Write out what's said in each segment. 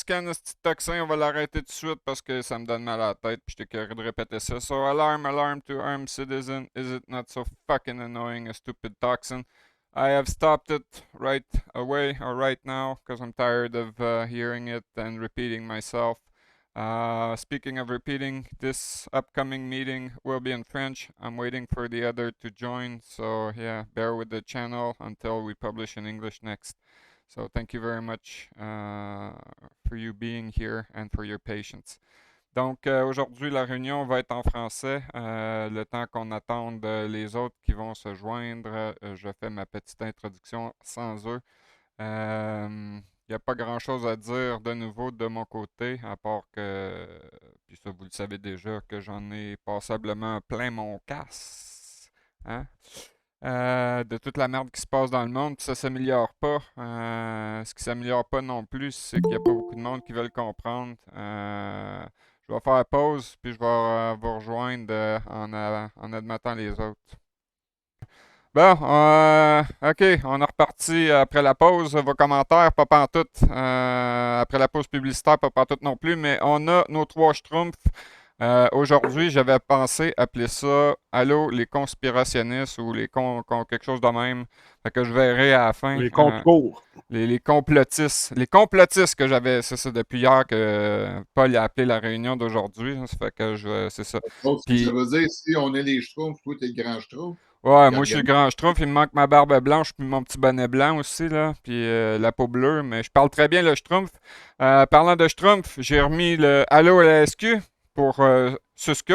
petit toxin, on va l'arrêter tout de suite parce que ça me donne mal à la tête, puis j'étais curieux de répéter ça. So, alarm, alarm to armed citizen. Is it not so fucking annoying, a stupid toxin? I have stopped it right away or right now because I'm tired of hearing it and repeating myself. Speaking of repeating, this upcoming meeting will be in French. I'm waiting for the other to join, so yeah, bear with the channel until we publish in English next. So thank you very much for you being here and for your patience. Donc aujourd'hui, la réunion va être en français. Le temps qu'on attende les autres qui vont se joindre, je fais ma petite introduction sans eux. Il n'y a pas grand-chose à dire de nouveau de mon côté, à part que, puis ça vous le savez déjà, que j'en ai passablement plein mon casse. Hein? De toute la merde qui se passe dans le monde, puis ça s'améliore pas. Ce qui s'améliore pas non plus, c'est qu'il n'y a pas beaucoup de monde qui veulent comprendre. Je vais faire pause, puis je vais vous rejoindre en admettant les autres. Bon, ok, on est reparti après la pause. Vos commentaires, pas pantoute. Après la pause publicitaire, pas pantoute non plus, mais on a nos trois schtroumpfs. Aujourd'hui, j'avais pensé appeler ça Allô les conspirationnistes ou quelque chose de même. Fait que je verrai à la fin. Les complots. Les complotistes. Les complotistes que j'avais, c'est ça, depuis hier que Paul a appelé la réunion d'aujourd'hui. Ça fait que c'est ça. Donc, Puis, ça veut dire si on est les schtroumpfs, toi, t'es le grand schtroumpf. ouais, moi je suis le grand schtroumpf, il me manque ma barbe blanche puis mon petit bonnet blanc aussi, là, puis la peau bleue, mais je parle très bien le schtroumpf. Parlant de schtroumpf, j'ai remis le Allô à la SQ pour Susque.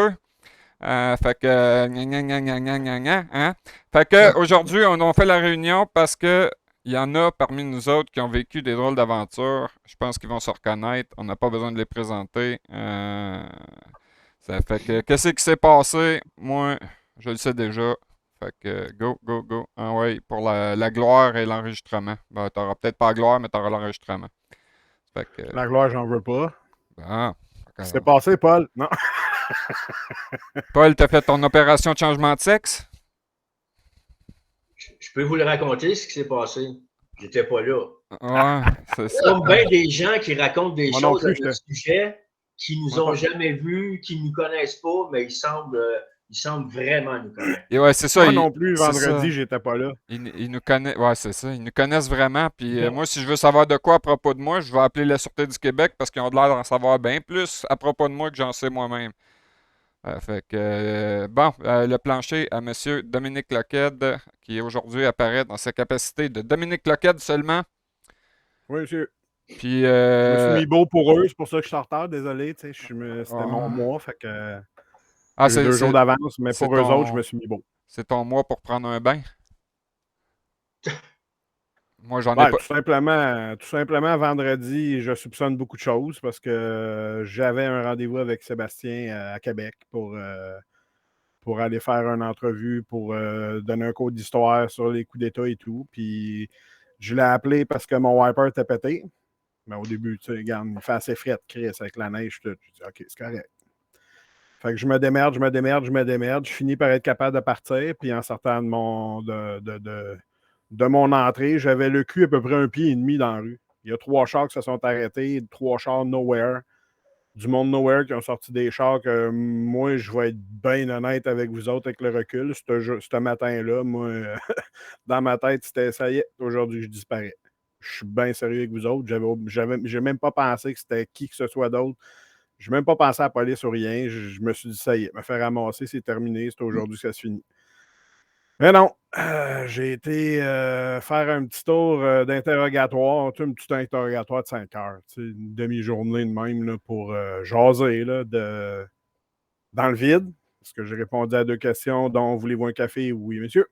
Fait que, hein? Fait que aujourd'hui, on fait la réunion parce que il y en a parmi nous autres qui ont vécu des drôles d'aventures. Je pense qu'ils vont se reconnaître. On n'a pas besoin de les présenter. Ça fait que, qu'est-ce qui s'est passé? Moi, je le sais déjà. Fait que, go, go, go. Ah ouais, pour la gloire et l'enregistrement. Ben, t'auras peut-être pas la gloire, mais t'auras l'enregistrement. Fait que, La gloire, j'en veux pas. bon. C'est passé, Paul? Non. Paul, t'as fait ton opération de changement de sexe? Je peux vous le raconter, ce qui s'est passé. J'étais pas là. Ouais, c'est ça. Comme bien des gens qui racontent des Moi non choses à plus, notre sujet, qui nous Moi ont pas. jamais vus, qui nous connaissent pas, mais ils semblent vraiment nous connaître. Et ouais, c'est ça. Moi non plus, c'est ça. vendredi, j'étais pas là. Ils nous connaissent. Ouais, c'est ça. Ils nous connaissent vraiment. Puis moi, si je veux savoir de quoi à propos de moi, je vais appeler la Sûreté du Québec parce qu'ils ont l'air d'en savoir bien plus à propos de moi que j'en sais moi-même. Fait que, bon, le plancher à Monsieur Dominique Loquette, qui aujourd'hui apparaît dans sa capacité de Dominique Loquette seulement. Oui, monsieur. Puis, Je me suis mis beau pour eux, c'est pour ça que je suis en retard, désolé. C'était mon Ah. mois, fait que Ah, j'ai eu 2 jours d'avance, mais c'est pour eux ton- autres, je me suis mis beau. c'est ton mois pour prendre un bain. Moi, j'en ai Ouais, pas. tout simplement, vendredi, je soupçonne beaucoup de choses parce que j'avais un rendez-vous avec Sébastien à Québec pour aller faire une entrevue, pour donner un cours d'histoire sur les coups d'État et tout. Puis je l'ai appelé parce que mon wiper était pété. Mais au début, tu sais, regarde, il fait assez frais, Chris, avec la neige. Je dis, OK, c'est correct. Fait que je me démerde. Je finis par être capable de partir. Puis en sortant de mon entrée, j'avais le cul à peu près 1,5 pied dans la rue. Il y a 3 chars qui se sont arrêtés, 3 chars nowhere. Du monde nowhere qui ont sorti des chars que moi, je vais être bien honnête avec vous autres avec le recul. Ce matin-là, moi, dans ma tête, c'était ça y est, aujourd'hui, je disparais. Je suis bien sérieux avec vous autres. J'ai même pas pensé que c'était qui que ce soit d'autre. Je n'ai même pas pensé à la police ou rien. Je me suis dit, ça y est, me faire ramasser, c'est terminé. C'est aujourd'hui que ça se finit. Mais non, j'ai été faire un petit tour d'interrogatoire, un petit interrogatoire de 5 heures, une demi-journée de même là, pour jaser là, dans le vide, parce que j'ai répondu à 2 questions, dont voulez-vous un café? Oui, monsieur.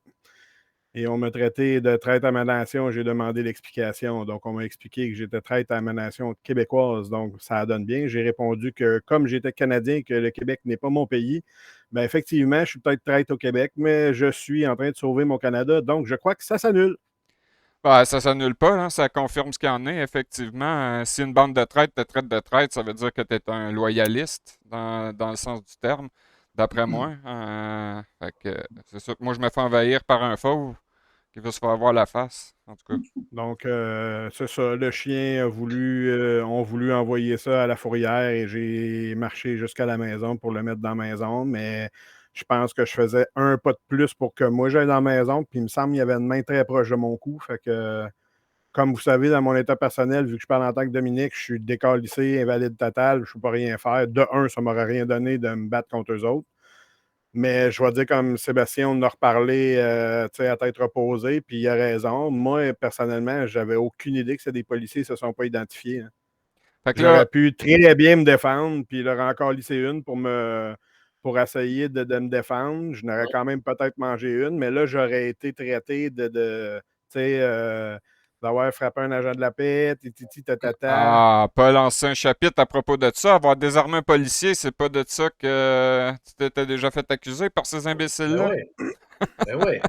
Et on m'a traité de traître à ma nation, j'ai demandé l'explication. Donc, on m'a expliqué que j'étais traître à ma nation québécoise, donc ça donne bien. J'ai répondu que comme j'étais Canadien, que le Québec n'est pas mon pays, bien effectivement, je suis peut-être traître au Québec, mais je suis en train de sauver mon Canada, donc je crois que ça s'annule. Ben, ça s'annule pas, hein, ça confirme ce qu'il y en est, effectivement. Si une bande de traite te traite de traite, ça veut dire que tu es un loyaliste, dans le sens du terme, d'après moi. Fait que, c'est sûr que moi, je me fais envahir par un fauve. Qui veut se faire voir la face, en tout cas. Donc, c'est ça. Le chien ont voulu envoyer ça à la fourrière et j'ai marché jusqu'à la maison pour le mettre dans la maison. Mais je pense que je faisais un pas de plus pour que moi j'aille dans la maison. Puis il me semble qu'il y avait une main très proche de mon cou. Fait que, comme vous savez, dans mon état personnel, vu que je parle en tant que Dominique, je suis décalissé, invalide total, je ne peux pas rien faire. De un, ça ne m'aurait rien donné de me battre contre eux autres. Mais je vais dire comme Sébastien, on en a reparlé à tête reposée, puis il a raison. Moi, personnellement, j'avais aucune idée que c'était des policiers ne se sont pas identifiés. Hein. Fait que J'aurais là, pu très bien me défendre, puis leur encore lisser une pour essayer de me défendre. Je n'aurais quand même peut-être mangé une, mais là, j'aurais été traité d'avoir frappé un agent de la paix, titi, tatata. pas lancer un chapitre à propos de ça. Avoir désarmé un policier, c'est pas de ça que tu t'étais déjà fait accuser par ces Ben imbéciles-là? oui, ben oui.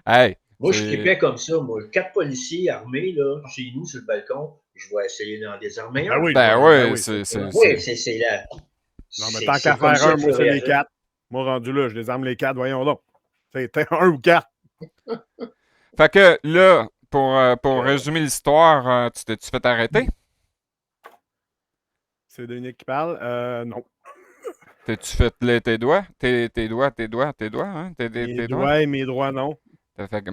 Hey, Moi, je c'est... tripais comme ça, moi. 4 policiers armés, là, chez nous, sur le balcon, je vais essayer d'en désarmer Ben un. oui, Ben ben oui, oui, c'est ça. Oui, c'est la. Non, mais tant C'est qu'à comme faire ça un, qu'il moi, faut c'est les réagir. 4. Moi, rendu là, je désarme les 4, voyons donc. C'était un ou 4. Fait que là, pour résumer l'histoire, tu t'es-tu fait arrêter? C'est Dominique qui parle. Non. T'es-tu fait tes doigts? Tes doigts, hein? Mes Tes doigts? doigts et mes droits, non.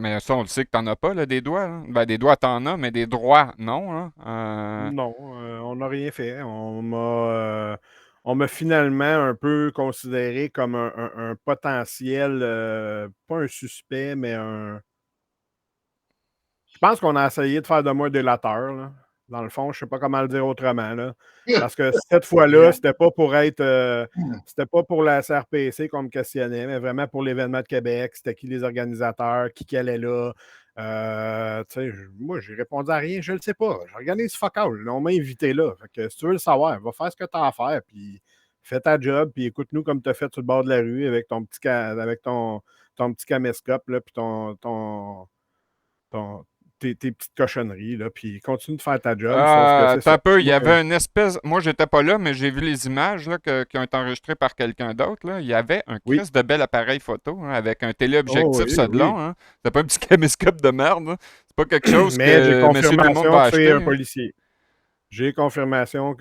Mais ça, on le sait que t'en as pas, là, des doigts. Hein. Ben, des doigts, t'en as, mais des droits, non. Hein. Non, on n'a rien fait. On m'a finalement un peu considéré comme un potentiel, pas un suspect, mais un. Je pense qu'on a essayé de faire de moi un délateur, là. Dans le fond, je ne sais pas comment le dire autrement, là. Parce que cette fois-là, c'était pas pour être. C'était pas pour la SRPC qu'on me questionnait, mais vraiment pour l'événement de Québec. C'était qui les organisateurs, qui allait là. Moi, j'ai répondu à rien, je ne le sais pas. J'organise fuck all. On m'a invité là. Fait que si tu veux le savoir, va faire ce que tu as à faire, puis fais ta job, puis écoute-nous comme tu as fait sur le bord de la rue avec ton petit caméscope, là, puis ton- tes petites cochonneries, là, puis continue de faire ta job, sauf que c'est T'as ça. un peu, il y Moi, avait une espèce. Moi, j'étais pas là, mais j'ai vu les images là, qui ont été enregistrées par quelqu'un d'autre. Là. Il y avait un oui. Christ de bel appareil photo hein, avec un Oh, téléobjectif, oui, ça de long. oui. Hein. C'est pas un petit caméscope de merde. Hein. C'est pas quelque chose Mais j'ai que monsieur tout le monde confirmation va que c'est acheter. un Hein. policier. J'ai confirmation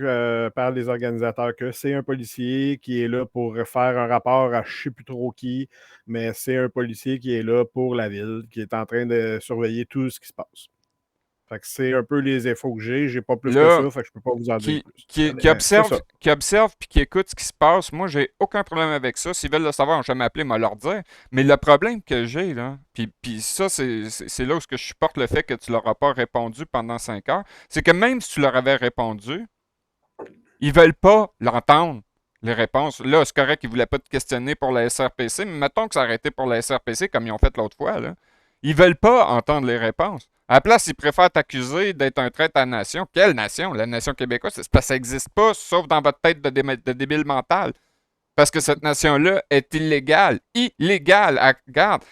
par les organisateurs que c'est un policier qui est là pour faire un rapport à je ne sais plus trop qui, mais c'est un policier qui est là pour la ville, qui est en train de surveiller tout ce qui se passe. Fait que c'est un peu les infos que j'ai. J'ai pas plus que Là, ça, fait que je peux pas vous en dire qui, plus. qui, qui Mais c'est observe, ça. qui observe puis qui écoute ce qui se passe, moi, j'ai aucun problème avec ça. S'ils veulent le savoir, ils n'ont jamais appelé, moi leur dire. Mais le problème que j'ai, là, puis ça, c'est là où je supporte le fait que tu leur as pas répondu pendant 5 heures, c'est que même si tu leur avais répondu, ils veulent pas l'entendre, les réponses. Là, c'est correct qu'ils voulaient pas te questionner pour la SRPC, mais mettons que ça aurait été pour la SRPC comme ils ont fait l'autre fois, là. Ils veulent pas entendre les réponses. À la place, ils préfèrent t'accuser d'être un traître à la nation. Quelle nation? La nation québécoise, c'est parce que ça n'existe pas, sauf dans votre tête de débile mental. Parce que cette nation-là est illégale. Illégale. Regarde,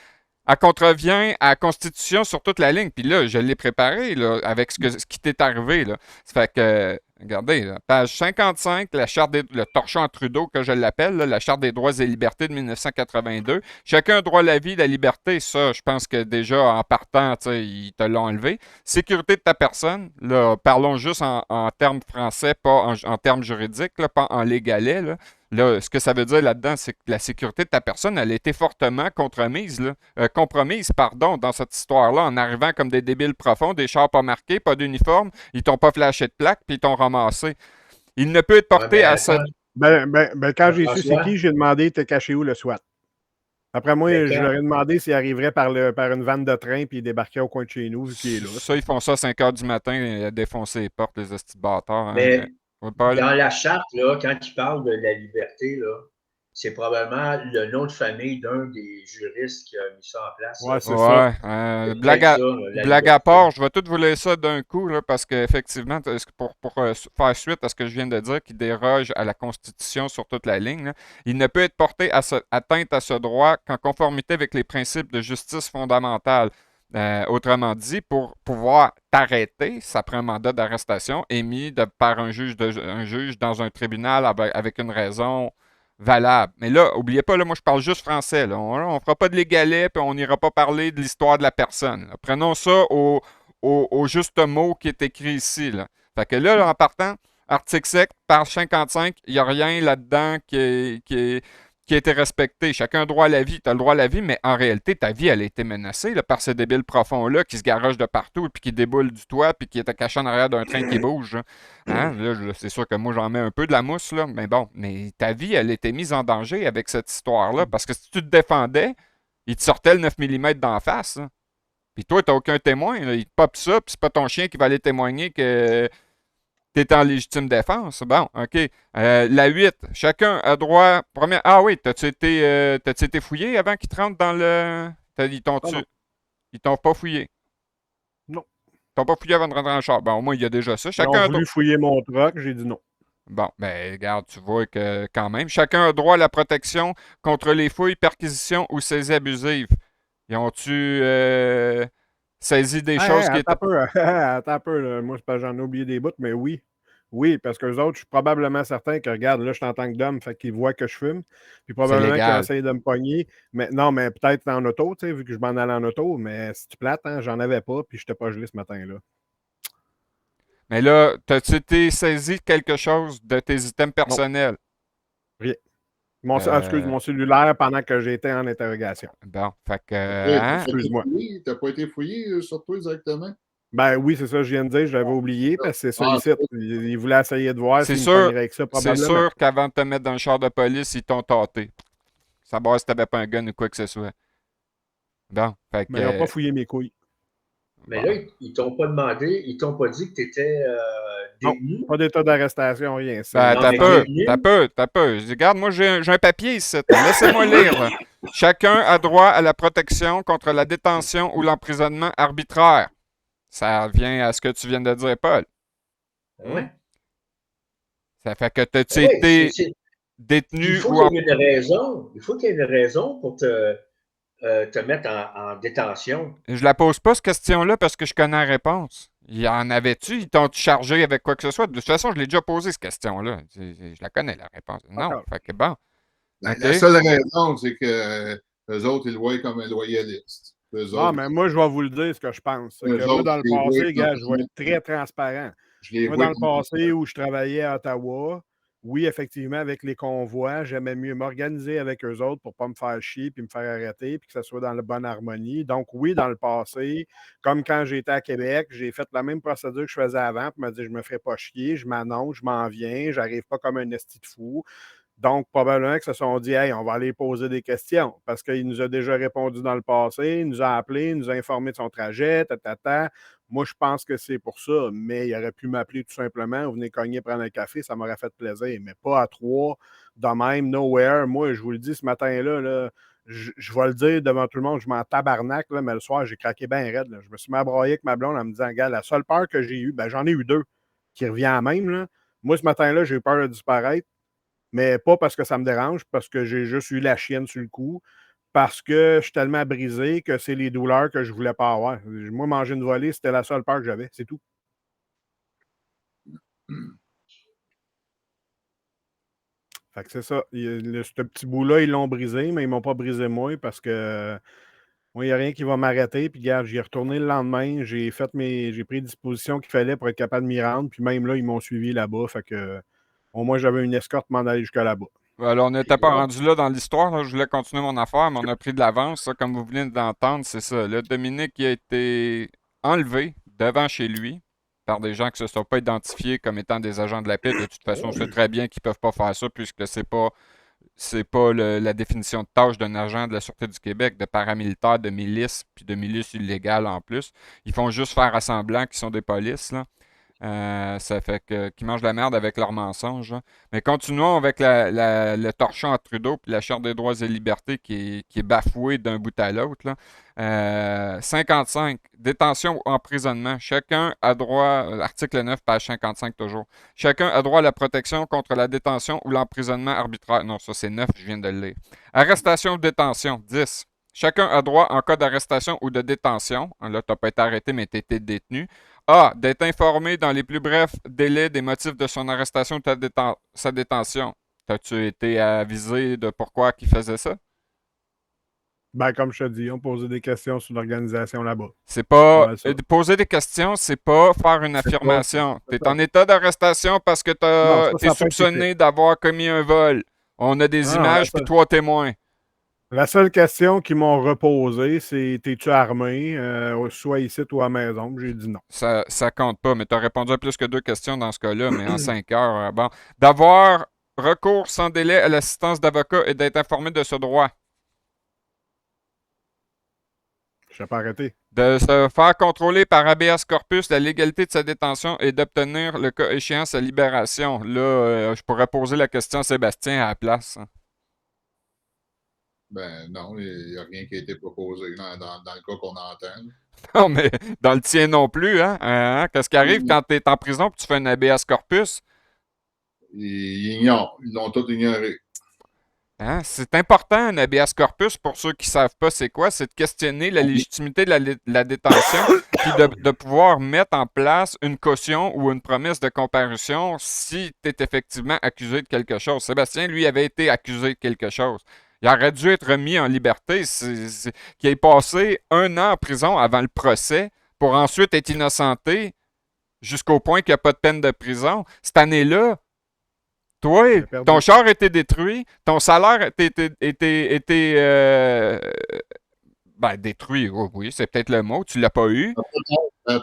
elle contrevient à la Constitution sur toute la ligne. Puis là, je l'ai préparé là, avec ce qui t'est arrivé. Là. Ça fait que, regardez, là, page 55, le torchon à Trudeau, que je l'appelle, là, la Charte des droits et libertés de 1982. Chacun a droit à la vie, la liberté. Ça, je pense que déjà, en partant, ils te l'ont enlevé. Sécurité de ta personne. Là, parlons juste en termes français, pas en termes juridiques, là, pas en légalais. Là. Là, ce que ça veut dire là-dedans, c'est que la sécurité de ta personne, elle a été fortement compromise, dans cette histoire-là, en arrivant comme des débiles profonds, des chars pas marqués, pas d'uniforme, ils t'ont pas flashé de plaque, puis ils t'ont ramassé. Il ne peut être Ouais, porté mais à attends, cette... Quand j'ai su c'est François, qui, j'ai demandé t'es caché où le SWAT. Après moi, mais je quand, leur ai demandé s'il arriverait par une vanne de train puis il débarquait au coin de chez nous, vu qu'il est là. Ça, ils font ça à 5 heures du matin, à défoncer les portes, les hosties de bâtards. Hein. mais Ouais, Paul? dans la charte, là, quand il parle de la liberté, là, c'est probablement le nom de famille d'un des juristes qui a mis ça en place. Ouais, Ça. c'est ça. Ouais, C'est peut-être ça, là, la blague à liberté. part, je vais tout vous laisser ça d'un coup, là, parce qu'effectivement, pour faire suite à ce que je viens de dire, qui déroge à la Constitution sur toute la ligne, là, il ne peut être porté atteinte à ce droit qu'en conformité avec les principes de justice fondamentale. Autrement dit, pour pouvoir t'arrêter, ça prend un mandat d'arrestation émis par un juge dans un tribunal avec une raison valable. Mais là, oubliez pas, là, moi je parle juste français. Là. On fera pas de l'égalais, puis on n'ira pas parler de l'histoire de la personne. Là. Prenons ça au juste mot qui est écrit ici. Là. Fait que là, en partant, article 7, page 55, il n'y a rien là-dedans qui a été respecté. Chacun a droit à la vie. Tu as le droit à la vie, mais en réalité, ta vie, elle a été menacée là, par ces débiles profonds-là qui se garagent de partout, puis qui déboulent du toit, puis qui étaient cachés en arrière d'un train qui bouge. Hein? Là, c'est sûr que moi, j'en mets un peu de la mousse, là, mais bon, mais ta vie, elle a été mise en danger avec cette histoire-là, parce que si tu te défendais, il te sortait le 9 mm d'en face. Hein. Puis toi, t'as aucun témoin. Là. Il te pop ça, puis c'est pas ton chien qui va aller témoigner que t'es en légitime défense. Bon, OK. La 8, chacun a droit. Première. Ah oui, t'as-tu été fouillé avant qu'ils te rentrent dans le. Ils t'ont-tu. non. Ils t'ont pas fouillé. Non. Ils t'ont pas fouillé avant de rentrer dans le char. Bon, au moins, il y a déjà ça. Ils Chacun ont a voulu droit. fouiller mon truck, j'ai dit non. Bon, ben, regarde, tu vois que quand même, chacun a droit à la protection contre les fouilles, perquisitions ou saisies abusives. Ils ont-tu saisi des Hey, choses qui attends étaient. un peu, attends un peu. Là. Moi, c'est parce que j'en ai oublié des bouts, mais oui. Oui, parce qu'eux autres, je suis probablement certain que, regarde, là, je suis en tant que d'homme, fait qu'ils voient que je fume. Puis C'est probablement qu'ils ont légal. essayé de me pogner. Mais non, mais peut-être en auto, tu sais, vu que je m'en allais en auto, mais si tu plates, hein, j'en avais pas, puis je n'étais pas gelé ce matin-là. Mais là, t'as-tu été saisi de quelque chose de tes items Non, personnels? rien. Excuse, Euh, mon cellulaire pendant que j'étais en interrogation. bon, fait que, Après, hein? Excuse-moi. t'as pas été fouillé sur toi directement? Ben oui, c'est ça, je viens de dire, je l'avais oublié, parce que c'est ça Ah, ici. Il voulait essayer de voir C'est s'il me sûr, pognerait avec ça, c'est probablement. sûr qu'avant de te mettre dans le char de police, ils t'ont tâté. Savoir si t'avais pas un gun ou quoi que ce soit. Bon, fait Mais ils n'ont pas que, fouillé mes couilles. Mais bon. là, ils t'ont pas demandé, ils t'ont pas dit que tu étais Non, détenu. pas d'état d'arrestation, rien. Ben, Non, t'as mais peu, détenu. t'as peu, t'as peu. Je dis, regarde, moi, j'ai un papier ici. Laissez-moi lire. Là. Chacun a droit à la protection contre la détention ou l'emprisonnement arbitraire. Ça revient à ce que tu viens de dire, Paul. Oui. Ça fait que t'as-tu Oui, été il détenu faut ou qu'il en. y ait une raison. Il faut qu'il y ait une raison pour te mettre en détention. Je la pose pas, cette question-là, parce que je connais la réponse. Il y en avait-tu? Ils t'ont chargé avec quoi que ce soit? De toute façon, je l'ai déjà posé, cette question-là. Je la connais, la réponse. Non. Encore. Fait que bon. OK. La seule raison, c'est que eux autres, ils le voient comme un loyaliste. Eux Non, autres, mais moi, je vais vous le dire ce que je pense. C'est que eux moi, autres, dans le je les vois passé, gars, je vais être très transparent. je les Moi, vois dans le comme passé où je travaillais à Ottawa, oui, effectivement, avec les convois, j'aimais mieux m'organiser avec eux autres pour ne pas me faire chier puis me faire arrêter puis que ça soit dans la bonne harmonie. Donc, oui, dans le passé, comme quand j'étais à Québec, j'ai fait la même procédure que je faisais avant pour me dire je me ferai pas chier, je m'annonce, je m'en viens, j'arrive pas comme un esti de fou. Donc, probablement qu'ils se sont dit, hey, on va aller poser des questions parce qu'il nous a déjà répondu dans le passé, il nous a appelé, il nous a informé de son trajet, tatata. Moi, je pense que c'est pour ça, mais il aurait pu m'appeler tout simplement, venez cogner, prendre un café, ça m'aurait fait plaisir, mais pas à trois, de même, nowhere. Moi, je vous le dis ce matin-là, là, je vais le dire devant tout le monde, je m'en tabarnak, là, mais le soir, j'ai craqué bien raide. Là. Je me suis mis à broyer avec ma blonde en me disant, gars, la seule peur que j'ai eue, ben, j'en ai eu deux qui revient à même. Là. Moi, ce matin-là, j'ai eu peur de disparaître. Mais pas parce que ça me dérange, parce que j'ai juste eu la chienne sur le coup, parce que je suis tellement brisé que c'est les douleurs que je voulais pas avoir. Moi, manger une volée, c'était la seule peur que j'avais, c'est tout. Fait que c'est ça. Ce petit bout-là, ils l'ont brisé, mais ils m'ont pas brisé moi parce que moi, il n'y a rien qui va m'arrêter. Puis, regarde, j'y ai retourné le lendemain. J'ai pris les dispositions qu'il fallait pour être capable de m'y rendre. Puis même là, ils m'ont suivi là-bas. Fait que au moins, j'avais une escorte pour m'en aller jusqu'à là-bas. Alors, on n'était Puis pas là, rendu là dans l'histoire. Là. Je voulais continuer mon affaire, mais on a pris de l'avance. Ça, comme vous venez d'entendre, c'est ça. Le Dominique il a été enlevé devant chez lui par des gens qui ne se sont pas identifiés comme étant des agents de la paix. De toute façon, on sait très bien qu'ils ne peuvent pas faire ça puisque c'est pas la définition de tâche d'un agent de la Sûreté du Québec, de paramilitaire, de milice, puis de milice illégale en plus. Ils font juste faire à semblant qu'ils sont des polices, là. Ça fait qu'ils mangent la merde avec leurs mensonges. Hein. Mais continuons avec le torchon à Trudeau puis la Charte des droits et libertés qui est bafouée d'un bout à l'autre. Là. 55. Détention ou emprisonnement. Chacun a droit, article 9, page 55 toujours. Chacun a droit à la protection contre la détention ou l'emprisonnement arbitraire. Non, ça c'est 9, je viens de le lire. Arrestation ou détention. 10. Chacun a droit en cas d'arrestation ou de détention. Là, tu n'as pas été arrêté, mais tu as été détenu. A. D'être informé dans les plus brefs délais des motifs de son arrestation ou de sa détention. T'as-tu été avisé de pourquoi qu'il faisait ça? Ben, comme je te dis, on posait des questions sur l'organisation là-bas. C'est pas. Ouais, ça. Poser des questions, c'est pas faire une C'est pas. affirmation. T'es en état d'arrestation parce que Non, ça t'es n'a pas été fait. soupçonné d'avoir commis un vol. On a des Non, images puis trois témoins. la seule question qu'ils m'ont reposée, c'est t'es-tu armé, soit ici ou à la maison? J'ai dit non. Ça compte pas, mais tu as répondu à plus que deux questions dans ce cas-là, mais en 5 heures. Bon. D'avoir recours sans délai à l'assistance d'avocat et d'être informé de ce droit. Je n'ai pas arrêté. De se faire contrôler par habeas corpus la légalité de sa détention et d'obtenir, le cas échéant, sa libération. Là, je pourrais poser la question à Sébastien à la place. Ben non, il n'y a rien qui a été proposé dans le cas qu'on entend. Non, mais dans le tien non plus, hein? Qu'est-ce qui arrive quand tu es en prison et tu fais un habeas corpus? Ils ignorent. Ils l'ont tout ignoré. Hein? C'est important, un habeas corpus, pour ceux qui ne savent pas c'est quoi, c'est de questionner la légitimité de la détention, puis de pouvoir mettre en place une caution ou une promesse de comparution si tu es effectivement accusé de quelque chose. Sébastien, lui, avait été accusé de quelque chose. Il aurait dû être remis en liberté, qu'il ait passé 1 an en prison avant le procès pour ensuite être innocenté jusqu'au point qu'il n'y a pas de peine de prison. Cette année-là, toi, J'ai perdu. ton char était détruit, ton salaire était ben, détruit, oh oui, c'est peut-être le mot, tu l'as pas eu.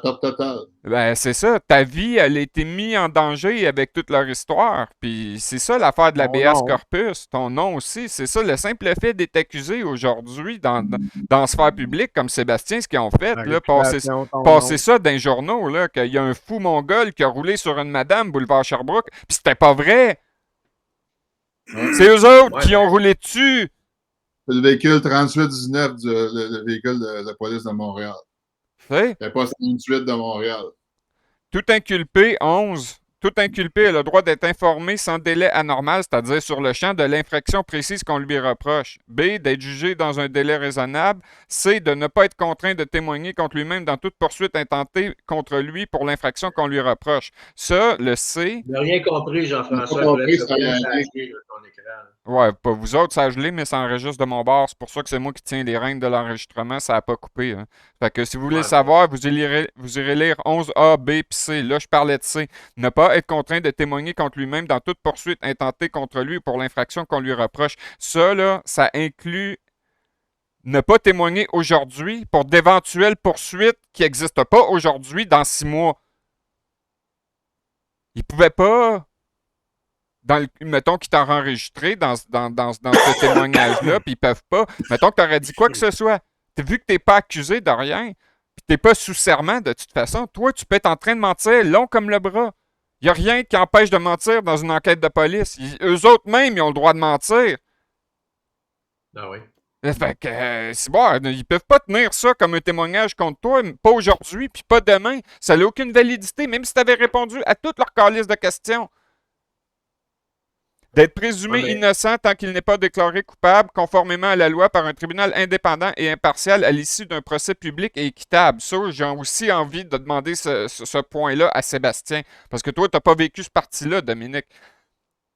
Top total. Ben, c'est ça, ta vie, elle a été mise en danger avec toute leur histoire. Puis c'est ça l'affaire de Mon l'habeas nom. corpus, ton nom aussi. C'est ça, le simple fait d'être accusé aujourd'hui dans la sphère publique, comme Sébastien, ce qu'ils ont fait, La là, passer réputation, ton passer nom. ça dans les journaux, là, qu'il y a un fou mongol qui a roulé sur une madame, boulevard Sherbrooke, puis c'était pas vrai. C'est eux autres Ouais, qui ont roulé dessus. C'est le véhicule 3819, le véhicule de la police de Montréal. Tu sais? C'est pas 58 de Montréal. Tout inculpé, 11. Tout inculpé a le droit d'être informé sans délai anormal, c'est-à-dire sur le champ de l'infraction précise qu'on lui reproche. B. D'être jugé dans un délai raisonnable. C. De ne pas être contraint de témoigner contre lui-même dans toute poursuite intentée contre lui pour l'infraction qu'on lui reproche. Ça, le C. Je n'ai rien compris, Jean-François. J'ai pas compris, Je ça a laisse rien agir ton écran. Ouais, pas vous autres, ça a gelé, mais ça enregistre de mon bord. C'est pour ça que c'est moi qui tiens les rênes de l'enregistrement. Ça n'a pas coupé. Hein. Fait que si vous voulez Ouais, savoir, vous irez lire 11A, B puis C. Là, je parlais de C. Ne pas être contraint de témoigner contre lui-même dans toute poursuite intentée contre lui pour l'infraction qu'on lui reproche. Ça, là, ça inclut ne pas témoigner aujourd'hui pour d'éventuelles poursuites qui n'existent pas aujourd'hui dans 6 mois. Il pouvait pas. Mettons qu'ils t'auraient enregistré dans ce témoignage-là, puis ils peuvent pas. Mettons que tu aurais dit quoi que ce soit. Vu que tu n'es pas accusé de rien, puis tu n'es pas sous serment de toute façon, toi, tu peux être en train de mentir long comme le bras. Il n'y a rien qui empêche de mentir dans une enquête de police. Eux autres même, ils ont le droit de mentir. Ah oui. Fait que, c'est bon, ils peuvent pas tenir ça comme un témoignage contre toi, pas aujourd'hui, puis pas demain. Ça n'a aucune validité, même si tu avais répondu à toute leur calice de questions. D'être présumé innocent tant qu'il n'est pas déclaré coupable, conformément à la loi par un tribunal indépendant et impartial à l'issue d'un procès public et équitable. Ça, j'ai aussi envie de demander ce point-là à Sébastien. Parce que toi, tu n'as pas vécu ce parti-là, Dominique.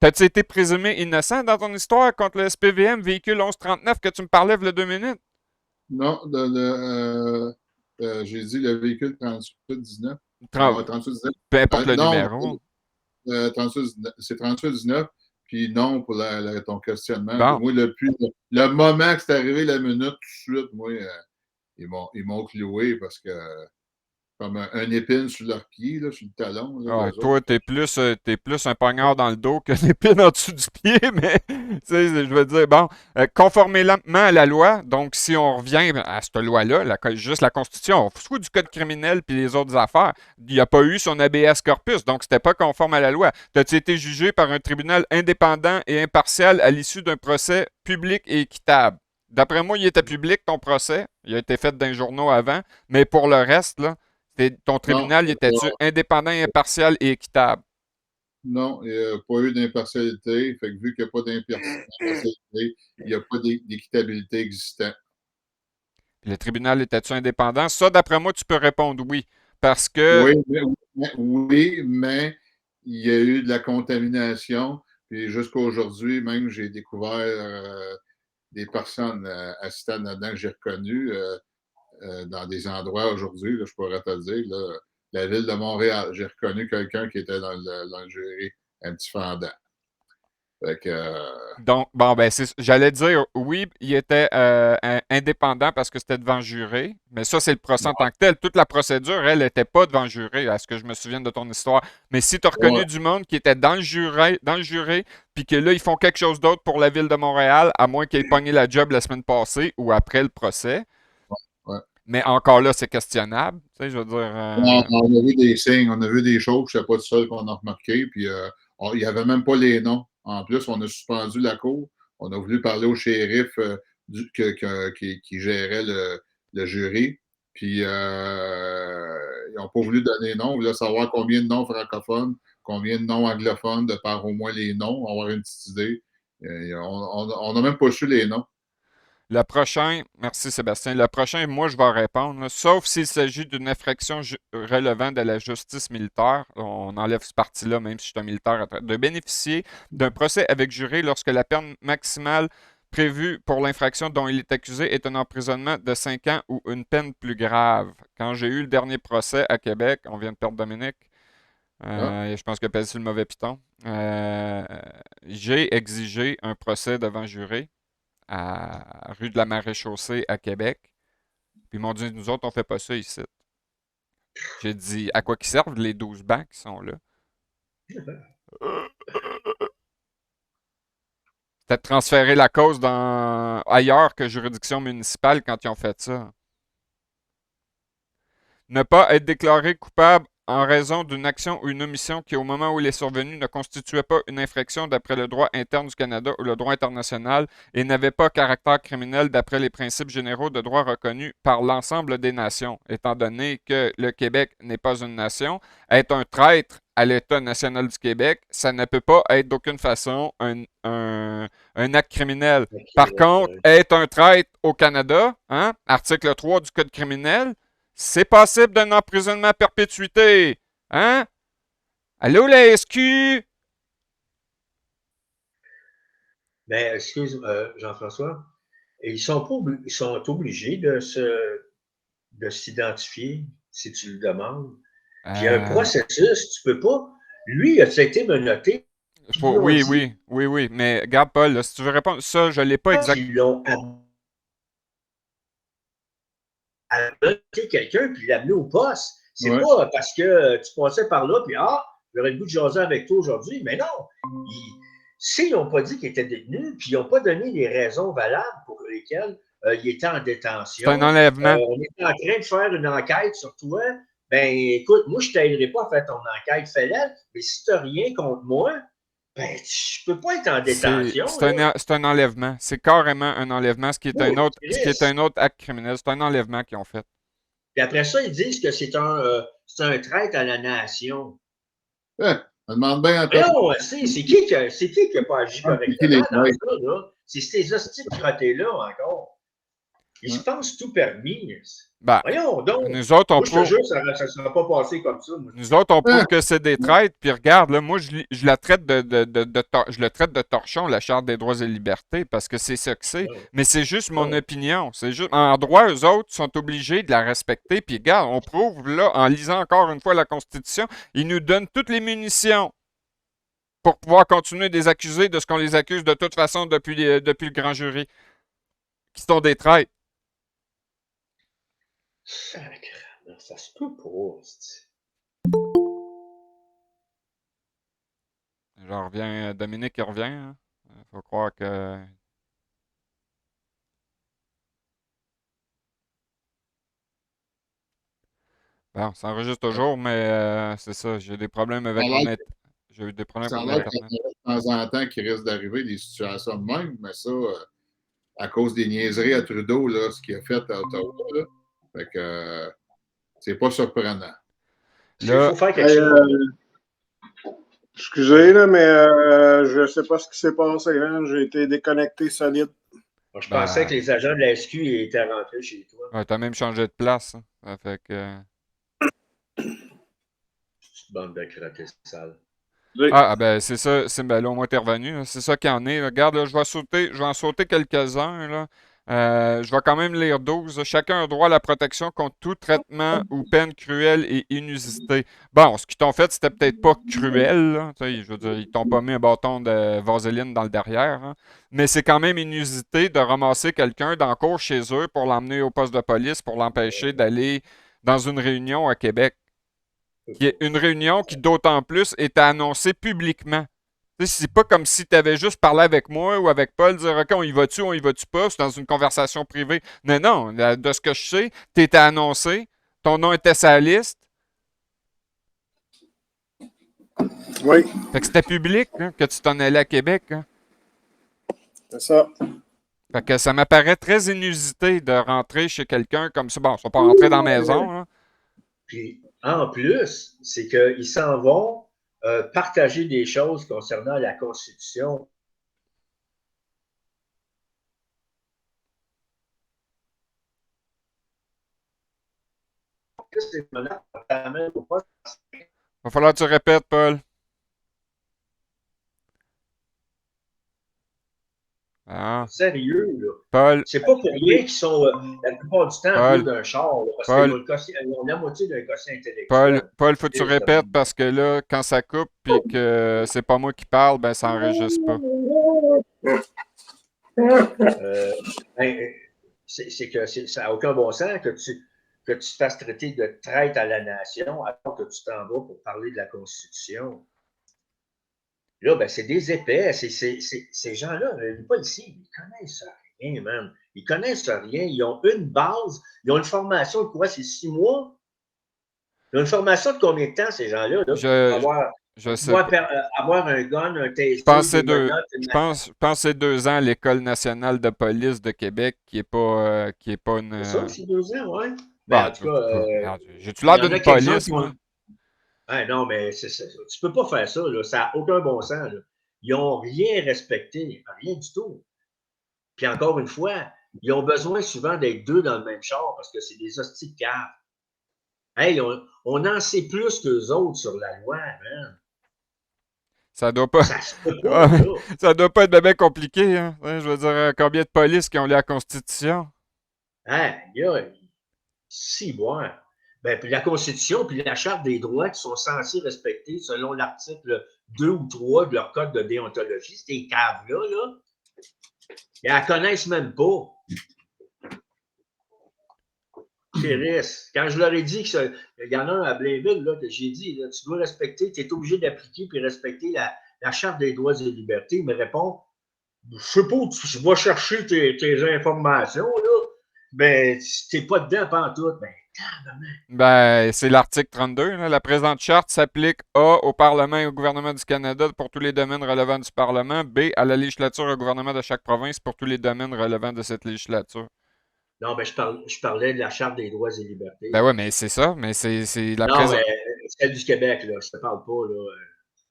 T'as-tu été présumé innocent dans ton histoire contre le SPVM, véhicule 1139, que tu me parlais il y a 2 minutes? Non, j'ai dit le véhicule 3819. 3819. Peu importe le non, numéro. c'est 3819. Puis non, pour ton questionnement. Bon. Moi, le moment que c'est arrivé, la minute, tout de suite, moi, ils m'ont cloué parce que comme un épine sur leur pied, là, sur le talon. Là, Ouais, toi, t'es plus un poignard dans le dos qu'une épine en dessous du pied, mais je veux dire, bon, conformément à la loi, donc si on revient à cette loi-là, juste la Constitution, on fout du code criminel puis les autres affaires, il n'y a pas eu son habeas corpus, donc c'était pas conforme à la loi. T'as-tu été jugé par un tribunal indépendant et impartial à l'issue d'un procès public et équitable? D'après moi, il était public, ton procès. Il a été fait dans les journaux avant, mais pour le reste, là, ton tribunal, était-tu indépendant, impartial et équitable? Non, il n'y a pas eu d'impartialité. Fait que vu qu'il n'y a pas d'impartialité, il n'y a pas d'équitabilité existante. Le tribunal était-tu indépendant? Ça, d'après moi, tu peux répondre oui. Parce que. Oui, mais il y a eu de la contamination. Puis jusqu'à aujourd'hui, même, j'ai découvert des personnes assistantes là-dedans que j'ai reconnues dans des endroits aujourd'hui, là, je pourrais te le dire. Là, la ville de Montréal, j'ai reconnu quelqu'un qui était dans le jury, un petit fendant. Fait que, Donc, bon, ben, j'allais dire, oui, il était indépendant parce que c'était devant le juré, mais ça, c'est le procès en tant que tel. Toute la procédure, elle, n'était pas devant le juré, à ce que je me souvienne de ton histoire. Mais si tu as reconnu ouais, du monde qui était dans le juré, puis que là, ils font quelque chose d'autre pour la ville de Montréal, à moins qu'ils aient pogné la job la semaine passée ou après le procès, ouais. mais encore là, c'est questionnable. Tu sais, je veux dire. On a vu des signes, on a vu des choses, je ne sais pas tout seul qu'on a remarqué. Puis il n'y avait même pas les noms. En plus, on a suspendu la cour. On a voulu parler au shérif qui gérait le jury. Puis ils n'ont pas voulu donner les noms. Ils voulaient savoir combien de noms francophones, combien de noms anglophones, de par au moins les noms, avoir une petite idée. On n'a même pas su les noms. Le prochain, merci Sébastien. Le prochain, moi, je vais répondre, là, sauf s'il s'agit d'une infraction relevant de la justice militaire. On enlève ce parti-là, même si je suis un militaire, de bénéficier d'un procès avec juré lorsque la peine maximale prévue pour l'infraction dont il est accusé est un emprisonnement de 5 ans ou une peine plus grave. Quand j'ai eu le dernier procès à Québec, on vient de perdre Dominique, Ah, et je pense qu'il a passé le mauvais piton, j'ai exigé un procès devant juré à rue de la Maréchaussée à Québec. Puis ils m'ont dit, nous autres, on fait pas ça ici. J'ai dit, à quoi qu'ils servent les 12 bancs qui sont là? C'était de transférer la cause ailleurs que juridiction municipale quand ils ont fait ça. Ne pas être déclaré coupable en raison d'une action ou une omission qui, au moment où il est survenu, ne constituait pas une infraction d'après le droit interne du Canada ou le droit international et n'avait pas caractère criminel d'après les principes généraux de droit reconnus par l'ensemble des nations. Étant donné que le Québec n'est pas une nation, être un traître à l'État national du Québec, ça ne peut pas être d'aucune façon un acte criminel. Par contre, être un traître au Canada, hein, article 3 du Code criminel, c'est passible d'un emprisonnement à perpétuité. Hein? Allô, la SQ? Mais excuse, Jean-François, ils sont, ils sont obligés de s'identifier si tu le demandes. Puis il y a un processus, tu peux pas. Lui, il a été menotté. Oui, oui, oui, oui. Mais regarde, Paul, là, si tu veux répondre, ça, je ne l'ai pas exactement. Ils l'ont menotté quelqu'un puis l'amené au poste. C'est pas parce que tu passais par là puis j'aurais le goût de jaser avec toi aujourd'hui. Mais non. S'ils n'ont pas dit qu'il était détenu, puis ils n'ont pas donné les raisons valables pour lesquelles il était en détention. C'est un enlèvement. On est en train de faire une enquête sur toi. Ben, écoute, moi, je ne t'aiderai pas à faire ton enquête, fais-la. Mais si tu n'as rien contre moi, ben, je ne peux pas être en détention. C'est un enlèvement. C'est carrément un enlèvement, ce qui est un autre acte criminel. C'est un enlèvement qu'ils ont fait. Puis après ça, ils disent que c'est un traître à la nation. On demande bien à toi. Non, c'est qui qui n'a pas agi correctement dans ça, là? C'est ces hosties de crottés-là encore. Ils se pensent tout permis. Ben, voyons donc. Nous autres, on moi, je te jure, ça ne sera pas passé comme ça. Nous autres, on prouve que c'est des traîtres. Puis regarde, là, moi, je la traite je le traite de torchon, la Charte des droits et libertés, parce que c'est ça que c'est. Mais c'est juste mon opinion. C'est juste, en droit, eux autres sont obligés de la respecter. Puis regarde, on prouve, là, en lisant encore une fois la Constitution, ils nous donnent toutes les munitions pour pouvoir continuer de les accuser de ce qu'on les accuse de toute façon depuis le grand jury, qui sont des traîtres. Sacrément, ça se peut pas. Je reviens, Dominique, il revient. Hein? Faut croire que... Bon, ça enregistre toujours, mais c'est ça, j'ai des problèmes avec mon Internet. J'ai eu des problèmes avec mon Internet. De temps en temps qu'il risque d'arriver des situations de même, mais ça, à cause des niaiseries à Trudeau, là, ce qu'il a fait à Ottawa, là, fait que c'est pas surprenant. Il faut faire quelque chose. Excusez, là, mais je ne sais pas ce qui s'est passé. Hein? J'ai été déconnecté solide. Moi, je pensais que les agents de la SQ étaient rentrés chez toi. Ouais, t'as même changé de place. Hein? Ça fait que... Petite bande de crottés sales. Oui. Ah, ben c'est ça, ben, là, au moins t'es revenu, là. C'est ça qu'il y en est, là. Regarde, là, je vais en sauter quelques-uns, là. Je vais quand même lire 12, là. Chacun a droit à la protection contre tout traitement ou peine cruelle et inusitée. Bon, ce qu'ils t'ont fait, c'était peut-être pas cruel, là. Tu sais, je veux dire, ils t'ont pas mis un bâton de vaseline dans le derrière, hein. Mais c'est quand même inusité de ramasser quelqu'un dans le cours chez eux pour l'emmener au poste de police pour l'empêcher d'aller dans une réunion à Québec, qui est une réunion qui d'autant plus était annoncée publiquement. Tu sais, c'est pas comme si tu avais juste parlé avec moi ou avec Paul, dire OK, on y va-tu pas, c'est dans une conversation privée. Non, non, de ce que je sais, tu étais annoncé, ton nom était sur la liste, Oui, fait que c'était public hein, que tu t'en allais à Québec. Hein. c'est ça. Fait que ça m'apparaît très inusité de rentrer chez quelqu'un comme ça. Bon, ils sont pas rentrés dans la maison, là. Puis, en plus, c'est qu'ils s'en vont partager des choses concernant la Constitution. Va falloir que tu répètes, Paul. Ah, Sérieux, là. Paul, C'est pas pour rien qu'ils sont la plupart du temps Paul, deux d'un char, là, parce qu'ils Paul, ont, ils ont la moitié d'un quotient Paul, intellectuel. Paul, faut que tu répètes parce que là, quand ça coupe puis que c'est pas moi qui parle, ben ça enregistre pas. Euh, ben, c'est que ça n'a aucun bon sens que tu te fasses traiter de traître à la nation alors que tu t'en vas pour parler de la Constitution. Là, ben, c'est des épais. Ces gens-là, les policiers, ils connaissent rien, man. Ils connaissent rien. Ils ont une base. Ils ont une formation de quoi? C'est 6 mois? Ils ont une formation de combien de temps, ces gens-là, là, pour Je, avoir, je sais pouvoir pas. avoir un gun, un Je pense taser, que c'est des deux, menottes, une je pense que c'est 2 ans à l'École nationale de police de Québec qui est pas une. c'est ça, c'est 2 ans, ouais. Ben, Bah, en tout cas, regarde, j'ai-tu il l'air y en a d'une quelques-uns police, qui moi? ont. Ah, non, mais tu peux pas faire ça, là. Ça n'a aucun bon sens, là. Ils n'ont rien respecté, rien du tout. Puis encore une fois, ils ont besoin souvent d'être deux dans le même char parce que c'est des hosties de caves. Hey, on en sait plus qu'eux autres sur la loi, man. Ça doit pas. Ça se peut Ouais, pas, là. ça doit pas être bien compliqué, hein. Ouais, je veux dire, combien de polices qui ont lu la Constitution? Hein, gars, si, bon. Ben, puis la Constitution, puis la Charte des droits qui sont censés respecter selon l'article 2 ou 3 de leur code de déontologie, ces caves-là, là, ils la connaissent même pas. Chérisse. Quand je leur ai dit qu'il y en a un à Blainville, là, que j'ai dit, là, tu dois respecter, tu es obligé d'appliquer puis respecter la Charte des droits et libertés, il me répond, je sais pas où tu vas chercher tes informations, là. Ben, t'es pas dedans pantoute. Ben, Ben, c'est l'article 32, là. La présente charte s'applique A au Parlement et au gouvernement du Canada pour tous les domaines relevant du Parlement, B à la législature et au gouvernement de chaque province pour tous les domaines relevant de cette législature. non, ben, je parlais de la Charte des droits et libertés. Ben ouais, mais c'est ça, mais c'est la Non, mais présente. celle du Québec, là, je te parle pas, là.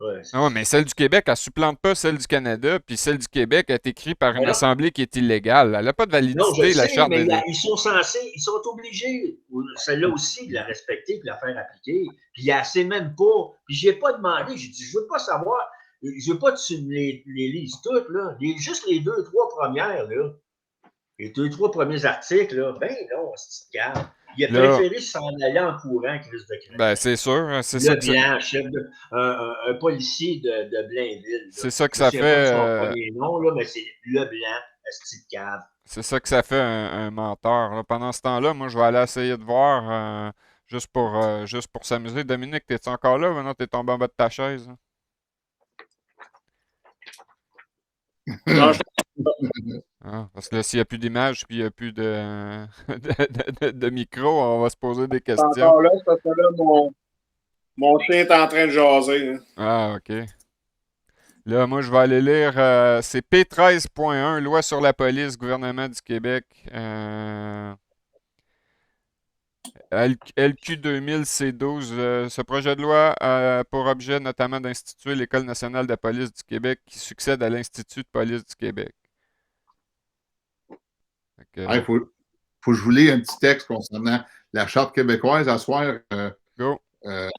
Ouais, Ah ouais, mais celle du Québec, elle supplante pas celle du Canada, puis celle du Québec est écrite par une ben non, assemblée qui est illégale. Elle n'a pas de non, je le validité, la sais, charte mais des. ils sont censés, ils sont obligés, celle-là aussi, de la respecter et de la faire appliquer. Puis il assez même pas. Puis je n'ai pas demandé, j'ai dit, je veux pas savoir, je veux pas que tu les lises toutes, là. Juste les deux, trois premières, là. Les deux, trois premiers articles, là. Ben non, c'est calme. Il a Là, préféré s'en aller en courant, Chris de ben Crétin. c'est sûr, hein, Le blanc, chef un policier de Blainville, là. c'est ça que Je me ça souviens fait. pas de son premier nom, là, mais c'est le blanc, style cave. C'est ça que ça fait un menteur, là. Pendant ce temps-là, moi, je vais aller essayer de voir juste pour s'amuser. Dominique, t'es-tu encore là? Maintenant, t'es tombé en bas de ta chaise, hein? Non, je Ah, parce que là, s'il n'y a plus d'image puis il n'y a plus de micro, on va se poser des suis questions. encore là, c'est parce que là, mon chien est en train de jaser, hein. Ah, OK. Là, moi, je vais aller lire. C'est P13.1, Loi sur la police, gouvernement du Québec. LQ 2000 C12. Ce projet de loi a pour objet notamment d'instituer l'École nationale de police du Québec qui succède à l'Institut de police du Québec. Fait Il que, faut que je vous lise un petit texte concernant la Charte québécoise. À soir, go. euh,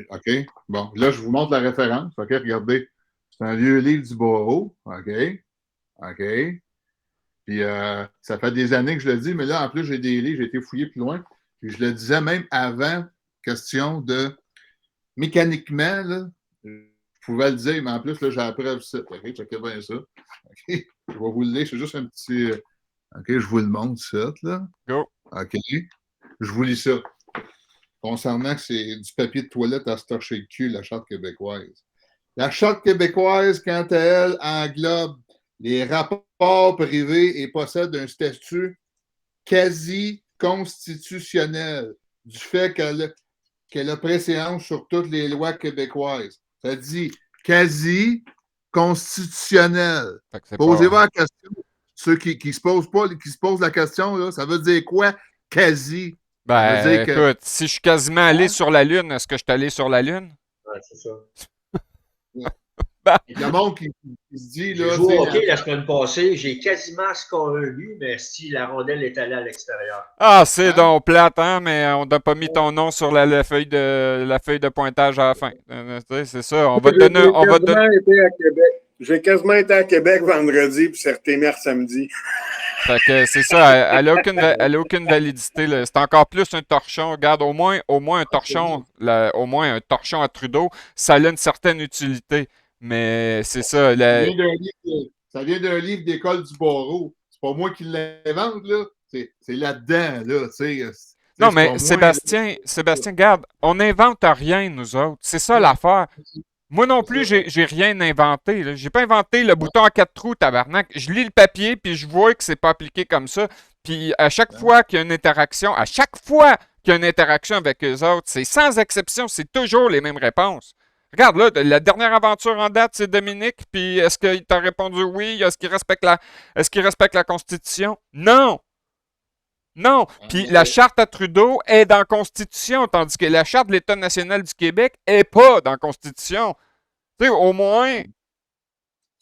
OK. Bon, là, je vous montre la référence. OK, regardez. C'est un vieux livre du Boreau. OK. OK. Puis ça fait des années que je le dis, mais là, en plus, j'ai des livres, j'ai été fouillé plus loin. Puis je le disais même avant, question de mécaniquement, là, je pouvais le dire, mais en plus, là, j'ai appris à ça. OK, checkez bien ça. OK. Je vais vous le lire. C'est juste un petit. OK, je vous le montre, ça, là. Go. OK. Je vous lis ça. Concernant que c'est du papier de toilette à se torcher le cul, la Charte québécoise. La Charte québécoise, quant à elle, englobe les rapports privés et possède un statut quasi constitutionnel du fait qu'elle a préséance sur toutes les lois québécoises. Ça dit quasi constitutionnel. Posez-vous la question. Ceux qui se posent pas, qui se posent la question, là, ça veut dire quoi, quasi? Ben, écoute, si je suis quasiment allé sur la Lune, est-ce que je suis allé sur la Lune? Ouais, c'est ça. Ben. Il y a monde qui se dit, là. J'ai joué au hockey la semaine passée, j'ai quasiment scoré un but, mais si la rondelle est allée à l'extérieur. Ah, c'est donc plate, hein, mais on n'a pas mis ton nom sur la feuille de pointage à la fin. C'est ça, on va te donner. J'ai quasiment été à Québec vendredi, puis c'est retémé samedi. Fait que c'est ça, elle a aucune validité. Là. C'est encore plus un torchon. Regarde, au moins un torchon, un torchon à Trudeau, ça a une certaine utilité. Mais c'est ça. Ça vient d'un livre d'école du Barreau. C'est pas moi qui l'invente, là. C'est là-dedans, là. Non, mais Sébastien, regarde, on n'invente rien, nous autres. C'est ça l'affaire. Moi non plus, j'ai rien inventé. Là. J'ai pas inventé le bouton à 4 trous, tabarnak. Je lis le papier, puis je vois que c'est pas appliqué comme ça. Puis à chaque fois qu'il y a une interaction, avec eux autres, c'est sans exception, c'est toujours les mêmes réponses. Regarde, là, la dernière aventure en date, c'est Dominique, puis est-ce qu'il t'a répondu oui? Est-ce qu'il respecte la Constitution? Non! Non! Puis la charte à Trudeau est dans la Constitution, tandis que la charte de l'État national du Québec est pas dans la Constitution. Tu sais, au moins,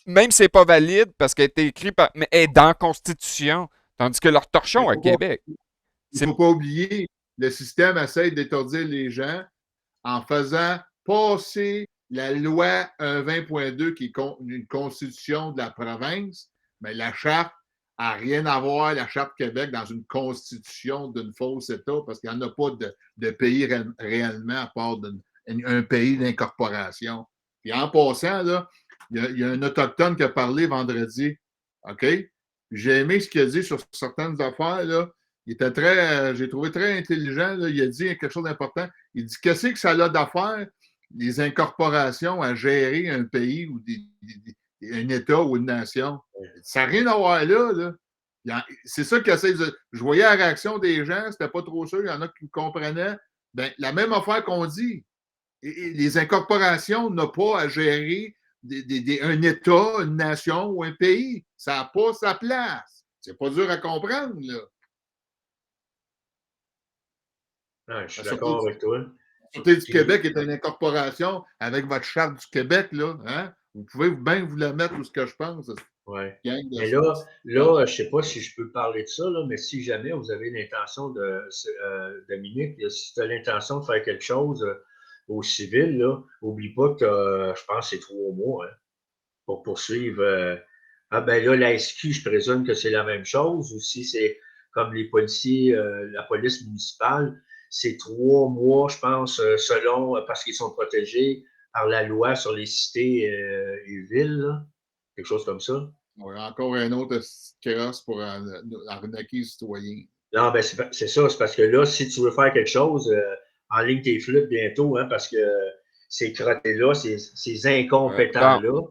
même si c'est pas valide parce qu'elle a été écrite par. Mais elle est dans la Constitution, tandis que leur torchon à Québec. Il ne faut pas oublier, le système essaie d'étourdir les gens en faisant passer la loi 120.2 qui est une constitution de la province, mais la charte n'a rien à voir, la Charte Québec, dans une constitution d'un faux État, parce qu'il n'y en a pas de pays réellement à part un pays d'incorporation. Puis en passant, là, il y a un Autochtone qui a parlé vendredi. OK? J'ai aimé ce qu'il a dit sur certaines affaires, là. Il était j'ai trouvé très intelligent. Là. Il a dit quelque chose d'important. Il dit qu'est-ce que ça a d'affaire, les incorporations, à gérer un pays ou un État ou une nation? Ça n'a rien à voir là. C'est ça qu'il essaie de. Je voyais la réaction des gens, c'était pas trop sûr. Il y en a qui comprenaient. Ben, la même affaire qu'on dit. Les incorporations n'ont pas à gérer un État, une nation ou un pays. Ça n'a pas sa place. C'est pas dur à comprendre, là. Ah, je suis d'accord avec toi. La Sûreté du Québec est une incorporation avec votre charte du Québec, là. Hein? Vous pouvez bien vous la mettre où ce que je pense. Ouais. Mais là, je ne sais pas si je peux parler de ça, là, mais si jamais vous avez l'intention Dominique, si tu as l'intention de faire quelque chose au civil, là, n'oublie pas que je pense que c'est 3 mois pour poursuivre. Ben là, la SQ, je présume que c'est la même chose, ou si c'est comme les policiers, la police municipale, c'est 3 mois, je pense, selon, parce qu'ils sont protégés par la loi sur les cités et villes, là. Quelque chose comme ça. Ouais, encore un autre crosse pour arnaquer les citoyens. Non, ben c'est ça. C'est parce que là, si tu veux faire quelque chose, en ligne tes flûtes bientôt, hein, parce que ces crottés-là, ces incompétents-là,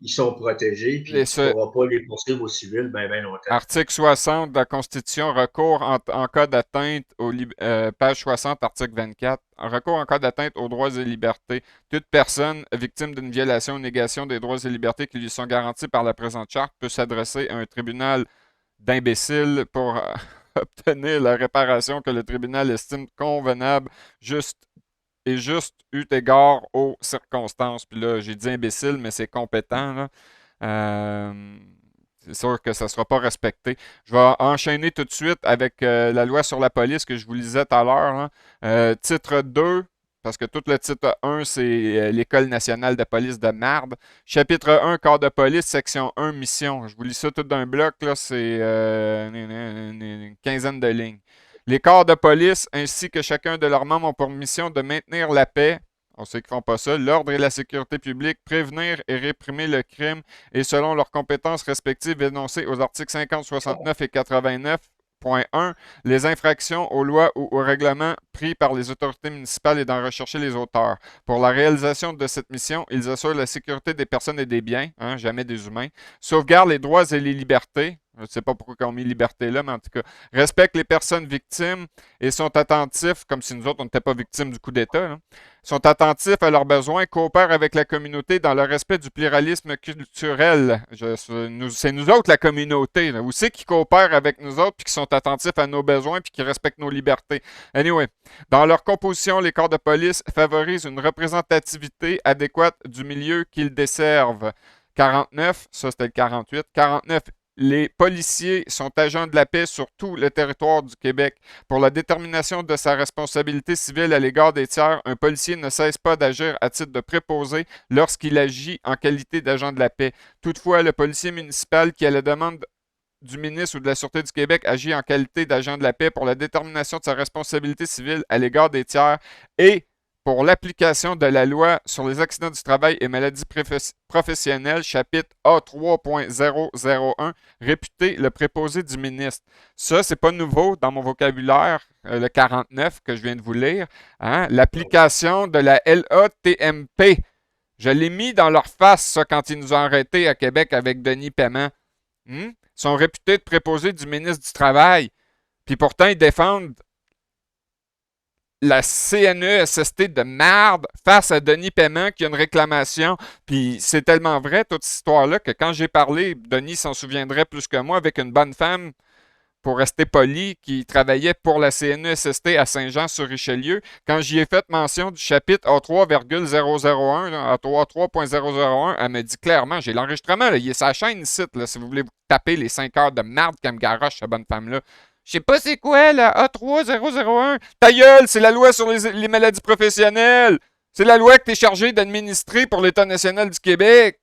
ils sont protégés, puis tu ne pourras pas les poursuivre au civil bien longtemps. Article 60 de la Constitution, recours en cas d'atteinte page 60, article 24. Recours en cas d'atteinte aux droits et libertés. Toute personne victime d'une violation ou négation des droits et libertés qui lui sont garantis par la présente charte peut s'adresser à un tribunal d'imbéciles pour obtenir la réparation que le tribunal estime convenable, juste eu égard aux circonstances. Puis là, j'ai dit imbécile, mais c'est compétent. Là. C'est sûr que ça ne sera pas respecté. Je vais enchaîner tout de suite avec la loi sur la police que je vous lisais tout à l'heure. Titre 2, parce que tout le titre 1, c'est l'École nationale de police de marde. Chapitre 1, Corps de police, section 1, mission. Je vous lis ça tout d'un bloc, là, c'est une quinzaine de lignes. Les corps de police, ainsi que chacun de leurs membres, ont pour mission de maintenir la paix, on sait qu'ils font pas ça, l'ordre et la sécurité publique, prévenir et réprimer le crime, et selon leurs compétences respectives énoncées aux articles 50, 69 et 89.1, les infractions aux lois ou aux règlements pris par les autorités municipales et d'en rechercher les auteurs. Pour la réalisation de cette mission, ils assurent la sécurité des personnes et des biens, hein, jamais des humains, sauvegardent les droits et les libertés. Je ne sais pas pourquoi ils ont mis liberté là, mais en tout cas, respectent les personnes victimes et sont attentifs, comme si nous autres, on n'était pas victimes du coup d'État, là, sont attentifs à leurs besoins, coopèrent avec la communauté dans le respect du pluralisme culturel. C'est nous autres, la communauté. Là. Où c'est qui coopèrent avec nous autres, puis qui sont attentifs à nos besoins, puis qui respectent nos libertés. Anyway, dans leur composition, les corps de police favorisent une représentativité adéquate du milieu qu'ils desservent. 49, ça c'était le 48. 49, les policiers sont agents de la paix sur tout le territoire du Québec. Pour la détermination de sa responsabilité civile à l'égard des tiers, un policier ne cesse pas d'agir à titre de préposé lorsqu'il agit en qualité d'agent de la paix. Toutefois, le policier municipal qui, à la demande du ministre ou de la Sûreté du Québec, agit en qualité d'agent de la paix pour la détermination de sa responsabilité civile à l'égard des tiers et pour l'application de la loi sur les accidents du travail et maladies professionnelles, chapitre A3.001, réputé le préposé du ministre. Ça, c'est pas nouveau dans mon vocabulaire, le 49 que je viens de vous lire. Hein? L'application de la LATMP. Je l'ai mis dans leur face, ça, quand ils nous ont arrêtés à Québec avec Denis Paiement. Ils sont réputés de préposés du ministre du Travail. Puis pourtant, ils défendent la CNESST de merde face à Denis Paiement qui a une réclamation. Puis c'est tellement vrai, toute cette histoire-là, que quand j'ai parlé, Denis s'en souviendrait plus que moi, avec une bonne femme, pour rester poli, qui travaillait pour la CNESST à Saint-Jean-sur-Richelieu, quand j'y ai fait mention du chapitre A3.001, A3.001, elle me dit clairement, j'ai l'enregistrement, là, il est sa chaîne ici, là, si vous voulez vous taper les 5 heures de merde qu'elle me garoche, cette bonne femme-là. Je sais pas c'est quoi, la A3001. Ta gueule, c'est la loi sur les maladies professionnelles. C'est la loi que tu es chargé d'administrer pour l'État national du Québec.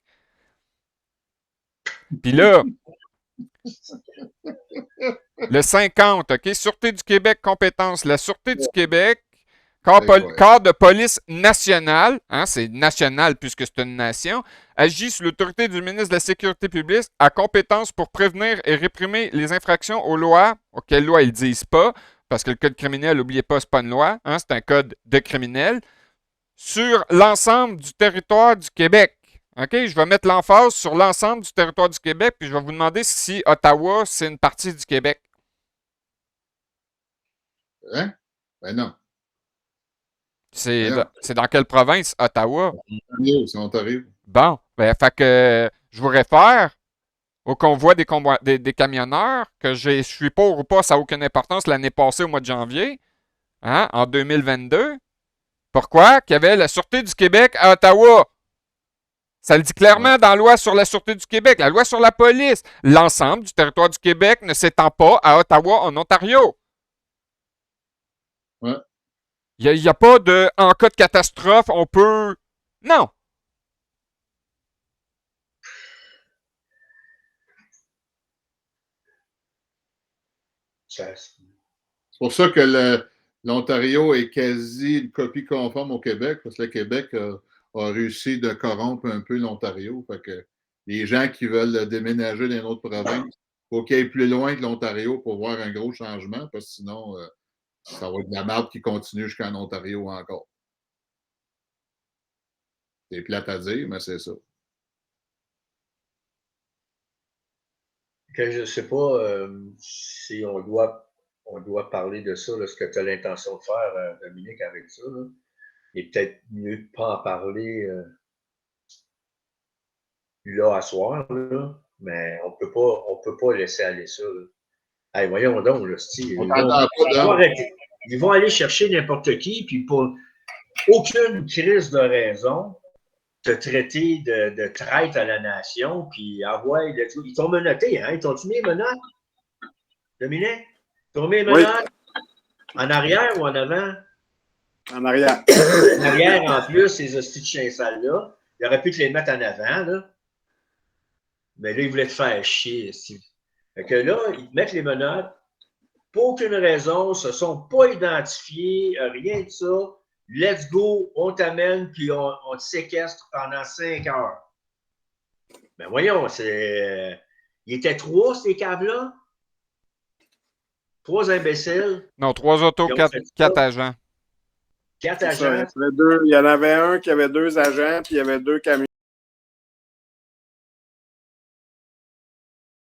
Puis là, le 50, OK? Sûreté du Québec, compétence. La Sûreté du Québec, corps de police national, hein, c'est national puisque c'est une nation, agit sous l'autorité du ministre de la Sécurité publique à compétence pour prévenir et réprimer les infractions aux lois, auxquelles lois ils disent pas, parce que le code criminel, n'oubliez pas, c'est pas une loi, hein, c'est un code de criminel, sur l'ensemble du territoire du Québec. OK? Je vais mettre l'emphase sur l'ensemble du territoire du Québec, puis je vais vous demander si Ottawa, c'est une partie du Québec. Hein? Ben non. C'est dans quelle province? Ottawa? C'est Ontario. Bon, ben, fait que je vous réfère au convoi des camionneurs, que je suis pour ou pas, ça n'a aucune importance, l'année passée, au mois de janvier, hein, en 2022. Pourquoi? Qu'il y avait la Sûreté du Québec à Ottawa. Ça le dit clairement dans la loi sur la Sûreté du Québec, la loi sur la police. L'ensemble du territoire du Québec ne s'étend pas à Ottawa, en Ontario. Ouais. Il n'y a pas de « en cas de catastrophe, on peut… » Non. C'est pour ça que l'Ontario est quasi une copie conforme au Québec, parce que le Québec a réussi de corrompre un peu l'Ontario. Fait que les gens qui veulent déménager dans une autre province, il faut qu'ils aillent plus loin que l'Ontario pour voir un gros changement, parce que sinon, ça va être de la merde qui continue jusqu'en Ontario encore. C'est plate à dire, mais c'est ça. Que je ne sais pas si on doit parler de ça, là, ce que tu as l'intention de faire, Dominique, avec ça. Là. Il est peut-être mieux de ne pas en parler là à soir, là, mais on peut pas laisser aller ça. Là. Hey, voyons donc, là, style, ils vont aller chercher n'importe qui, puis pour aucune crise de raison, te traiter de traître à la nation, puis ils t'ont menotté, hein? Ils t'ont-tu mis les menottes? Dominique? Ils t'ont mis les menottes? Oui. En arrière ou en avant? En arrière. En arrière, en plus, ces hosties de chiens sales-là, il aurait pu te les mettre en avant, là. Mais là, il voulait te faire chier. Fait que là, ils te mettent les menottes. Pour aucune raison, se sont pas identifiés, rien de ça. Let's go, on t'amène, puis on te séquestre pendant 5 heures. Ben voyons, c'est. Il était trois, ces caves-là. Trois imbéciles Non, 3 autos, qui ont 4 fait ça. agents. Quatre C'est ça, agents. il y en avait un qui avait 2 agents, puis il y avait 2 camions.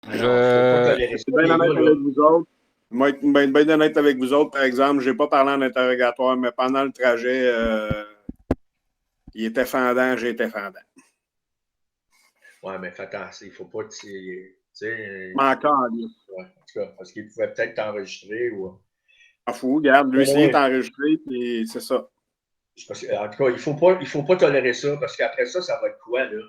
Ah non, je peux pas tolérer ça. Je suis bien honnête avec vous autres. Moi, être bien honnête avec vous autres, par exemple, je n'ai pas parlé en interrogatoire, mais pendant le trajet, il était fendant, j'ai été fendant. Ouais, mais fais attention, il faut pas. Tu sais. Mais encore, lui. Ouais, en tout cas, parce qu'il pouvait peut-être t'enregistrer ou. Pas fou, regarde, lui, Ouais. est enregistré, puis c'est ça. En tout cas, il faut pas tolérer ça, parce qu'après ça, ça va être quoi, là?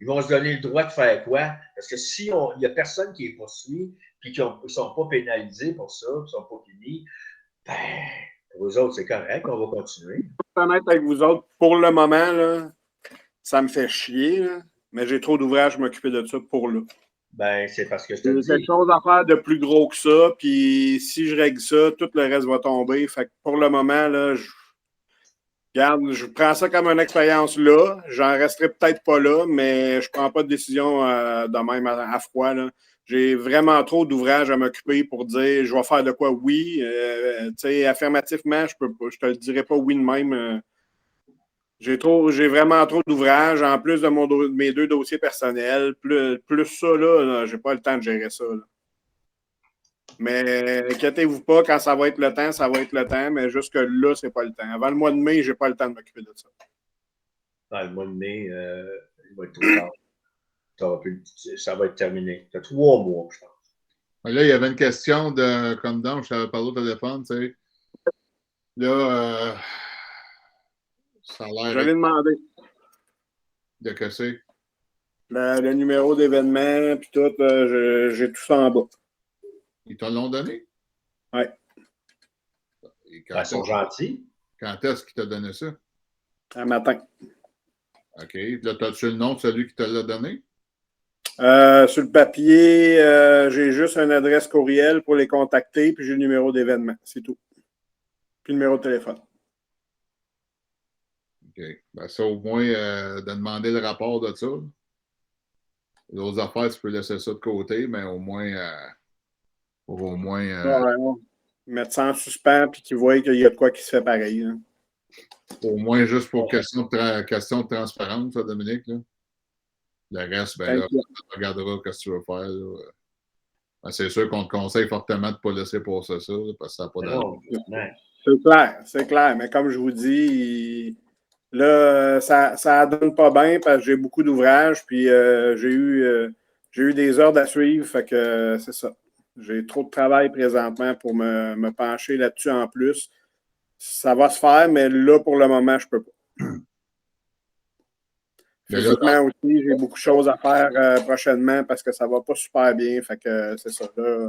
Ils vont se donner le droit de faire quoi? Parce que si il n'y a personne qui est poursuivi, puis qui ne sont pas pénalisés pour ça, qui ne sont pas punis, ben, pour eux autres, c'est correct, on va continuer. Pour être honnête avec vous autres, pour le moment, là, ça me fait chier, là, mais j'ai trop d'ouvrages à m'occuper de ça pour là. Ben, c'est parce que je te le J'ai quelque dis. chose à faire de plus gros que ça, puis si je règle ça, tout le reste va tomber. Fait que pour le moment, là, regarde, je prends ça comme une expérience là. J'en resterai peut-être pas là, mais je prends pas de décision de même à froid. Là. J'ai vraiment trop d'ouvrages à m'occuper pour dire je vais faire de quoi oui. Tu sais, affirmativement, je te le dirai pas oui de même. J'ai vraiment trop d'ouvrages, en plus de mes 2 dossiers personnels. Plus ça, là, j'ai pas le temps de gérer ça. Là. Mais inquiétez-vous pas, quand ça va être le temps, ça va être le temps, mais jusque là, c'est pas le temps. Avant le mois de mai, j'ai pas le temps de m'occuper de ça. Dans le mois de mai, il va être trop tard. Ça va être terminé. Tu as 3 mois, je pense. Là, il y avait une question de, comme donc, je t'avais parlé au téléphone, tu sais. Là, ça a l'air J'allais demander de que c'est. le numéro d'événement, puis tout, j'ai tout ça en bas. Ils te l'ont donné? Oui. Et Ben, ils sont gentils. quand est-ce qu'il t'a donné ça? Un matin. OK. Là, as-tu le nom de celui qui te l'a donné? Sur le papier, j'ai juste une adresse courriel pour les contacter, puis j'ai le numéro d'événement. C'est tout. Puis le numéro de téléphone. OK. Ben, ça, au moins, de demander le rapport de ça. Les autres affaires, tu peux laisser ça de côté, mais au moins, Ouais. Mettre ça en suspens, puis qu'ils voient qu'il y a de quoi qui se fait pareil. Hein. au moins juste pour question de transparence, ça, Dominique. Là. Le reste, ben là, tu regarderas ce que tu veux faire. Là. Ben, c'est sûr qu'on te conseille fortement de ne pas laisser passer ça, là, parce que ça n'a pas d'allure. C'est clair. Mais comme je vous dis, là, ça donne pas bien parce que j'ai beaucoup d'ouvrages, puis j'ai eu des ordres à suivre, fait que c'est ça. J'ai trop de travail présentement pour me pencher là-dessus en plus. Ça va se faire, mais là, pour le moment, je peux pas. Physiquement aussi, j'ai beaucoup de choses à faire prochainement parce que ça va pas super bien. Fait que c'est ça. Là,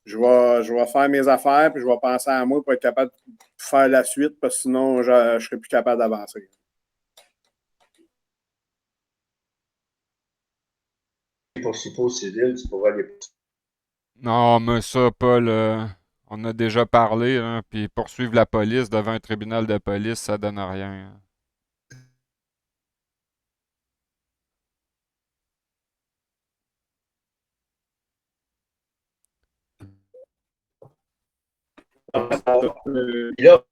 je vais faire mes affaires, puis je vais penser à moi pour être capable de faire la suite, parce que sinon, je ne serai plus capable d'avancer. Pour civil, tu pourras aller. Non, mais ça, Paul, on a déjà parlé, hein, puis poursuivre la police devant un tribunal de police, ça donne rien. Là,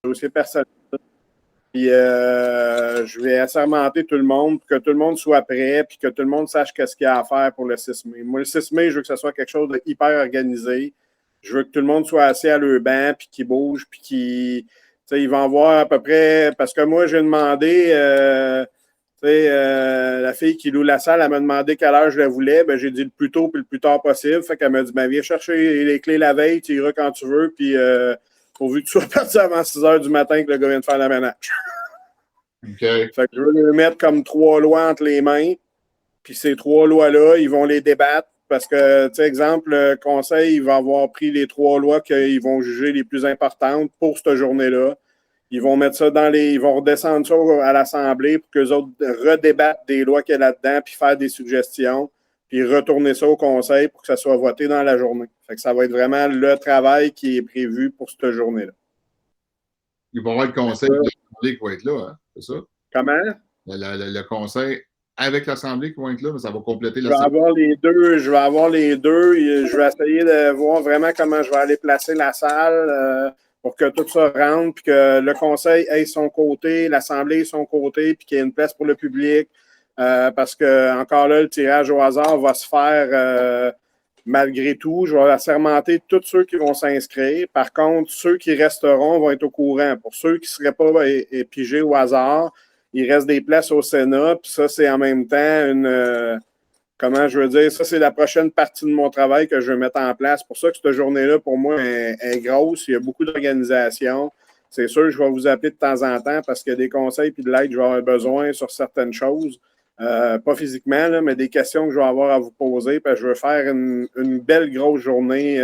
dossier personnel. Puis je vais assermenter tout le monde pour que tout le monde soit prêt puis que tout le monde sache qu'est-ce qu'il y a à faire pour le 6 mai. Moi, le 6 mai, je veux que ce soit quelque chose de hyper organisé. Je veux que tout le monde soit assis à leur banc puis qu'ils bougent puis qu'ils... Ils vont voir à peu près... Parce que moi, j'ai demandé... la fille qui loue la salle, elle m'a demandé quelle heure je la voulais. Ben, j'ai dit le plus tôt puis le plus tard possible. Fait qu'elle m'a dit, ben, viens chercher les clés la veille, tu iras quand tu veux, puis pourvu que tu sois parti avant 6 heures du matin que le gars vient de faire la ménage. OK. Fait que je veux leur mettre comme 3 lois entre les mains. Puis ces 3 lois-là, ils vont les débattre. Parce que, tu sais, exemple, le conseil, il va avoir pris les 3 lois qu'ils vont juger les plus importantes pour cette journée-là. Ils vont mettre ça ils vont redescendre ça à l'Assemblée pour qu'eux autres redébattent des lois qu'il y a là-dedans, puis faire des suggestions, puis retourner ça au Conseil pour que ça soit voté dans la journée. Fait que ça va être vraiment le travail qui est prévu pour cette journée-là. Il va y avoir le conseil de l'Assemblée qui va être là, hein? C'est ça? Comment? Le conseil avec l'Assemblée qui va être là, mais ça va compléter Je vais l'Assemblée. avoir les deux. Je vais avoir les deux. Je vais essayer de voir vraiment comment je vais aller placer la salle. Pour que tout ça rentre, puis que le conseil ait son côté, l'Assemblée ait son côté, puis qu'il y ait une place pour le public. Parce que, encore là, le tirage au hasard va se faire malgré tout. Je vais assermenter tous ceux qui vont s'inscrire. Par contre, ceux qui resteront vont être au courant. Pour ceux qui ne seraient pas pigés au hasard, il reste des places au Sénat, puis ça, c'est en même temps comment je veux dire, ça, c'est la prochaine partie de mon travail que je vais mettre en place. Pour ça que cette journée-là, pour moi, est grosse. Il y a beaucoup d'organisations. C'est sûr, je vais vous appeler de temps en temps parce qu'il y a des conseils et de l'aide que je vais avoir besoin sur certaines choses. Pas physiquement, là, mais des questions que je vais avoir à vous poser. Parce que je veux faire une belle grosse journée.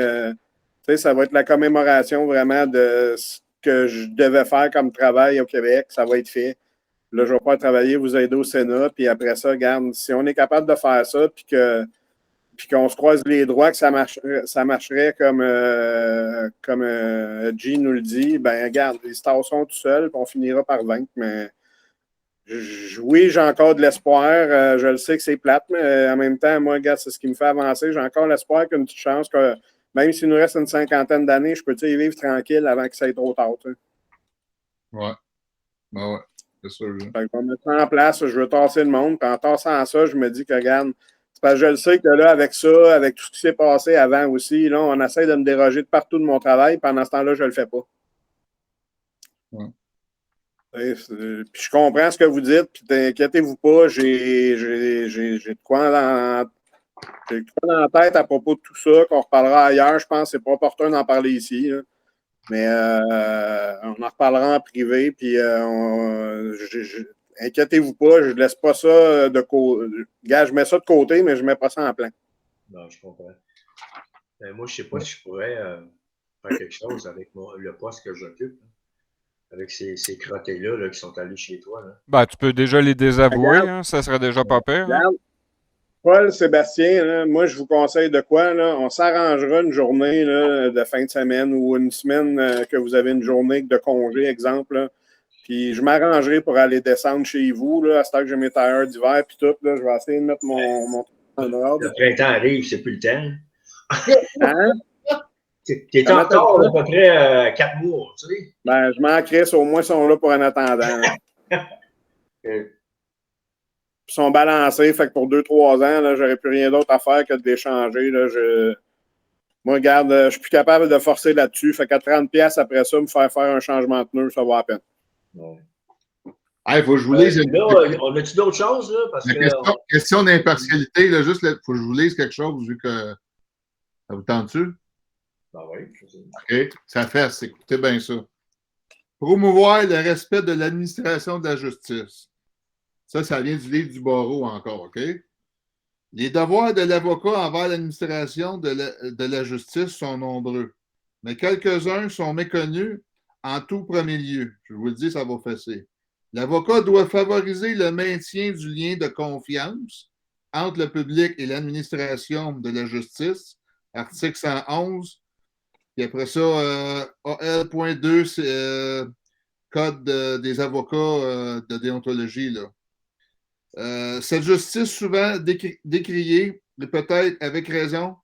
Ça va être la commémoration vraiment de ce que je devais faire comme travail au Québec. Ça va être fait. Là, je vais pas travailler, vous aider au Sénat, puis après ça, regarde, si on est capable de faire ça, puis qu'on se croise les doigts, que ça marcherait comme G nous le dit, ben regarde, les stars sont tout seuls, puis on finira par vaincre, mais oui, j'ai encore de l'espoir. Je le sais que c'est plate, mais en même temps, moi, regarde, c'est ce qui me fait avancer. J'ai encore l'espoir qu'il y a une petite chance que, même s'il nous reste une 50aine d'années, je peux y vivre tranquille avant que ça aille trop tard. Tu sais. Ouais. Ben ouais. C'est sûr. Hein. Fait que je vais mettre ça en place, je veux tasser le monde. Puis en tassant ça, je me dis que, regarde, c'est parce que je le sais que là, avec ça, avec tout ce qui s'est passé avant aussi, là, on essaie de me déroger de partout de mon travail. Pendant ce temps-là, je ne le fais pas. Ouais. Puis je comprends ce que vous dites, puis inquiétez-vous pas, j'ai de quoi dans la tête à propos de tout ça, qu'on reparlera ailleurs. Je pense que c'est pas opportun d'en parler ici. Là. Mais on en reparlera en privé, puis inquiétez-vous pas, je ne laisse pas ça de côté. Je mets ça de côté, mais je ne mets pas ça en plein. Non, je comprends. Moi, je ne sais pas si je pourrais faire quelque chose avec le poste que j'occupe. Avec ces crottés-là là, qui sont allés chez toi. Là. Ben, tu peux déjà les désavouer, hein, ça serait déjà pas pire. Hein? Paul, Sébastien, là, moi, je vous conseille de quoi? Là? On s'arrangera une journée là, de fin de semaine ou une semaine que vous avez une journée de congé, exemple. Là. Puis je m'arrangerai pour aller descendre chez vous, là, à ce temps que j'ai mes tailleurs d'hiver puis tout. Là, je vais essayer de mettre mon en ordre. Le printemps arrive, c'est plus le temps. Hein? T'es en retard à peu près 4 mois, tu sais. Ben, je m'en crisse, au moins ils sont là pour un attendant. Ils sont balancés, fait que pour 2-3 ans, là, j'aurais plus rien d'autre à faire que de les changer. Là, moi, regarde, je suis plus capable de forcer là-dessus. Fait qu'à 30$ après ça, me faire un changement de pneu, ça va à peine. Ouais. Hey, faut que je vous lise. Là, on a-tu d'autres choses? Là, parce que, question d'impartialité, là, juste, faut que je vous lise quelque chose, vu que ça vous tente-tu? Ben oui. OK. Ça fait, écoutez bien ça. Promouvoir le respect de l'administration de la justice. Ça vient du livre du barreau encore, OK? Les devoirs de l'avocat envers l'administration de la justice sont nombreux, mais quelques-uns sont méconnus en tout premier lieu. Je vous le dis, ça va fesser. L'avocat doit favoriser le maintien du lien de confiance entre le public et l'administration de la justice, article 111. Puis après ça, AL.2, c'est Code des avocats de déontologie. Là. Cette justice souvent décriée, et peut-être avec raison,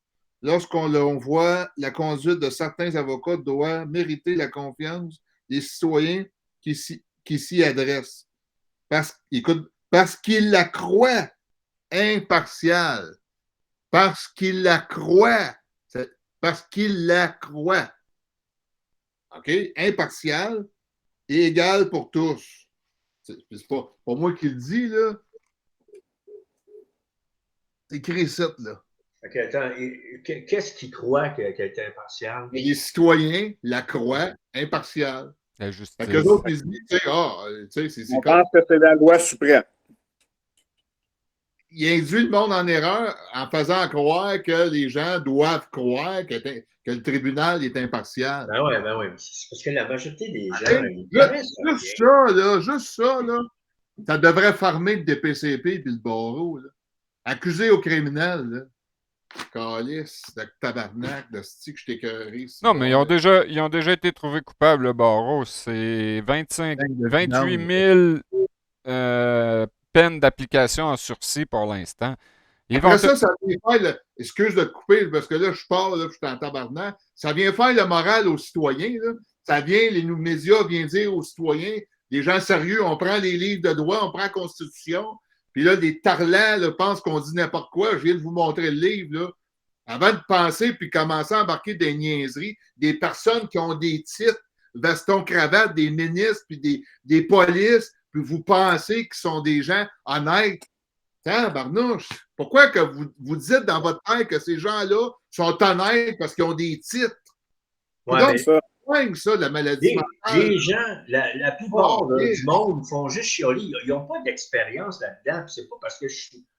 lorsqu'on voit la conduite de certains avocats doit mériter la confiance des citoyens qui s'y adressent. Parce qu'ils la croient impartiale. Parce qu'ils la croient. Parce qu'ils la croient. OK? Impartial et égal pour tous. C'est pas moi qui le dis, là. C'est écrit ça, là. OK, attends. Qu'est-ce qu'il croit qu'elle est impartiale? Et les citoyens la croient impartiale. La Fait justice. que d'autres, ils se disent, c'est On comme. pense que c'est la loi suprême. Il induit le monde en erreur en faisant croire que les gens doivent croire que le tribunal est impartial. Ben oui. C'est parce que la majorité des gens, ils Juste ça, là, ça devrait farmer le DPCP puis le barreau, là. Accusé au criminel, là. Calice, de tabarnak, de stick, je t'écœuré. Non, mais ils ont déjà été trouvés coupables, le barreau. C'est 28 000 peines d'application en sursis pour l'instant. Après ça vient faire excuse de te couper, parce que là, je pars, là, je suis en tabarnak. Ça vient faire le moral aux citoyens, là. Ça vient, les médias viennent dire aux citoyens, les gens sérieux, on prend les livres de droit, on prend la Constitution, puis là, les tarlants là, pensent qu'on dit n'importe quoi. Je viens de vous montrer le livre, là. Avant de penser puis commencer à embarquer des niaiseries, des personnes qui ont des titres, veston, cravate, des ministres, puis des polices, puis vous pensez qu'ils sont des gens honnêtes. Tiens, Barnouche, pourquoi que vous dites dans votre tête que ces gens-là sont honnêtes parce qu'ils ont des titres? Ouais, donc, mais ça, la maladie mentale. Les gens, la plupart du monde font juste chialer. Ils n'ont pas d'expérience là-dedans. C'est pas parce que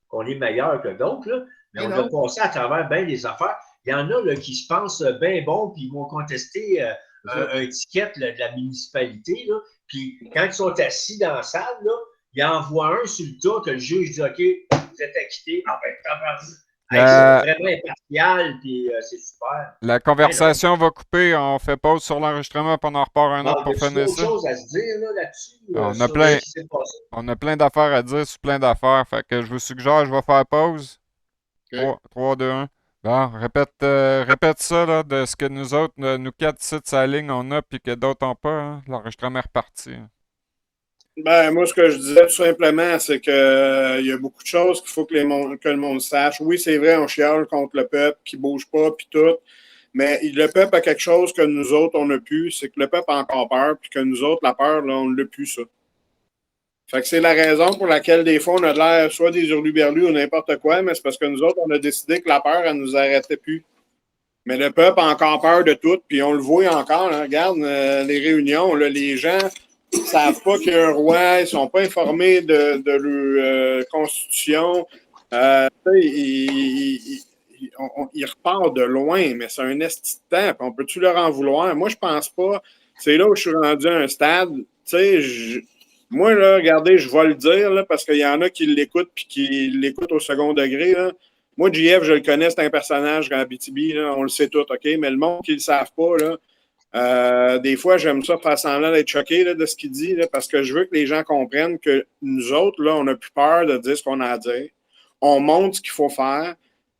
qu'on est meilleur que d'autres, là, mais on a passé à travers bien des affaires. Il y en a là, qui se pensent bien bons puis ils vont contester un ticket là, de la municipalité. Là, puis quand ils sont assis dans la salle, là, ils envoient un sur le tas que le juge dit OK, vous êtes acquitté. Ah ben, c'est vraiment impartial, puis c'est super. La conversation va couper, on fait pause sur l'enregistrement, puis on en repart un autre pour finir ça. Il y a autre chose à se dire là-dessus. On a plein d'affaires à dire sur plein d'affaires, fait que je vous suggère, je vais faire pause. Okay. 3, 2, 1. Bon, répète ça, là, de ce que nous autres, nous 4 sites à la ligne, on a, puis que d'autres n'ont pas. Hein. L'enregistrement est reparti. Ben, moi, ce que je disais tout simplement, c'est que il y a beaucoup de choses qu'il faut que le monde sache. Oui, c'est vrai, on chiale contre le peuple qui ne bouge pas, puis tout. Mais le peuple a quelque chose que nous autres, on n'a plus. C'est que le peuple a encore peur, puis que nous autres, la peur, là, on ne l'a plus, ça. Fait que c'est la raison pour laquelle, des fois, on a l'air soit des hurluberlus ou n'importe quoi, mais c'est parce que nous autres, on a décidé que la peur, elle nous arrêtait plus. Mais le peuple a encore peur de tout, puis on le voit encore. Hein. Regarde les réunions, là, les gens ne savent pas qu'il y a un roi, ils ne sont pas informés de leur constitution. Ils repartent de loin, mais c'est un esti de temps. On peut-tu leur en vouloir? Moi, je pense pas. C'est là où je suis rendu à un stade. Moi, là, regardez, je vais le dire, là, parce qu'il y en a qui l'écoutent puis qui l'écoutent au second degré. Là. Moi, JF, je le connais, c'est un personnage en BTB, là, on le sait tout, OK? Mais le monde qui ne le savent pas, là, des fois, j'aime ça faire semblant d'être choqué là, de ce qu'il dit, là, parce que je veux que les gens comprennent que nous autres, là, on n'a plus peur de dire ce qu'on a à dire. On montre ce qu'il faut faire,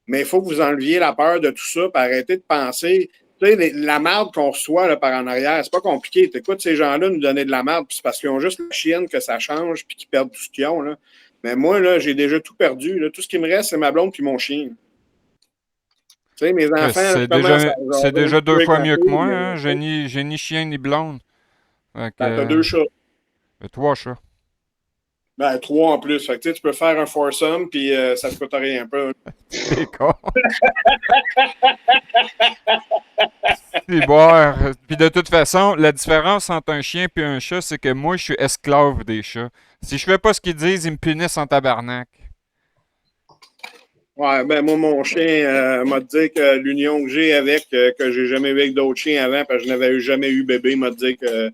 mais il faut que vous enleviez la peur de tout ça et arrêter de penser. Tu sais, la merde qu'on reçoit là, par en arrière, c'est pas compliqué. Tu écoutes ces gens-là nous donner de la merde, c'est parce qu'ils ont juste la chienne que ça change puis qu'ils perdent tout ce qu'ils ont. Là. Mais moi, là, j'ai déjà tout perdu. Là. Tout ce qui me reste, c'est ma blonde puis mon chien. Tu sais, mes enfants. C'est déjà 2 fois mieux que moi. Hein? J'ai ni chien ni blonde. T'as 2 chats. 3 chats. Ben, 3 en plus. Fait que, tu peux faire un foursome, puis ça te coûte rien un peu. C'est con. Puis de toute façon, la différence entre un chien et un chat, c'est que moi, je suis esclave des chats. Si je fais pas ce qu'ils disent, ils me punissent en tabarnak. Ouais, ben moi, mon chien m'a dit que l'union que j'ai avec, que j'ai jamais eu avec d'autres chiens avant, parce que je n'avais jamais eu bébé, m'a dit que je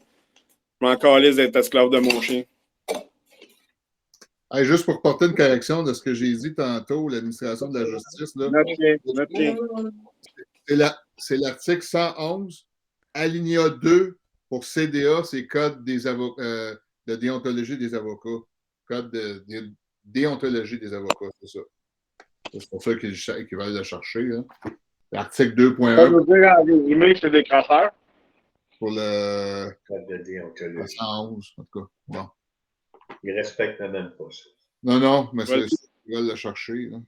m'en calisse d'être esclave de mon chien. Hey, juste pour porter une correction de ce que j'ai dit tantôt, l'administration de la justice, là, c'est l'article 111, alinéa 2 pour CDA, c'est Code des de déontologie des avocats. Code de déontologie des avocats, c'est ça. C'est pour ça qu'ils veulent le chercher. Hein. L'article Ça 2.1 veut dire, en résumé, c'est des crosseurs. pour le Code de déontologie. 111, en tout cas. Bon. Ils ne respectent même pas ça. Non, mais Vas-y. ils veulent le chercher. Là.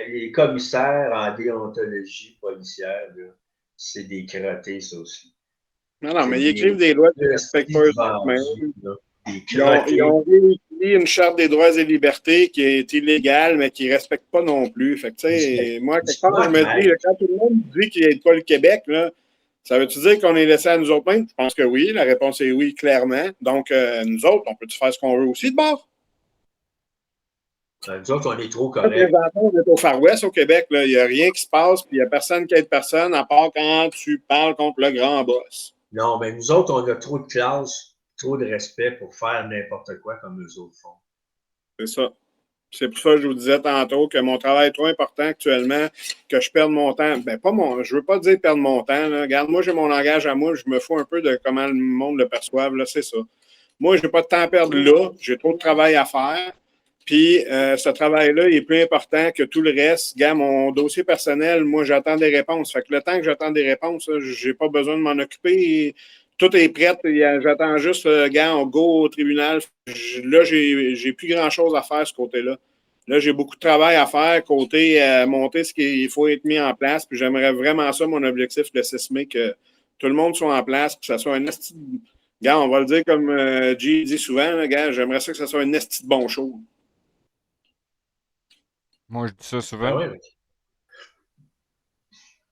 Les commissaires en déontologie policière, là, c'est des crottés, ça aussi. Non, mais ils écrivent des lois qui ne respectent pas eux-mêmes. Ils ont réécrit une charte des droits et libertés qui est illégale, mais qui ne respecte pas non plus. Fait que, tu sais, moi, quelque part, je me dis, quand tout le monde dit qu'il n'aide pas le Québec, là, ça veut-tu dire qu'on est laissé à nous autres mêmes? Je pense que oui. La réponse est oui, clairement. Donc, nous autres, on peut-tu faire ce qu'on veut aussi de bord? Nous autres, on est trop corrects. On est au Far West au Québec. Il n'y a rien qui se passe, puis il n'y a personne qui aide personne, à part quand tu parles contre le grand boss. Non, mais nous autres, on a trop de classe, trop de respect pour faire n'importe quoi comme eux autres font. C'est ça. C'est pour ça que je vous disais tantôt que mon travail est trop important actuellement, que je perde mon temps. Ben, je veux pas dire perdre mon temps. Là. Regarde, moi, j'ai mon langage à moi, je me fous un peu de comment le monde le perçoive, là, c'est ça. Moi, je n'ai pas de temps à perdre là, j'ai trop de travail à faire. Puis, ce travail-là, il est plus important que tout le reste. Regarde, mon dossier personnel, moi, j'attends des réponses. Fait que le temps que j'attends des réponses, je n'ai pas besoin de m'en occuper. Tout est prêt. J'attends juste, gars, on go au tribunal. Là, j'ai plus grand-chose à faire de ce côté-là. Là, j'ai beaucoup de travail à faire côté monter ce qu'il faut être mis en place. Puis j'aimerais vraiment ça, mon objectif le 6 mai, que tout le monde soit en place, que ça soit un esti. Gars, on va le dire comme G dit souvent, là, gars, j'aimerais ça que ça soit un esti de bon show. Moi, je dis ça souvent. Ah oui.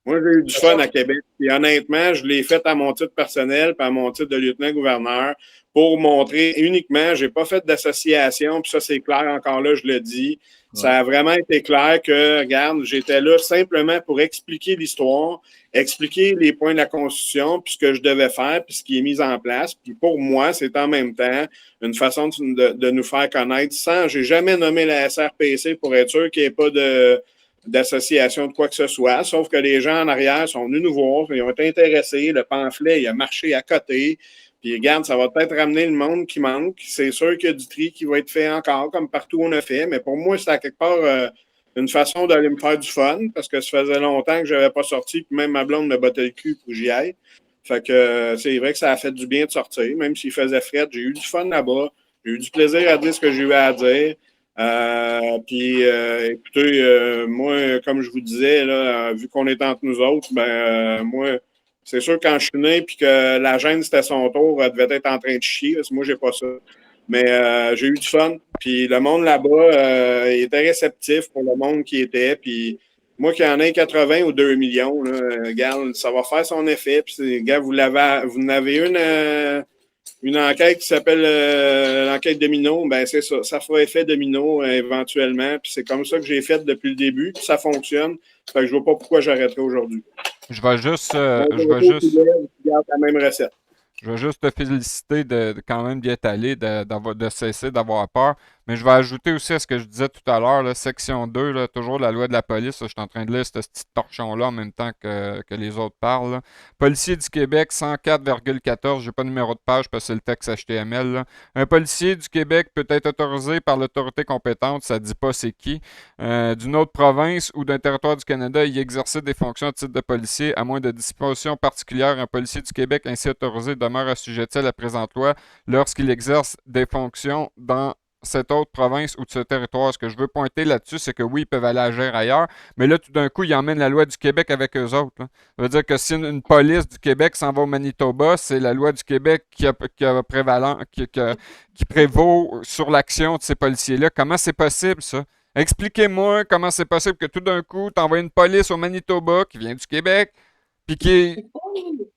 Moi, j'ai eu du fun à Québec. Et honnêtement, je l'ai fait à mon titre personnel puis à mon titre de lieutenant-gouverneur pour montrer uniquement, je n'ai pas fait d'association, puis ça, c'est clair, encore là, je le dis. Ouais. Ça a vraiment été clair que, regarde, j'étais là simplement pour expliquer l'histoire, expliquer les points de la Constitution, puis ce que je devais faire, puis ce qui est mis en place. Puis pour moi, c'est en même temps une façon de nous faire connaître sans, j'ai jamais nommé la SRPC pour être sûr qu'il n'y ait pas d'association de quoi que ce soit, sauf que les gens en arrière sont venus nous voir, ils ont été intéressés, le pamphlet, il a marché à côté, puis regarde, ça va peut-être ramener le monde qui manque, c'est sûr qu'il y a du tri qui va être fait encore, comme partout on a fait, mais pour moi, c'est à quelque part une façon d'aller me faire du fun, parce que ça faisait longtemps que je n'avais pas sorti, puis même ma blonde me battait le cul pour que j'y aille. Fait que c'est vrai que ça a fait du bien de sortir, même s'il faisait fret, j'ai eu du fun là-bas, j'ai eu du plaisir à dire ce que j'ai eu à dire. Puis, écoutez, moi, comme je vous disais, là, vu qu'on est entre nous autres, moi, c'est sûr quand je suis né puis que la gêne, c'était son tour, elle devait être en train de chier, parce que moi, j'ai pas ça. Mais j'ai eu du fun. Puis le monde là-bas, il était réceptif pour le monde qui était. Puis moi qui en ai 80 ou 2 millions, là, regarde, ça va faire son effet. Puis, gars, vous en avez une enquête qui s'appelle l'enquête domino, ben c'est ça. Ça fera effet domino éventuellement. Puis c'est comme ça que j'ai fait depuis le début. Puis ça fonctionne. Fait que je vois pas pourquoi j'arrêterai aujourd'hui. Je vais juste. Garde la même recette. Je vais juste te féliciter de quand même bien aller, de cesser d'avoir peur. Mais je vais ajouter aussi à ce que je disais tout à l'heure, là, section 2, là, toujours la loi de la police. Là, je suis en train de lire ce petit torchon-là en même temps que les autres parlent. Là. Policier du Québec, 104,14. Je n'ai pas de numéro de page parce que c'est le texte HTML. Là. Un policier du Québec peut être autorisé par l'autorité compétente, ça ne dit pas c'est qui, d'une autre province ou d'un territoire du Canada y exercer des fonctions à titre de policier, à moins de dispositions particulières. Un policier du Québec ainsi autorisé demeure assujetti à la présente loi lorsqu'il exerce des fonctions dans cette autre province ou de ce territoire. Ce que je veux pointer là-dessus, c'est que oui, ils peuvent aller agir ailleurs, mais là, tout d'un coup, ils emmènent la loi du Québec avec eux autres. Là. Ça veut dire que si une police du Québec s'en va au Manitoba, c'est la loi du Québec qui prévaut sur l'action de ces policiers-là. Comment c'est possible, ça? Expliquez-moi comment c'est possible que tout d'un coup, tu envoies une police au Manitoba qui vient du Québec, puis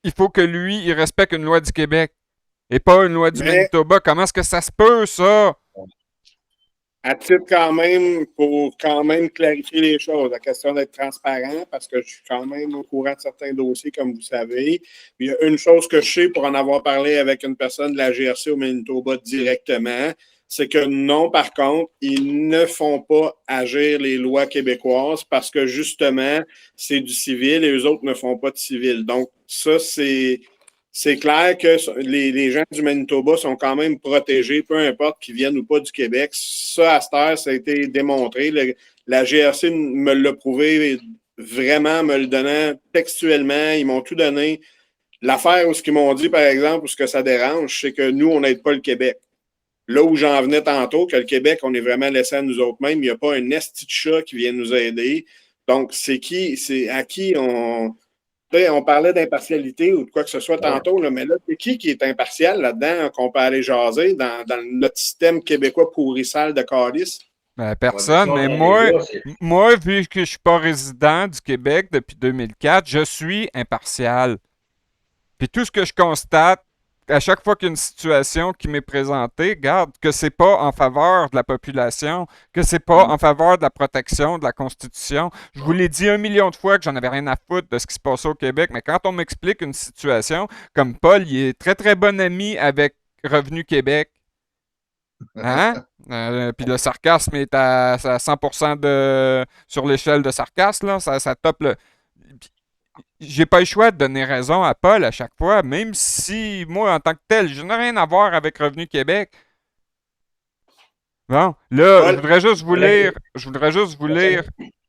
il faut que lui, il respecte une loi du Québec et pas une loi du Manitoba. Comment est-ce que ça se peut, ça? À titre quand même, pour quand même clarifier les choses, la question d'être transparent, parce que je suis quand même au courant de certains dossiers, comme vous savez. Il y a une chose que je sais pour en avoir parlé avec une personne de la GRC au Manitoba directement, c'est que non, par contre, ils ne font pas agir les lois québécoises parce que justement, c'est du civil et eux autres ne font pas de civil. Donc, ça, c'est clair que les gens du Manitoba sont quand même protégés, peu importe qu'ils viennent ou pas du Québec. Ça, à cette heure, ça a été démontré. La GRC me l'a prouvé vraiment me le donnant textuellement. Ils m'ont tout donné. L'affaire où ce qu'ils m'ont dit, par exemple, où ce que ça dérange, c'est que nous, on n'aide pas le Québec. Là où j'en venais tantôt, que le Québec, on est vraiment laissé à nous autres mêmes. Il n'y a pas un esti de chat qui vient nous aider. Donc, c'est à qui on... On parlait d'impartialité ou de quoi que ce soit tantôt, là, mais là, c'est qui est impartial là-dedans qu'on peut aller jaser dans notre système québécois pourrissal de calice? Ben, personne, mais moi, vu que je suis pas résident du Québec depuis 2004, je suis impartial. Puis tout ce que je constate, à chaque fois qu'il y a une situation qui m'est présentée, regarde, que c'est pas en faveur de la population, que c'est pas en faveur de la protection de la Constitution. Je vous l'ai dit 1 million de fois que j'en avais rien à foutre de ce qui se passait au Québec, mais quand on m'explique une situation, comme Paul, il est très très bon ami avec Revenu Québec. Hein? Puis le sarcasme est à 100% sur l'échelle de sarcasme, là. Ça top le. J'ai pas le choix de donner raison à Paul à chaque fois, même si moi, en tant que tel, je n'ai rien à voir avec Revenu Québec. Bon, là, Paul, je voudrais juste vous lire.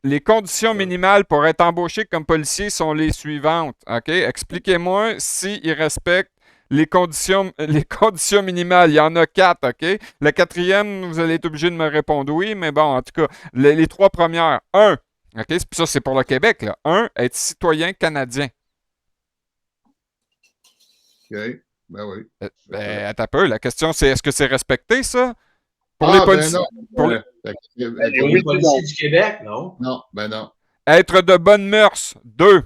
Les conditions minimales pour être embauché comme policier sont les suivantes. OK? Expliquez-moi s'ils respectent les conditions minimales. Il y en a 4, OK? La quatrième, vous allez être obligé de me répondre oui, mais bon, en tout cas, les 3 premières. 1, OK? Ça, c'est pour le Québec, là. 1, être citoyen canadien. OK. Ben oui. Ben, attends un peu. La question, c'est est-ce que c'est respecté, ça? Pour Ah, les policiers. ben non. Pour les policiers du Québec, non? Non, ben non. Être de bonnes mœurs. 2.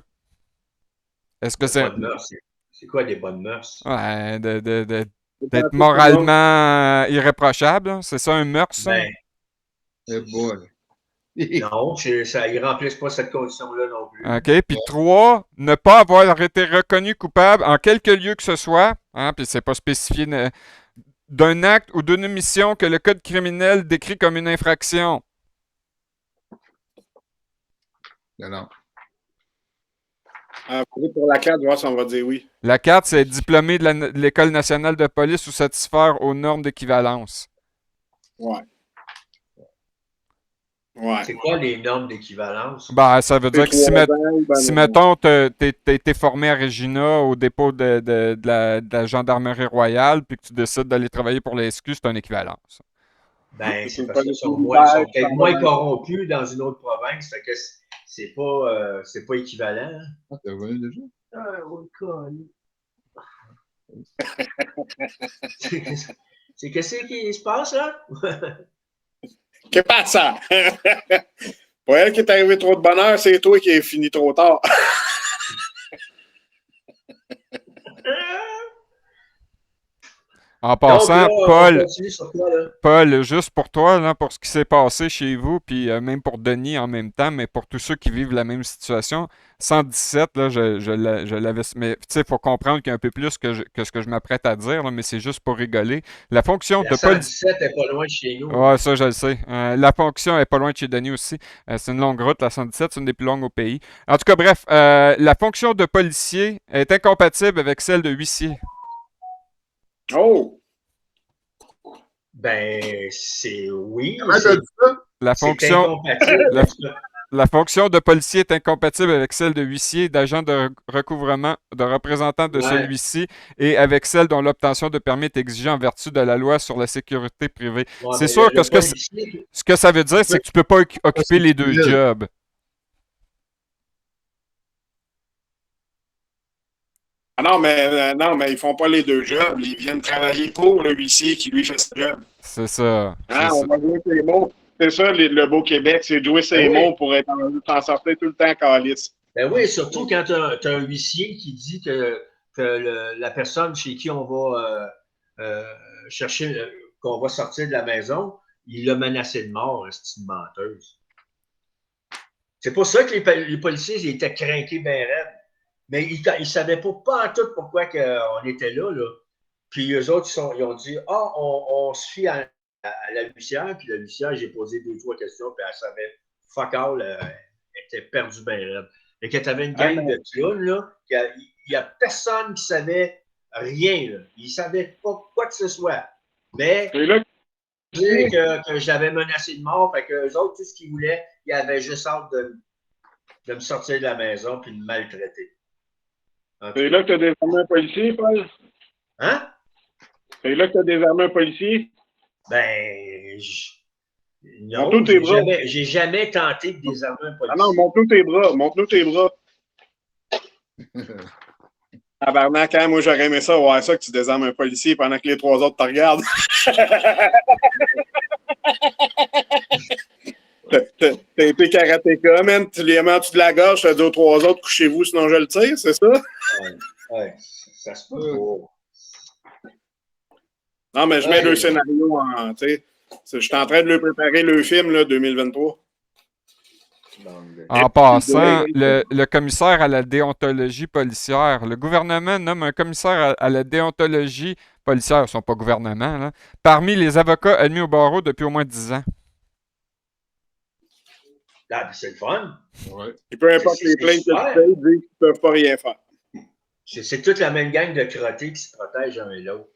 Est-ce que c'est. Bonnes mœurs, c'est quoi des bonnes mœurs? Ouais, d'être moralement irréprochable, hein. C'est ça un mœurs, ça? Ben, Eh boy. non, ils ne remplissent pas cette condition-là non plus. OK. Puis 3, ne pas avoir été reconnu coupable en quelque lieu que ce soit, hein, puis c'est pas spécifié, d'un acte ou d'une omission que le code criminel décrit comme une infraction. Ben non. Pour la 4, voir si on va dire oui. La 4, c'est être diplômé de l'École nationale de police ou satisfaire aux normes d'équivalence. Ouais. C'est quoi les normes d'équivalence? Ben, ça veut dire que si mettons, mettons, t'as été formé à Regina au dépôt de la Gendarmerie royale, puis que tu décides d'aller travailler pour la SQ, c'est une équivalence. Ben, c'est parce qu'ils sont peut-être moins corrompus dans une autre province, fait que c'est pas équivalent. Ah, t'es revenu déjà? Ah, oui, c'est qu'est-ce qui se passe, là? Qu'est-ce que ça? Pour elle qui est arrivé trop de bonheur, c'est toi qui est fini trop tard. En passant, Donc, Paul, quoi, là? Paul, juste pour toi, là, pour ce qui s'est passé chez vous, puis même pour Denis en même temps, mais pour tous ceux qui vivent la même situation, 117, là, je l'avais. Mais tu sais, il faut comprendre qu'il y a un peu plus que ce que je m'apprête à dire, là, mais c'est juste pour rigoler. La fonction La de 117 n'est pas loin de chez nous. Ouais, ça, je le sais. La fonction est pas loin de chez Denis aussi. C'est une longue route, la 117, c'est une des plus longues au pays. En tout cas, bref, la fonction de policier est incompatible avec celle de huissier. Oh! Ben, c'est oui. Comment t'as dit ça? La C'est fonction, incompatible. la fonction de policier est incompatible avec celle de huissier, d'agent de recouvrement, de représentant de Ouais. celui-ci et avec celle dont l'obtention de permis est exigée en vertu de la loi sur la sécurité privée. Ouais, C'est mais sûr que le ce que ça veut dire, c'est que tu peux pas occuper les deux civil. jobs. Ah non, mais ils font pas les deux jobs. Ils viennent travailler pour le huissier qui lui fait ce job. C'est ça. Hein, C'est on ça. va jouer ses mots. C'est ça, le beau Québec, c'est de jouer ses Ben oui. mots pour t'en sortir tout le temps, calice. Ben oui, surtout quand tu as un huissier qui dit que la personne chez qui on va chercher, qu'on va sortir de la maison, il l'a menacé de mort, c'est une menteuse. C'est pour ça que les policiers ils étaient craqués bien raides. Mais ils ne savaient pas en tout pourquoi on était là, là. Puis eux autres, ils ont dit on se fie à la huissière, puis la huissière, j'ai posé 2-3 questions, puis elle savait fuck all, elle était perdue bien raide. Et quand tu avais une gang de clowns, là, il n'y a personne qui savait rien, là. Ils ne savaient pas quoi que ce soit. Mais que j'avais menacé de mort, fait qu'eux autres, tout ce qu'ils voulaient, ils avaient juste hâte de me sortir de la maison puis de me maltraiter. C'est là que tu as désarmé un policier, Paul? Hein? C'est là que tu as désarmé un policier? Ben, non, Montre-nous tes bras. j'ai jamais tenté de désarmer un policier. Ah non, montre-nous tes bras. Montre-nous tes bras. Tabarnak, hein, moi j'aurais aimé ça, ouais, ça que tu désarmes un policier pendant que les 3 autres te regardent. T'as été karatéka, man. Tu lui as mis en dessous de la gorge, tu as dit aux 3 autres, couchez-vous, sinon je le tire, c'est ça? Ouais, ça se peut pas. Non, mais je mets le scénario en. Tu sais, je suis en train de le préparer, le film, là, 2023. En passant, le commissaire à la déontologie policière, le gouvernement nomme un commissaire à la déontologie policière, ils ne sont pas gouvernement, là, parmi les avocats admis au barreau depuis au moins 10 ans. Ah, c'est le fun. Ouais. Et peu importe les plaintes que tu fais, ils disent qu'ils ne peuvent pas rien faire. C'est toute la même gang de crottés qui se protègent un et l'autre.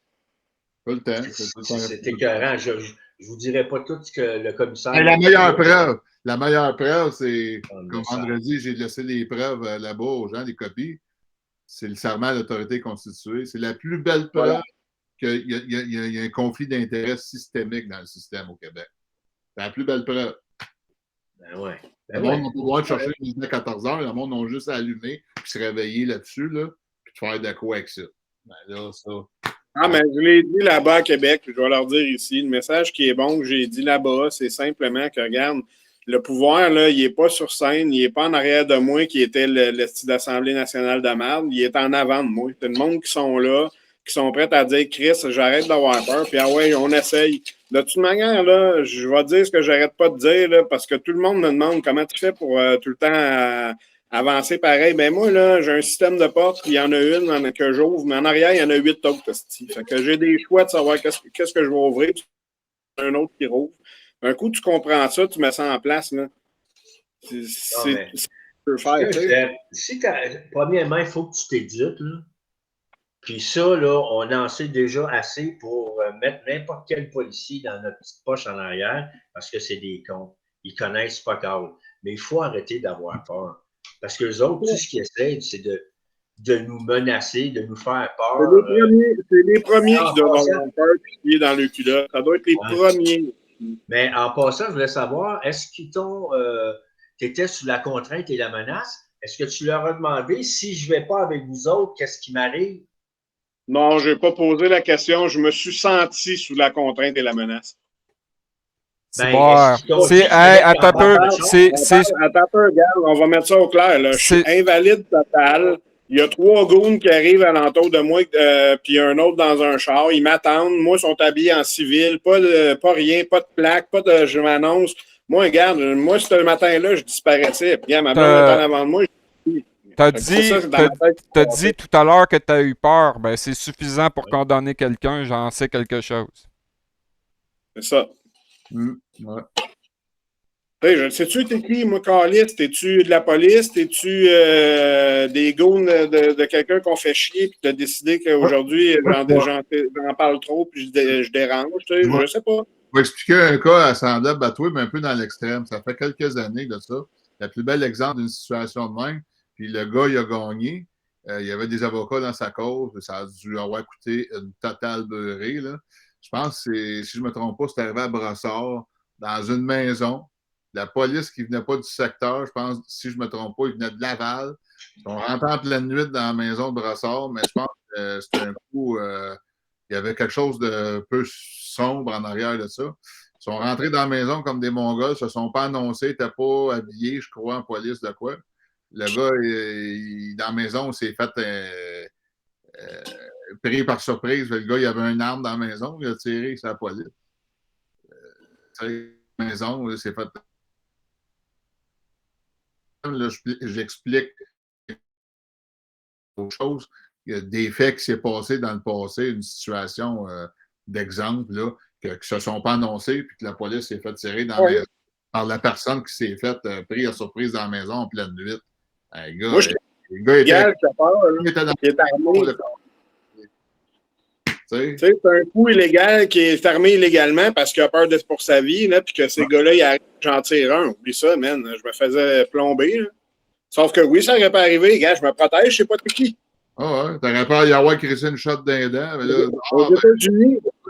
Pas le temps. C'est écœurant. Je ne vous dirai pas tout ce que le commissaire. Mais la meilleure preuve, c'est comme vendredi, j'ai laissé les preuves là-bas aux gens, les copies. C'est le serment à l'autorité constituée. C'est la plus belle preuve qu'il y a un conflit d'intérêts systémique dans le système au Québec. C'est la plus belle preuve. Ben ouais. Le monde n'a pas le droit de chercher le midi à 14 h. Le monde n'a juste à allumer puis se réveiller là-dessus, là, puis de faire de quoi avec ça. Ben là, ça. Ah, mais je l'ai dit là-bas à Québec, je vais leur dire ici, le message qui est bon que j'ai dit là-bas, c'est simplement que, regarde, le pouvoir, là, il n'est pas sur scène, il n'est pas en arrière de moi qui était le style d'Assemblée nationale de merde, il est en avant de moi. C'est le monde qui sont là, qui sont prêts à dire, Chris, j'arrête d'avoir peur, puis ah ouais, on essaye. De toute manière, là, je vais dire ce que j'arrête pas de dire, là, parce que tout le monde me demande comment tu fais pour tout le temps avancer pareil. Ben moi, là, j'ai un système de porte, il y en a une que j'ouvre, mais en arrière, il y en a 8 autres. Fait que j'ai des choix de savoir qu'est-ce que je vais ouvrir, puis un autre qui rouvre. Un coup, tu comprends ça, tu mets ça en place, là. C'est ce que tu peux faire. Premièrement, il faut que tu t'éduques, là. Puis ça, là, on en sait déjà assez pour mettre n'importe quel policier dans notre petite poche en arrière, parce que c'est des cons. Ils connaissent pas qu'à. Mais il faut arrêter d'avoir peur. Parce que les autres, tout ce qu'ils essaient, c'est de nous menacer, de nous faire peur. C'est les premiers qui doivent avoir peur et qui est dans le culotte. Ça doit être les premiers. Mais en passant, je voulais savoir, est-ce qu'ils tu étais sous la contrainte et la menace? Est-ce que tu leur as demandé si je ne vais pas avec vous autres, qu'est-ce qui m'arrive? Non, je n'ai pas posé la question. Je me suis senti sous la contrainte et la menace. C'est attends un peu. Attends un peu, regarde, on va mettre ça au clair. Là. Je suis invalide total. Il y a 3 goons qui arrivent alentour de moi, puis un autre dans un char. Ils m'attendent. Moi, ils sont habillés en civil. Pas rien, pas de plaque, pas de je m'annonce. Moi, regarde, moi, ce matin-là, je disparaissais. Puis, ma blonde est en avant de moi. T'as dit tout à l'heure que t'as eu peur. Ben, c'est suffisant pour condamner quelqu'un. J'en sais quelque chose. C'est ça. Ouais. Sais-tu, t'es qui, moi, Carlis? T'es-tu de la police? T'es-tu des goons de quelqu'un qu'on fait chier puis t'as décidé qu'aujourd'hui, j'en parle trop puis je dérange? Je sais pas. Je vais expliquer un cas semblable à toi, mais un peu dans l'extrême. Ça fait quelques années de ça. Le plus bel exemple d'une situation de même. Puis le gars, il a gagné. Il y avait des avocats dans sa cause. Ça a dû avoir coûté une totale beurrée, là. Je pense que, si je ne me trompe pas, c'est arrivé à Brossard, dans une maison. La police qui ne venait pas du secteur, je pense, si je ne me trompe pas, ils venaient de Laval. Ils sont rentrés en pleine nuit dans la maison de Brossard, mais je pense que c'était un coup, il y avait quelque chose de peu sombre en arrière de ça. Ils sont rentrés dans la maison comme des Mongols, ne se sont pas annoncés, n'étaient pas habillés, je crois, en police de quoi. Le gars, dans la maison, s'est fait pris par surprise. Le gars, il avait une arme dans la maison, il a tiré sur la police. La maison, il s'est fait. Là, j'explique autre chose. Il y a des faits qui s'est passé dans le passé, une situation d'exemple, là, qui ne se sont pas annoncés, puis que la police s'est fait tirer dans la maison par la personne qui s'est fait pris à surprise dans la maison en pleine nuit. Le gars, moi, le gars était dans le c'est un coup illégal qui est armé illégalement parce qu'il a peur pour sa vie, là, puis que ces gars-là, ils arrivent, j'en tire un. Oublie ça, man. Je me faisais plomber. Là. Sauf que oui, ça aurait pas arrivé. Gars, je me protège, je sais pas de qui. Ah ouais, t'aurais peur d'y avoir crissé une shot d'un dent. Mais là,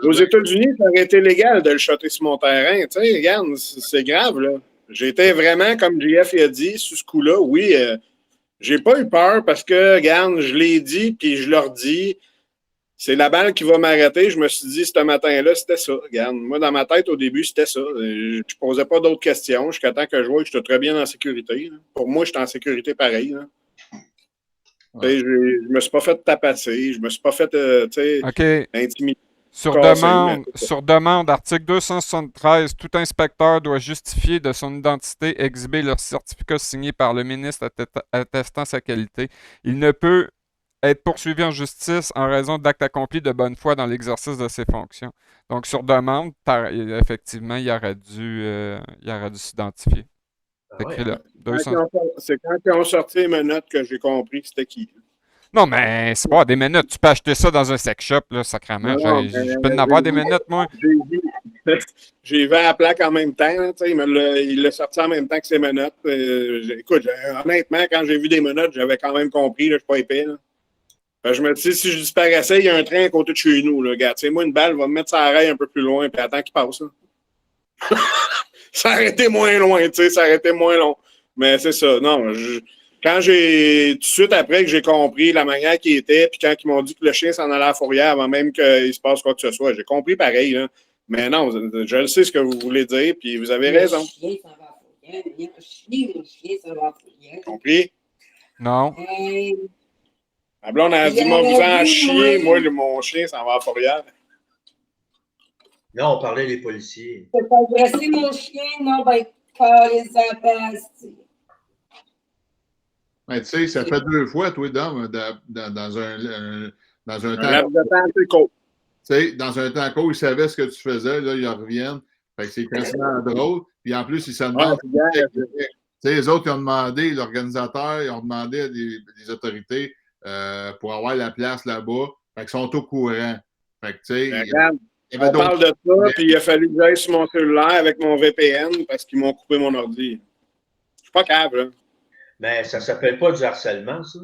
Aux États-Unis, ça aurait été légal de le shotter sur mon terrain. Tu sais, regarde, c'est grave, là. J'étais vraiment, comme JF a dit, sur ce coup-là, oui, j'ai pas eu peur parce que, regarde, je l'ai dit, puis je leur dis, c'est la balle qui va m'arrêter. Je me suis dit, ce matin-là, c'était ça. Regarde, moi, dans ma tête, au début, c'était ça. Je posais pas d'autres questions jusqu'à temps que je vois que j'étais très bien en sécurité. Là. Pour moi, j'étais en sécurité pareil. Là. Ouais. Je me suis pas fait tapasser, je me suis pas fait intimider. Sur demande, article 273, tout inspecteur doit justifier de son identité, exhiber leur certificat signé par le ministre attestant sa qualité. Il ne peut être poursuivi en justice en raison d'actes accomplis de bonne foi dans l'exercice de ses fonctions. Donc, sur demande, effectivement, il aurait dû s'identifier. C'est quand ils ont sorti les menottes que j'ai compris que c'était qui. Non, mais c'est pas des menottes. Tu peux acheter ça dans un sex shop, là, sacrément. Je peux en avoir des menottes, moi. J'ai vu la plaque en même temps. Là, il l'a sorti en même temps que ses menottes. Écoute, honnêtement, quand j'ai vu des menottes, j'avais quand même compris. Là, je suis pas épais. Là. Je me dis, si je disparaissais, il y a un train à côté de chez nous. Là, regarde, moi, une balle va me mettre sa rail un peu plus loin, puis attends qu'il passe. Là. Ça aurait été moins loin, ça aurait été moins long. Mais c'est ça. Non, quand j'ai, tout de suite après que j'ai compris la manière qu'il était, puis quand ils m'ont dit que le chien s'en allait à la fourrière avant même qu'il se passe quoi que ce soit, j'ai compris pareil. Là. Mais non, je le sais ce que vous voulez dire, puis vous avez raison. Le chien s'en va à la fourrière. Il y a un chien s'en va à la fourrière. Compris? Non. La blonde a dit, moi, vous en chier, moi, mon chien s'en va à la fourrière. Non, on parlait des policiers. Je peux agresser mon chien, non, ben, coller sa passe. Mais tu sais, ça fait 2 fois, toi, Dom, dans un temps. Laps de temps, c'est court. Tu sais, dans un temps court, ils savaient ce que tu faisais, là, ils reviennent. Fait que c'est quasiment drôle. Puis en plus, ils se demandent. Tu sais, les autres, ils ont demandé, l'organisateur, ils ont demandé à des autorités pour avoir la place là-bas. Fait qu'ils sont au courant. Fait que, tu sais. On parle de ça, puis il a fallu que j'aille sur mon cellulaire avec mon VPN parce qu'ils m'ont coupé mon ordi. Je suis pas capable, là. Mais ça s'appelle pas du harcèlement, ça?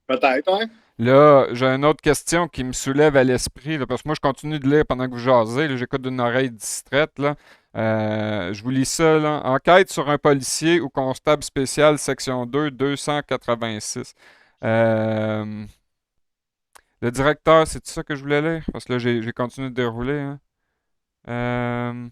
Peut-être, hein? Là, j'ai une autre question qui me soulève à l'esprit, là, parce que moi, je continue de lire pendant que vous jasez. J'écoute d'une oreille distraite. Là. Je vous lis ça. Là. Enquête sur un policier ou constable spécial, section 2, 286. Le directeur, c'est ça que je voulais lire? Parce que là, j'ai continué de dérouler. Hein.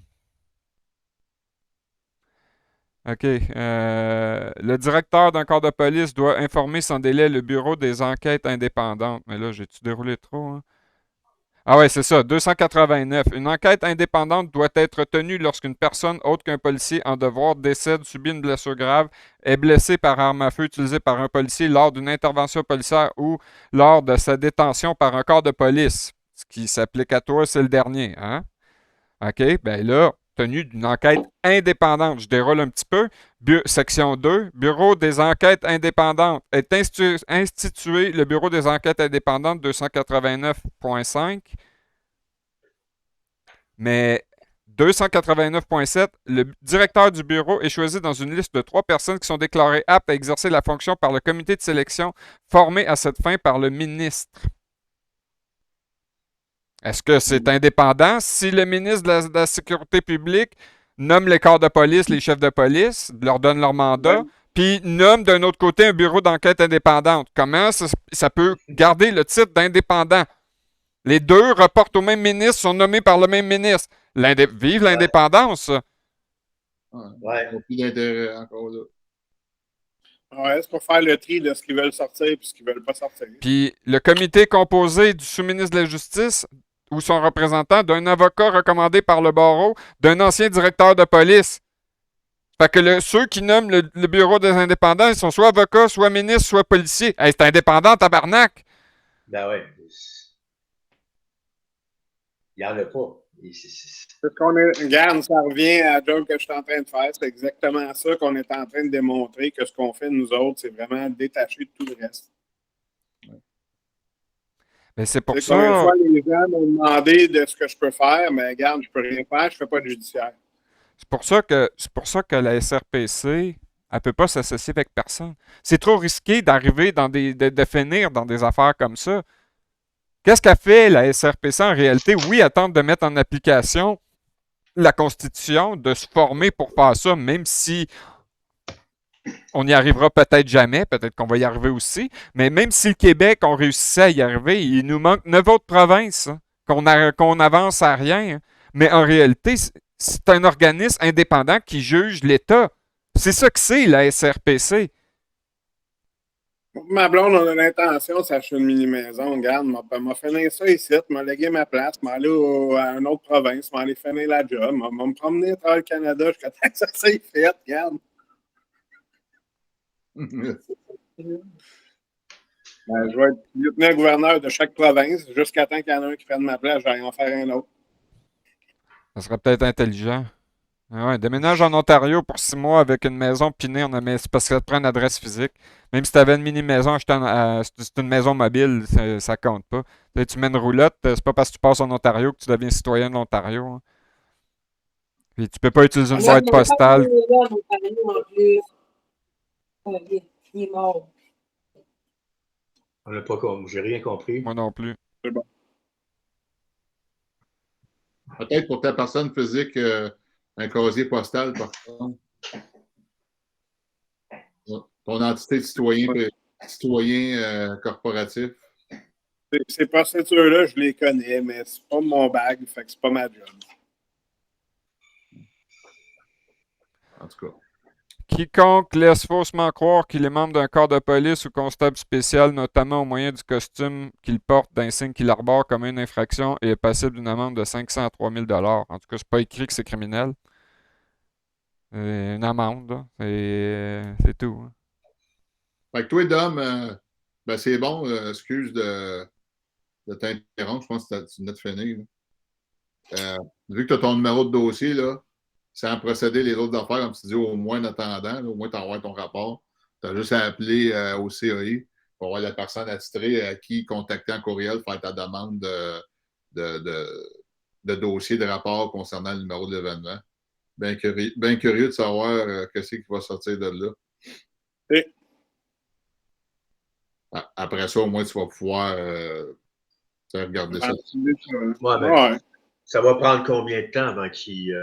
OK. Le directeur d'un corps de police doit informer sans délai le bureau des enquêtes indépendantes. Mais là, j'ai-tu déroulé trop? Hein? Ah ouais, c'est ça. 289. Une enquête indépendante doit être tenue lorsqu'une personne autre qu'un policier en devoir décède, subit une blessure grave, est blessée par arme à feu utilisée par un policier lors d'une intervention policière ou lors de sa détention par un corps de police. Ce qui s'applique à toi, c'est le dernier. Hein? OK, ben là, tenue d'une enquête indépendante. Je déroule un petit peu. Section 2, Bureau des enquêtes indépendantes. Est institué le Bureau des enquêtes indépendantes 289.5. Mais 289.7, le directeur du bureau est choisi dans une liste de 3 personnes qui sont déclarées aptes à exercer la fonction par le comité de sélection formé à cette fin par le ministre. Est-ce que c'est indépendant? Si le ministre de la Sécurité publique nomme les corps de police, les chefs de police, leur donne leur mandat, puis nomme d'un autre côté un bureau d'enquête indépendante, comment ça peut garder le titre d'indépendant? Les deux reportent au même ministre, sont nommés par le même ministre. Vive l'indépendance! Ouais. Plus d'intérêt encore là. Ouais, c'est pour faire le tri de ce qu'ils veulent sortir et ce qu'ils veulent pas sortir. Puis le comité composé du sous-ministre de la Justice ou son représentant, d'un avocat recommandé par le barreau, d'un ancien directeur de police. Fait que ceux qui nomment le bureau des indépendants, ils sont soit avocats, soit ministres, soit policiers. Hey, c'est indépendant, tabarnak! Ben oui. Il n'y en a pas. C'est qu'on est. Regarde, ça revient à la job que je suis en train de faire. C'est exactement ça qu'on est en train de démontrer, que ce qu'on fait, nous autres, c'est vraiment détaché de tout le reste. Mais c'est pour ça. Combien de fois les gens m'ont demandé de ce que je peux faire, mais regarde, je peux rien faire, je fais pas de judiciaire. C'est pour ça que la SRPC Elle ne peut pas s'associer avec personne. C'est trop risqué d'arriver de finir dans des affaires comme ça. Qu'est-ce qu'a fait la SRPC en réalité? Oui, elle tente de mettre en application la Constitution, de se former pour faire ça, même si on n'y arrivera peut-être jamais, peut-être qu'on va y arriver aussi, mais même si le Québec, on réussissait à y arriver, il nous manque 9 autres provinces, hein, qu'on avance à rien. Hein. Mais en réalité, c'est un organisme indépendant qui juge l'État. C'est ça que c'est, la SRPC. Ma blonde, on a l'intention de s'acheter une mini-maison. Regarde, m'a finir ça ici, m'a légué ma place, m'a aller à une autre province, m'a aller finir la job, m'a me promener à travers le Canada jusqu'à temps que ça s'est fait, regarde. Ben, je vais être lieutenant-gouverneur de chaque province jusqu'à temps qu'il y en ait un qui prenne ma place, j'aille en faire un autre. Ça serait peut-être intelligent. Ah ouais, déménage en Ontario pour 6 mois avec une maison pinée, c'est parce que ça te prend une adresse physique. Même si tu avais une mini-maison, c'est une maison mobile, ça compte pas. Tu mets une roulotte, c'est pas parce que tu passes en Ontario que tu deviens citoyen de l'Ontario. Hein. Puis tu peux pas utiliser une boîte postale. Il est mort. On n'a pas compris. J'ai rien compris. Moi non plus. C'est bon. Peut-être pour ta personne physique, un casier postal, par contre. Ton entité de citoyen corporatif. Ces procédures-là, je les connais, mais c'est pas mon bag, fait que c'est pas ma job. En tout cas. Quiconque laisse faussement croire qu'il est membre d'un corps de police ou constable spécial, notamment au moyen du costume qu'il porte, d'insigne qu'il arbore comme une infraction, est passible d'une amende de 500 à 3 000 $. En tout cas, c'est pas écrit que c'est criminel. C'est une amende, là. C'est tout. Hein. Fait que toi, Dom, ben c'est bon, excuse de t'interrompre, je pense que tu venais de finir. Vu que tu as ton numéro de dossier, là, sans procéder les autres affaires, comme tu dis, au moins en attendant, là, au moins tu envoies ton rapport. Tu as juste à appeler au CAI pour voir la personne attitrée à qui contacter en courriel, faire ta demande de dossier de rapport concernant le numéro de l'événement. Bien curieux de savoir qu'est-ce qui va sortir de là. Et... Après ça, au moins, tu vas pouvoir regarder ça. Ouais, mais ça va prendre combien de temps avant qu'il.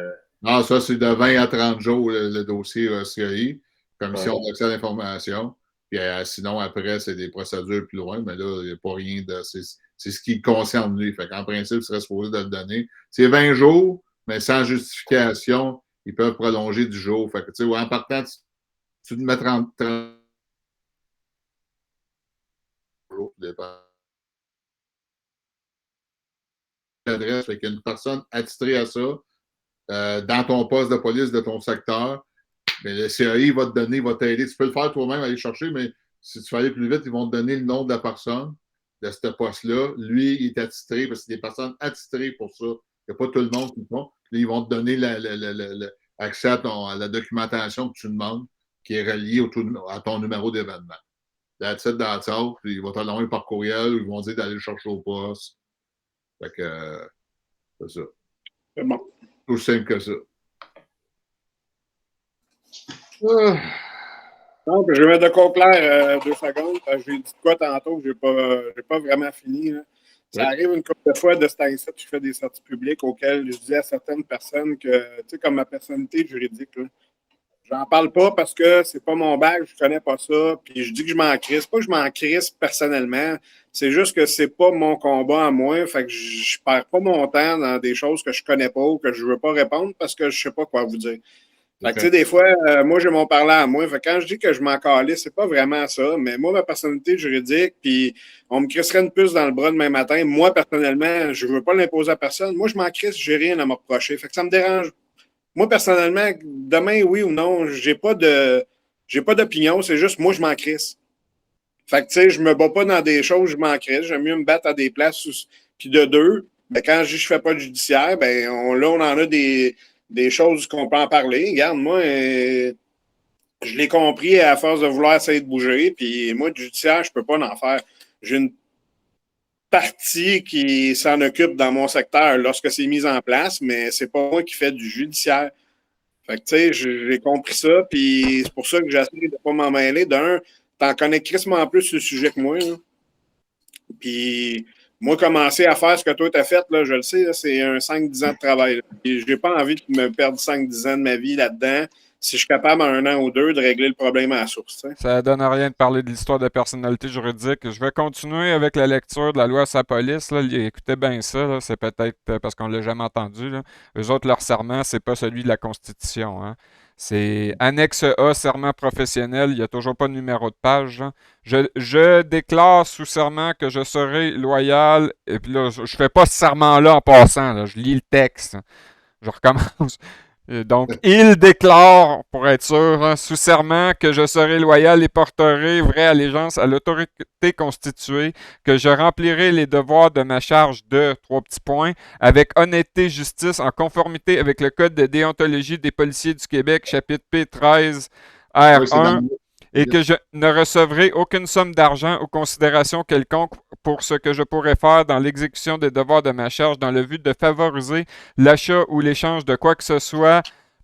Non, ça, c'est de 20 à 30 jours, le dossier CAI, Commission d'accès à l'information. Puis sinon, après, c'est des procédures plus loin, mais là, il n'y a pas rien de. C'est ce qui concerne lui. Fait qu'en principe, il serait supposé de le donner. C'est 20 jours, mais sans justification, ils peuvent prolonger du jour. Fait que, tu sais, en partant, tu te mets 30 jours, dépend. L'adresse, fait qu'il y a une personne attitrée à ça dans ton poste de police de ton secteur. Mais le CAI va te donner, va t'aider. Tu peux le faire toi-même, aller chercher, mais si tu veux aller plus vite, ils vont te donner le nom de la personne de ce poste-là. Lui, il est attitré parce que c'est des personnes attitrées pour ça. Il n'y a pas tout le monde qui le font. Là, ils vont te donner l'accès à la documentation que tu demandes qui est reliée à ton numéro d'événement. That's it, that's all. Puis ils vont te l'envoyer par courriel ou ils vont dire d'aller le chercher au poste. Fait que c'est ça. C'est bon. Tout simple que ça. Donc, je vais mettre de quoi clair 2 secondes. J'ai dit quoi tantôt que j'ai pas vraiment fini. Là. Ça arrive une couple de fois de ce temps-ci, je fais des sorties publiques auxquelles je dis à certaines personnes que, tu sais, comme ma personnalité juridique, là, j'en parle pas parce que c'est pas mon bac, je connais pas ça, puis je dis que je m'en crisse. Pas que je m'en crisse personnellement, c'est juste que c'est pas mon combat à moi, fait que je perds pas mon temps dans des choses que je connais pas ou que je veux pas répondre parce que je sais pas quoi vous dire. Fait que, tu sais, des fois, moi, j'ai mon parler à moi. Fait que quand je dis que je m'en calais, c'est pas vraiment ça. Mais moi, ma personnalité juridique, puis on me crisserait une puce dans le bras demain matin. Moi, personnellement, je veux pas l'imposer à personne. Moi, je m'en crisse, j'ai rien à me reprocher. Fait que ça me dérange. Moi, personnellement, demain, oui ou non, j'ai pas d'opinion. C'est juste, moi, je m'en crisse. Fait que, tu sais, je me bats pas dans des choses, je m'en crisse. J'aime mieux me battre à des places. Puis de deux, ben, quand je dis que je fais pas de judiciaire, ben, là, on en a des choses qu'on peut en parler. Regarde, moi, je l'ai compris à force de vouloir essayer de bouger. Puis moi, du judiciaire, je peux pas en faire. J'ai une partie qui s'en occupe dans mon secteur lorsque c'est mis en place, mais c'est pas moi qui fais du judiciaire. Fait que, tu sais, j'ai compris ça, puis c'est pour ça que j'essaie de pas m'en mêler. D'un, t'en connais crissement plus sur le sujet que moi, là. Puis, moi, commencer à faire ce que toi t'as fait, là, je le sais, là, c'est un 5-10 ans de travail. Puis, j'ai pas envie de me perdre 5-10 ans de ma vie là-dedans si je suis capable en 1 an ou 2 de régler le problème à la source, tu sais. Ça donne à rien de parler de l'histoire de personnalité juridique. Je vais continuer avec la lecture de la loi sur la police. Là. Écoutez bien ça, là. C'est peut-être parce qu'on l'a jamais entendu. Là. Eux autres, leur serment, c'est pas celui de la Constitution. Hein. C'est annexe A, serment professionnel. Il n'y a toujours pas de numéro de page. Là. Je déclare sous serment que je serai loyal. Et puis là, je fais pas ce serment-là en passant. Là. Je lis le texte. Je recommence. Donc, il déclare, pour être sûr, hein, sous serment, que je serai loyal et porterai vraie allégeance à l'autorité constituée, que je remplirai les devoirs de ma charge de, 3 petits points, avec honnêteté, justice, en conformité avec le Code de déontologie des policiers du Québec, chapitre P13, Oui, c'est R1, dans et que je ne recevrai aucune somme d'argent ou considération quelconque pour ce que je pourrais faire dans l'exécution des devoirs de ma charge dans le but de favoriser l'achat ou l'échange de quoi que ce soit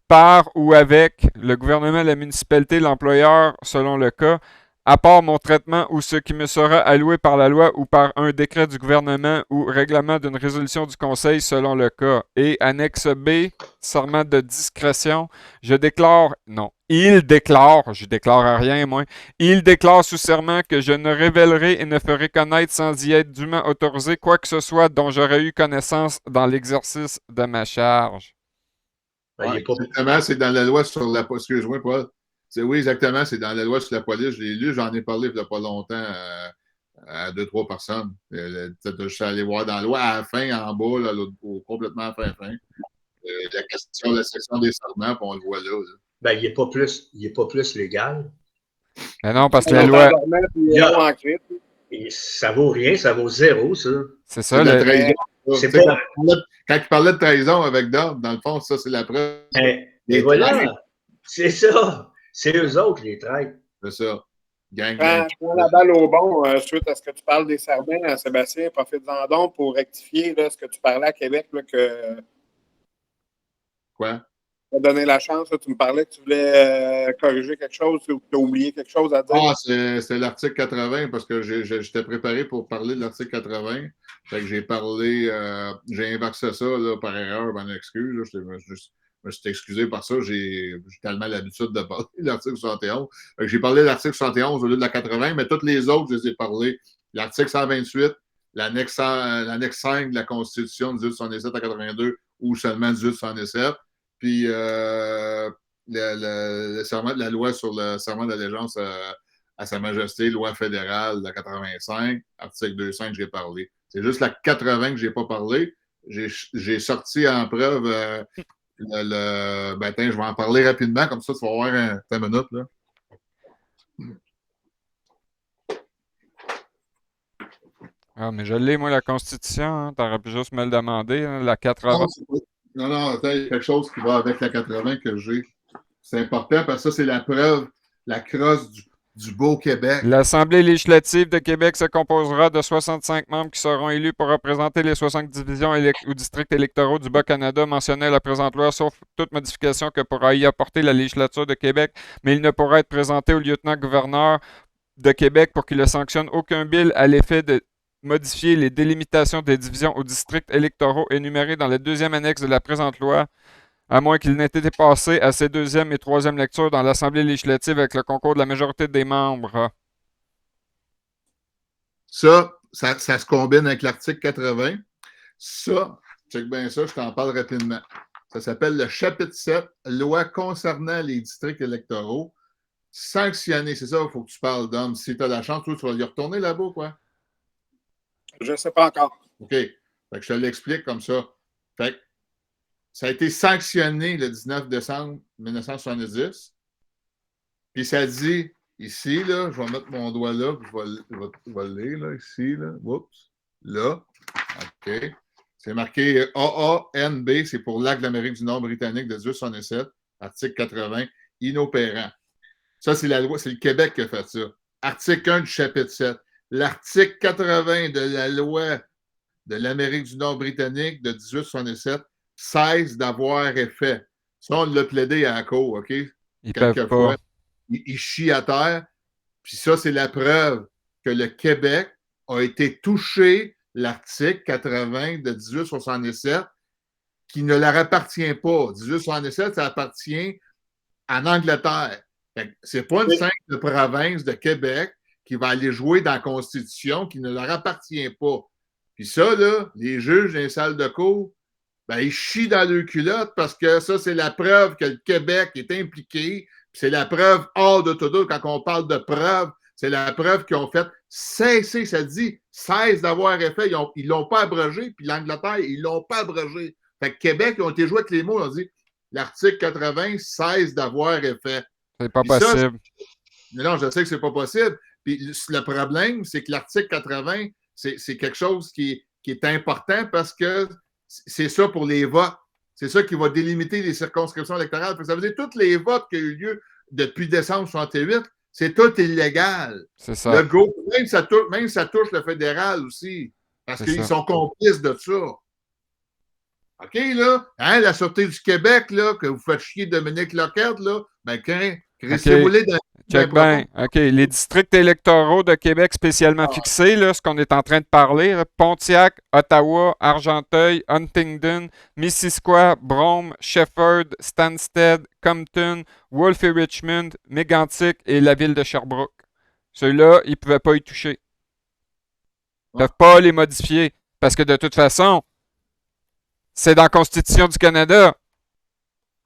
par ou avec le gouvernement, la municipalité, l'employeur, selon le cas, à part mon traitement ou ce qui me sera alloué par la loi ou par un décret du gouvernement ou règlement d'une résolution du Conseil, selon le cas. Et annexe B, serment de discrétion, je déclare, non, il déclare, je déclare rien, moi, il déclare sous serment que je ne révélerai et ne ferai connaître sans y être dûment autorisé quoi que ce soit dont j'aurais eu connaissance dans l'exercice de ma charge. Ben, il Ouais, est pas... exactement, c'est dans la loi sur la police. Excuse-moi, Paul. Oui, exactement, c'est dans la loi sur la police. Je l'ai lu, j'en ai parlé il n'y a pas longtemps à 2-3 personnes. Je suis allé voir dans la loi à la fin, en bas, là, complètement à la fin. La question de la section des serments, puis on le voit là. Ben, il est pas plus légal. Mais non, parce que la loi, Et ça vaut rien, ça vaut zéro, ça. c'est C'est ça, de la le, trahison. C'est Tu sais, pas... quand il parlait de trahison avec Dom, dans le fond, ça, c'est la preuve. Et voilà, c'est ça. C'est eux autres, les traîtres. C'est ça. Gang. Je prends la balle au bon suite à ce que tu parles des serments, Sébastien. Profite-en donc pour rectifier là, ce que tu parlais à Québec, là, que Quoi? tu as donné la chance. Là, tu me parlais que tu voulais corriger quelque chose ou que tu as oublié quelque chose à dire. Ah, c'est l'article 80 parce que j'étais préparé pour parler de l'article 80. Fait que j'ai parlé, j'ai inversé ça là, par erreur, mon excuse. Là, je me suis excusé par ça. J'ai tellement l'habitude de parler de l'article 71. Fait que j'ai parlé de l'article 71 au lieu de la 80, mais toutes les autres, je les ai parlé. L'article 128, l'annexe 5 de la Constitution de 1867 à 82 ou seulement 1867. Puis le serment de la loi sur le serment d'allégeance à Sa Majesté, loi fédérale de 85, article 2.5, j'ai parlé. C'est juste la 80 que je n'ai pas parlé. J'ai sorti en preuve ben, je vais en parler rapidement, comme ça, tu vas voir ta minute. Là. Ah, mais je l'ai, moi, la Constitution. Hein. T'aurais pu juste me le demander. Hein, la 80. Non, attends, il y a quelque chose qui va avec la 80 que j'ai. C'est important parce que ça, c'est la preuve, la crosse du beau Québec. L'Assemblée législative de Québec se composera de 65 membres qui seront élus pour représenter les 60 divisions ou districts électoraux du Bas-Canada mentionnés à la présente loi, sauf toute modification que pourra y apporter la législature de Québec, mais il ne pourra être présenté au lieutenant-gouverneur de Québec pour qu'il ne sanctionne aucun bill à l'effet de modifier les délimitations des divisions ou districts électoraux énumérés dans la deuxième annexe de la présente loi, à moins qu'il n'ait été passé à ses deuxième et troisième lectures dans l'Assemblée législative avec le concours de la majorité des membres. Ça se combine avec l'article 80. Ça, check bien ça, je t'en parle rapidement. Ça s'appelle le chapitre 7, loi concernant les districts électoraux. Sanctionner, c'est ça, il faut que tu parles, Dom. Si tu as la chance, toi, tu vas y retourner là-bas, quoi? Je ne sais pas encore. OK. Fait que je te l'explique comme ça. Fait que ça a été sanctionné le 19 décembre 1970. Puis ça dit, ici, là, je vais mettre mon doigt là, puis je vais le lire, là, ici, là. Oups. Là. OK. C'est marqué AANB, c'est pour l'Acte de l'Amérique du Nord britannique de 1867, article 80, inopérant. Ça, c'est la loi, c'est le Québec qui a fait ça. Article 1 du chapitre 7. L'article 80 de la loi de l'Amérique du Nord britannique de 1867 cesse d'avoir effet. Ça, on l'a plaidé à la cour, OK? Ils peuvent Quelquefois, pas. ils chient à terre. Puis ça, c'est la preuve que le Québec a été touché, l'article 80 de 1867, qui ne leur appartient pas. 1867, ça appartient en Angleterre. C'est pas une simple province de Québec qui va aller jouer dans la Constitution qui ne leur appartient pas. Puis ça, là, les juges dans les salles de cour, ben, ils chient dans leurs culottes parce que ça, c'est la preuve que le Québec est impliqué. C'est la preuve hors de tout doute. Quand on parle de preuve, c'est la preuve qu'ils ont fait cesser, ça dit, cesse d'avoir effet. Ils l'ont pas abrogé, puis l'Angleterre, ils l'ont pas abrogé. Fait que Québec, ils ont été joués avec les mots, ils ont dit l'article 80 cesse d'avoir effet. C'est pas Puis ça, possible. non, je sais que c'est pas possible. Puis le problème, c'est que l'article 80, c'est quelque chose qui est important parce que c'est ça pour les votes. C'est ça qui va délimiter les circonscriptions électorales. Ça veut dire que tous les votes qui ont eu lieu depuis décembre 68, c'est tout illégal. C'est ça. Le go, même ça touche le fédéral aussi. Parce qu'ils sont complices de ça. OK, là, hein, la Sûreté du Québec, là, que vous faites chier Dominique Lockhart, là, ben, crissez-vous-les dans check bien. OK. Les districts électoraux de Québec spécialement fixés, là, ce qu'on est en train de parler, là, Pontiac, Ottawa, Argenteuil, Huntingdon, Missisquoi, Brome, Shefford, Stansted, Compton, Wolfe et Richmond, Mégantic et la ville de Sherbrooke. Ceux-là, ils ne pouvaient pas y toucher. Ils ne peuvent pas les modifier. Parce que de toute façon, c'est dans la Constitution du Canada.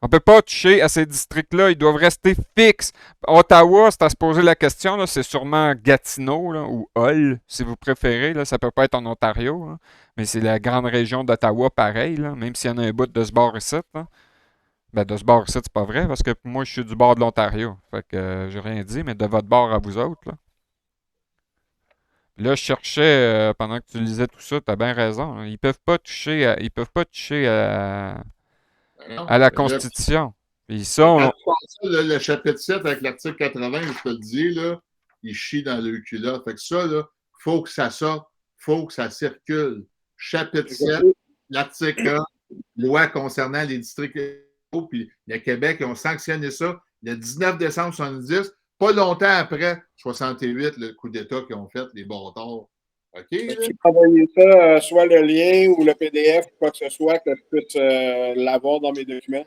On ne peut pas toucher à ces districts-là. Ils doivent rester fixes. Ottawa, c'est à se poser la question. Là, c'est sûrement Gatineau là, ou Hull, si vous préférez. Là. Ça ne peut pas être en Ontario. Là. Mais c'est la grande région d'Ottawa, pareil. Là, même s'il y en a un bout de ce bord ici. Là. Ben, de ce bord ici, c'est pas vrai. Parce que moi, je suis du bord de l'Ontario. Fait que j'ai rien dit, mais de votre bord à vous autres. Là, je cherchais, pendant que tu lisais tout ça, tu as bien raison. Hein. Ils peuvent pas toucher à la Constitution. Puis ça, le chapitre 7 avec l'article 80, je te le dis, là, il chie dans le culotte. Fait que ça, là, faut que ça sorte, faut que ça circule. Chapitre 7, l'article 1, loi concernant les districts électoraux, puis le Québec, ils ont sanctionné ça le 19 décembre 70, pas longtemps après 68, le coup d'État qu'ils ont fait, les bâtards. OK? Tu peux envoyer ça, soit le lien ou le PDF, quoi que ce soit, que je puisse l'avoir dans mes documents.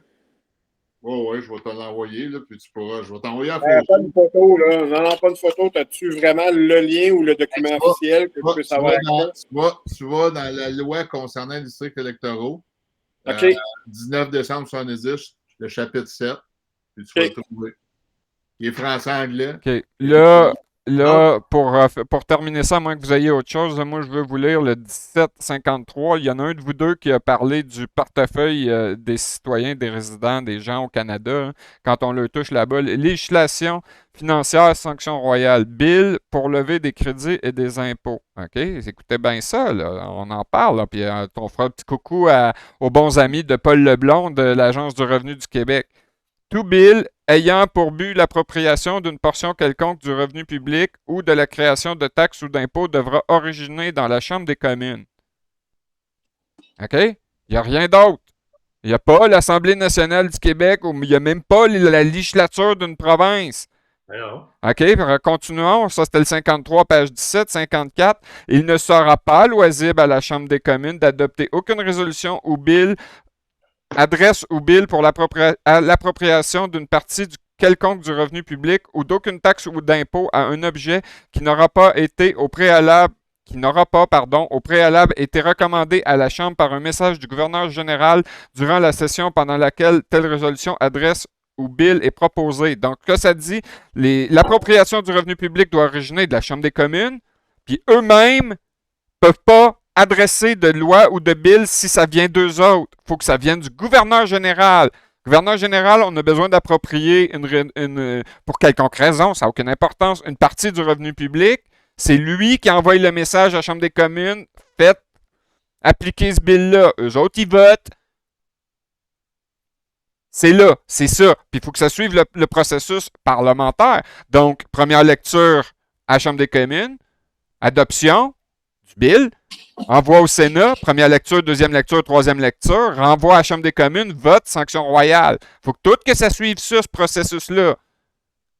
Oui, je vais te l'envoyer, là, puis tu pourras. Je vais t'envoyer la photo. Pas une photo, là. Non, pas une photo. As-tu vraiment le lien ou le document officiel que je peux savoir? Tu vas dans la loi concernant les districts électoraux. OK. 19 décembre 70, le chapitre 7. Puis tu vas le trouver. Il est français-anglais. OK. Là, pour terminer ça, à moins que vous ayez autre chose, moi, je veux vous lire le 1753. Il y en a un de vous deux qui a parlé du portefeuille des citoyens, des résidents, des gens au Canada, hein, quand on leur touche là-bas. Législation financière, sanctions royales, bill pour lever des crédits et des impôts. OK? Écoutez bien ça, là. On en parle. Là, puis on fera un petit coucou aux bons amis de Paul Leblond de l'Agence du revenu du Québec. Tout bill ayant pour but l'appropriation d'une portion quelconque du revenu public ou de la création de taxes ou d'impôts devra originer dans la Chambre des communes. OK? Il n'y a rien d'autre. Il n'y a pas l'Assemblée nationale du Québec ou il n'y a même pas la législature d'une province. Alors. OK, continuons. Ça, c'était le 53, page 17, 54. Il ne sera pas loisible à la Chambre des communes d'adopter aucune résolution ou bill adresse ou bill pour l'appropriation d'une partie quelconque du revenu public ou d'aucune taxe ou d'impôt à un objet qui n'aura pas au préalable été recommandé à la Chambre par un message du gouverneur général durant la session pendant laquelle telle résolution, adresse ou bill est proposée. Donc, là, ça dit, l'appropriation du revenu public doit originer de la Chambre des communes, puis eux-mêmes ne peuvent pas adresser de loi ou de bill si ça vient d'eux autres. Il faut que ça vienne du gouverneur général. Le gouverneur général, on a besoin d'approprier pour quelconque raison, ça n'a aucune importance, une partie du revenu public. C'est lui qui envoie le message à la Chambre des communes. Faites appliquer ce bill-là. Eux autres, ils votent. C'est là, c'est ça. Puis il faut que ça suive le processus parlementaire. Donc, première lecture à la Chambre des communes, adoption du bill, envoie au Sénat, première lecture, deuxième lecture, troisième lecture, renvoie à la Chambre des communes, vote, sanction royale. Faut que ça suive ça, ce processus-là.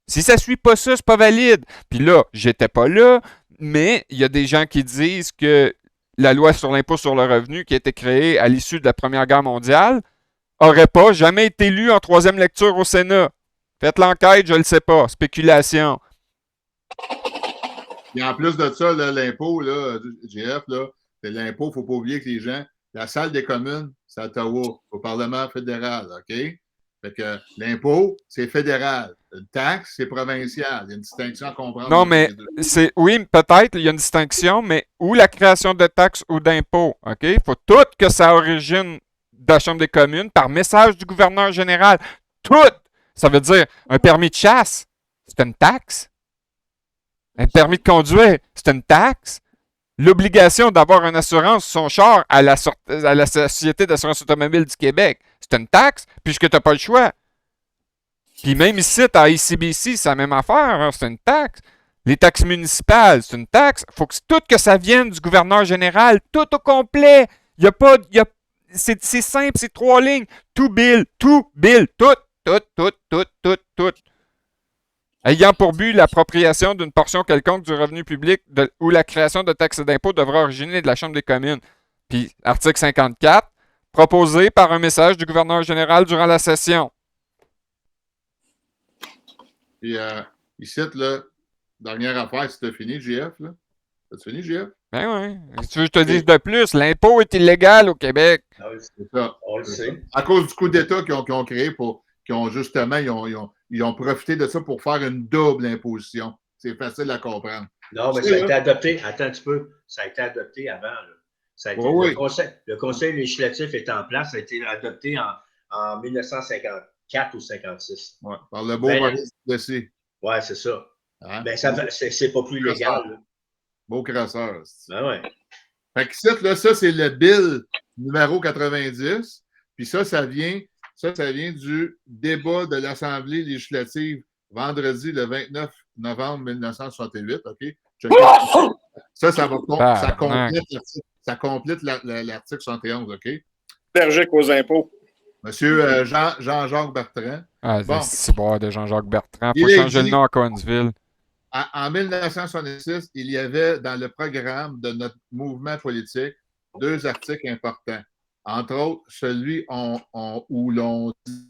Si ça ne suit pas ça, c'est pas valide. Puis là, j'étais pas là, mais il y a des gens qui disent que la loi sur l'impôt sur le revenu qui a été créée à l'issue de la Première Guerre mondiale n'aurait pas jamais été lue en troisième lecture au Sénat. Faites l'enquête, je ne le sais pas. Spéculation. Et en plus de ça, là, l'impôt, là, GF, là, c'est l'impôt, il ne faut pas oublier que les gens, la salle des communes, c'est à Ottawa, au Parlement fédéral, OK? Fait que l'impôt, c'est fédéral. Une taxe, c'est provincial. Il y a une distinction à comprendre. Non, entre mais les deux. oui, peut-être, il y a une distinction, mais ou la création de taxes ou d'impôts, OK? Il faut tout que ça origine de la Chambre des communes par message du gouverneur général. Tout! Ça veut dire un permis de chasse, c'est une taxe. Un permis de conduire, c'est une taxe. L'obligation d'avoir une assurance sur son char à la Société d'assurance automobile du Québec, c'est une taxe, puisque tu n'as pas le choix. Puis même ici, à ICBC, c'est la même affaire, hein, c'est une taxe. Les taxes municipales, c'est une taxe. Il faut que ça vienne du gouverneur général, tout au complet. Il y a pas, c'est simple, c'est 3 lignes. Tout bill, tout. Ayant pour but l'appropriation d'une portion quelconque du revenu public ou la création de taxes et d'impôts devra originer de la Chambre des communes. Puis, article 54, proposé par un message du gouverneur général durant la session. Puis ici, là, dernière affaire, si tu as fini, JF, là. As-tu fini, JF? Ben oui. Si tu veux que je te dise de plus, l'impôt est illégal au Québec. C'est ça. On le sait. À cause du coup d'État qu'ils ont créé ils ont profité de ça pour faire une double imposition. C'est facile à comprendre. Non, mais ça a été adopté. Attends un petit peu. Ça a été adopté avant. Là. Ça a été, Oui. Le conseil législatif est en place. Ça a été adopté en 1954 ou 56. Ouais, par le beau Ben, Maurice Duplessis. Oui, c'est ça. Hein? Ben, c'est pas plus légal. Là. Beau crasseur. Ben ouais. Fait que ça, c'est le bill numéro 90. Puis ça vient du débat de l'Assemblée législative vendredi le 29 novembre 1968. OK? Ça complète l'article 71. OK? Allergique aux impôts. Monsieur Jean-Jacques Bertrand. Ah, Bon. c'est bon de Jean-Jacques Bertrand. Il faut Il est changer le dit- nom à Coinsville. En 1966, il y avait dans le programme de notre mouvement politique 2 articles importants. Entre autres, celui où l'on dit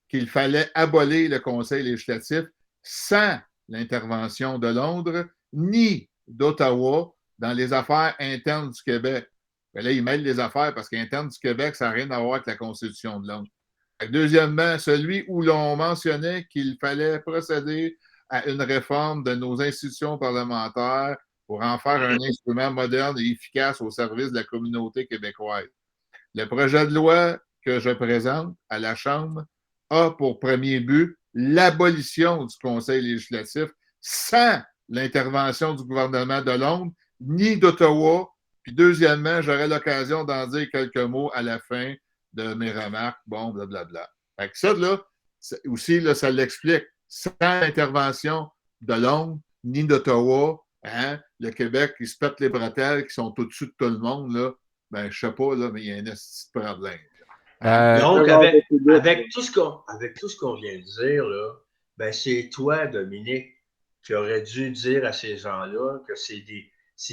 qu'il fallait abolir le Conseil législatif sans l'intervention de Londres ni d'Ottawa dans les affaires internes du Québec. Mais là, ils mêlent les affaires parce qu'interne du Québec, ça n'a rien à voir avec la Constitution de Londres. Deuxièmement, celui où l'on mentionnait qu'il fallait procéder à une réforme de nos institutions parlementaires pour en faire un instrument moderne et efficace au service de la communauté québécoise. Le projet de loi que je présente à la Chambre a pour premier but l'abolition du Conseil législatif sans l'intervention du gouvernement de Londres ni d'Ottawa. Puis deuxièmement, j'aurai l'occasion d'en dire quelques mots à la fin de mes remarques. Bon, blablabla. Fait que ça, là, aussi, là, ça l'explique. Sans l'intervention de Londres ni d'Ottawa, hein, le Québec, qui se pète les bretelles, qui sont au-dessus de tout le monde, là, ben, je sais pas, là, mais il y a un petit problème. Donc, avec tout ce qu'on vient de dire, là, ben, c'est toi, Dominique, qui aurais dû dire à ces gens-là que c'est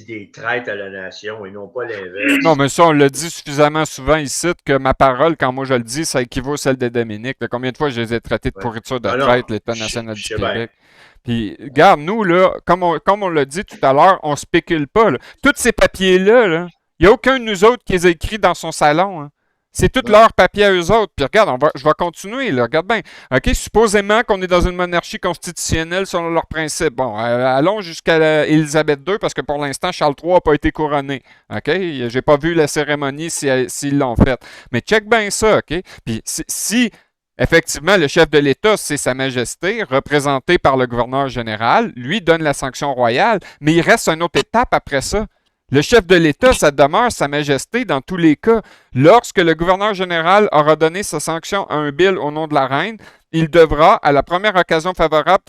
des traîtres à la nation et non pas l'inverse. Non, mais ça, on l'a dit suffisamment souvent ici que ma parole, quand moi je le dis, ça équivaut à celle de Dominique. Là, combien de fois je les ai traités de pourriture de traite, l'État national du Québec? Puis, regarde, nous, là, comme on l'a dit tout à l'heure, on spécule pas. Là. Tous ces papiers-là, il n'y a aucun de nous autres qui les a écrits dans son salon. Hein. C'est tous leurs papiers à eux autres. Puis regarde, je vais continuer. Là. Regarde bien. OK, supposément qu'on est dans une monarchie constitutionnelle selon leurs principes. Bon, allons jusqu'à Élisabeth II parce que pour l'instant, Charles III n'a pas été couronné. OK? J'ai pas vu la cérémonie s'ils l'ont faite. Mais check bien ça, OK? Puis si effectivement, le chef de l'État, c'est Sa Majesté, représenté par le gouverneur général, lui donne la sanction royale, mais il reste une autre étape après ça. Le chef de l'État, ça demeure Sa Majesté dans tous les cas. Lorsque le gouverneur général aura donné sa sanction à un bill au nom de la reine, il devra, à la première occasion favorable,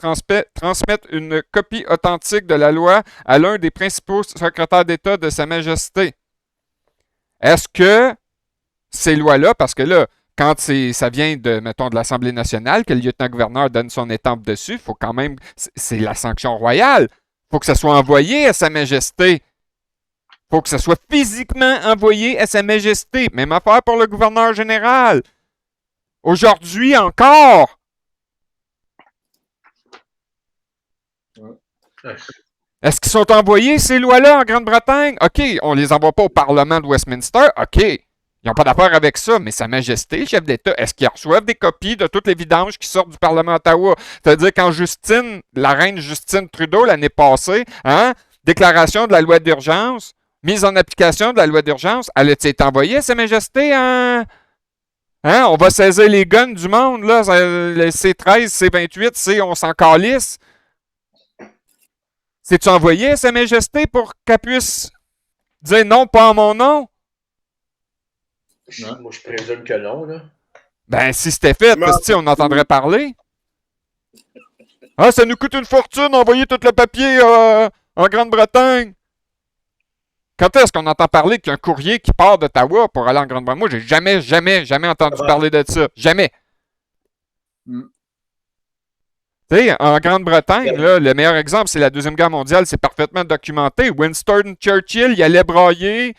transmettre une copie authentique de la loi à l'un des principaux secrétaires d'État de Sa Majesté. Est-ce que ces lois-là, parce que là, quand ça vient de, mettons, de l'Assemblée nationale, que le lieutenant-gouverneur donne son étampe dessus, il faut quand même, c'est la sanction royale. Il faut que ça soit envoyé à Sa Majesté. Il faut que ça soit physiquement envoyé à Sa Majesté. Même affaire pour le gouverneur général. Aujourd'hui encore. Est-ce qu'ils sont envoyés, ces lois-là, en Grande-Bretagne? OK, on les envoie pas au Parlement de Westminster. OK, ils n'ont pas d'affaire avec ça, mais Sa Majesté, le chef d'État, est-ce qu'ils reçoivent des copies de toutes les vidanges qui sortent du Parlement d'Ottawa? C'est-à-dire quand la reine Justine Trudeau, l'année passée, déclaration de la loi d'urgence, mise en application de la loi d'urgence, elle a été envoyée à Sa Majesté, on va saisir les guns du monde, là, le C13, C28, on s'en calisse. C'est-tu envoyé à Sa Majesté pour qu'elle puisse dire non, pas en mon nom? Moi, je présume que non, là. Ben, si c'était fait, on entendrait parler. Ah, ça nous coûte une fortune d'envoyer tout le papier en Grande-Bretagne. Quand est-ce qu'on entend parler qu'il y a un courrier qui part d'Ottawa pour aller en Grande-Bretagne? Moi, j'ai jamais entendu parler de ça. Jamais. Tu sais, en Grande-Bretagne, là, le meilleur exemple, c'est la Deuxième Guerre mondiale, c'est parfaitement documenté. Winston Churchill, il allait brailler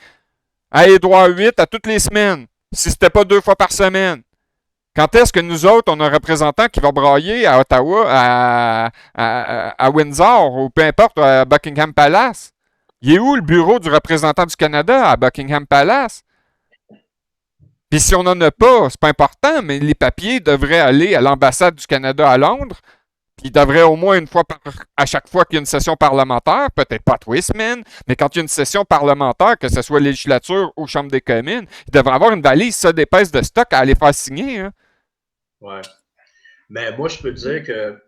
à Édouard VIII à toutes les semaines, si c'était pas 2 fois par semaine. Quand est-ce que nous autres, on a un représentant qui va brailler à Ottawa, à Windsor, ou peu importe, à Buckingham Palace? Il est où le bureau du représentant du Canada à Buckingham Palace? Puis si on n'en a pas, c'est pas important, mais les papiers devraient aller à l'ambassade du Canada à Londres. Puis il devrait au moins une fois à chaque fois qu'il y a une session parlementaire, peut-être pas tous les semaines, mais quand il y a une session parlementaire, que ce soit législature ou Chambre des communes, il devrait avoir une valise, ça, d'épaisse de stock à aller faire signer. Hein. Ouais. Mais moi, je peux te dire que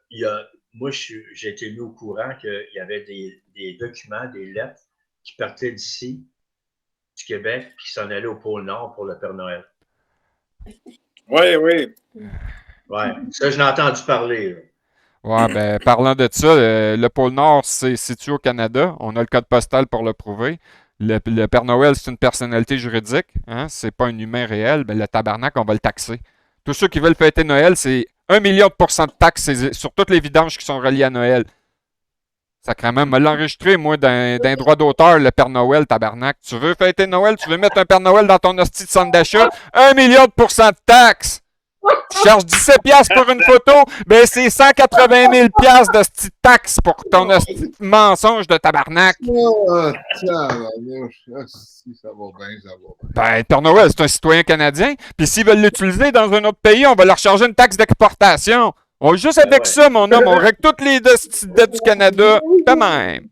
moi, j'ai été mis au courant qu'il y avait des documents, des lettres qui partaient d'ici, du Québec, qui s'en allaient au pôle Nord pour le Père Noël. Oui, oui. Ouais. Ça, je l'ai entendu parler. Là. Ouais, ben, parlant de ça, le pôle Nord, c'est situé au Canada. On a le code postal pour le prouver. Le Père Noël, c'est une personnalité juridique. Hein? C'est pas un humain réel. Ben, le tabarnak, on va le taxer. Tous ceux qui veulent fêter Noël, c'est 1 million de taxes sur toutes les vidanges qui sont reliées à Noël. Sacrément, me l'enregistrer, moi, d'un droit d'auteur, le Père Noël, tabarnak. Tu veux fêter Noël? Tu veux mettre un Père Noël dans ton hostie de centre d'achat? 1 million de taxes! Tu charges 17 piastres pour une photo, ben c'est 180 000 piastres de petite taxe pour ton mensonge de tabarnak. Oh, ça va bien, ça va bien. Ben, Père Noël, c'est un citoyen canadien, puis s'ils veulent l'utiliser dans un autre pays, on va leur charger une taxe d'exportation. On juste avec ça, mon homme, on règle toutes les dettes du Canada, de même.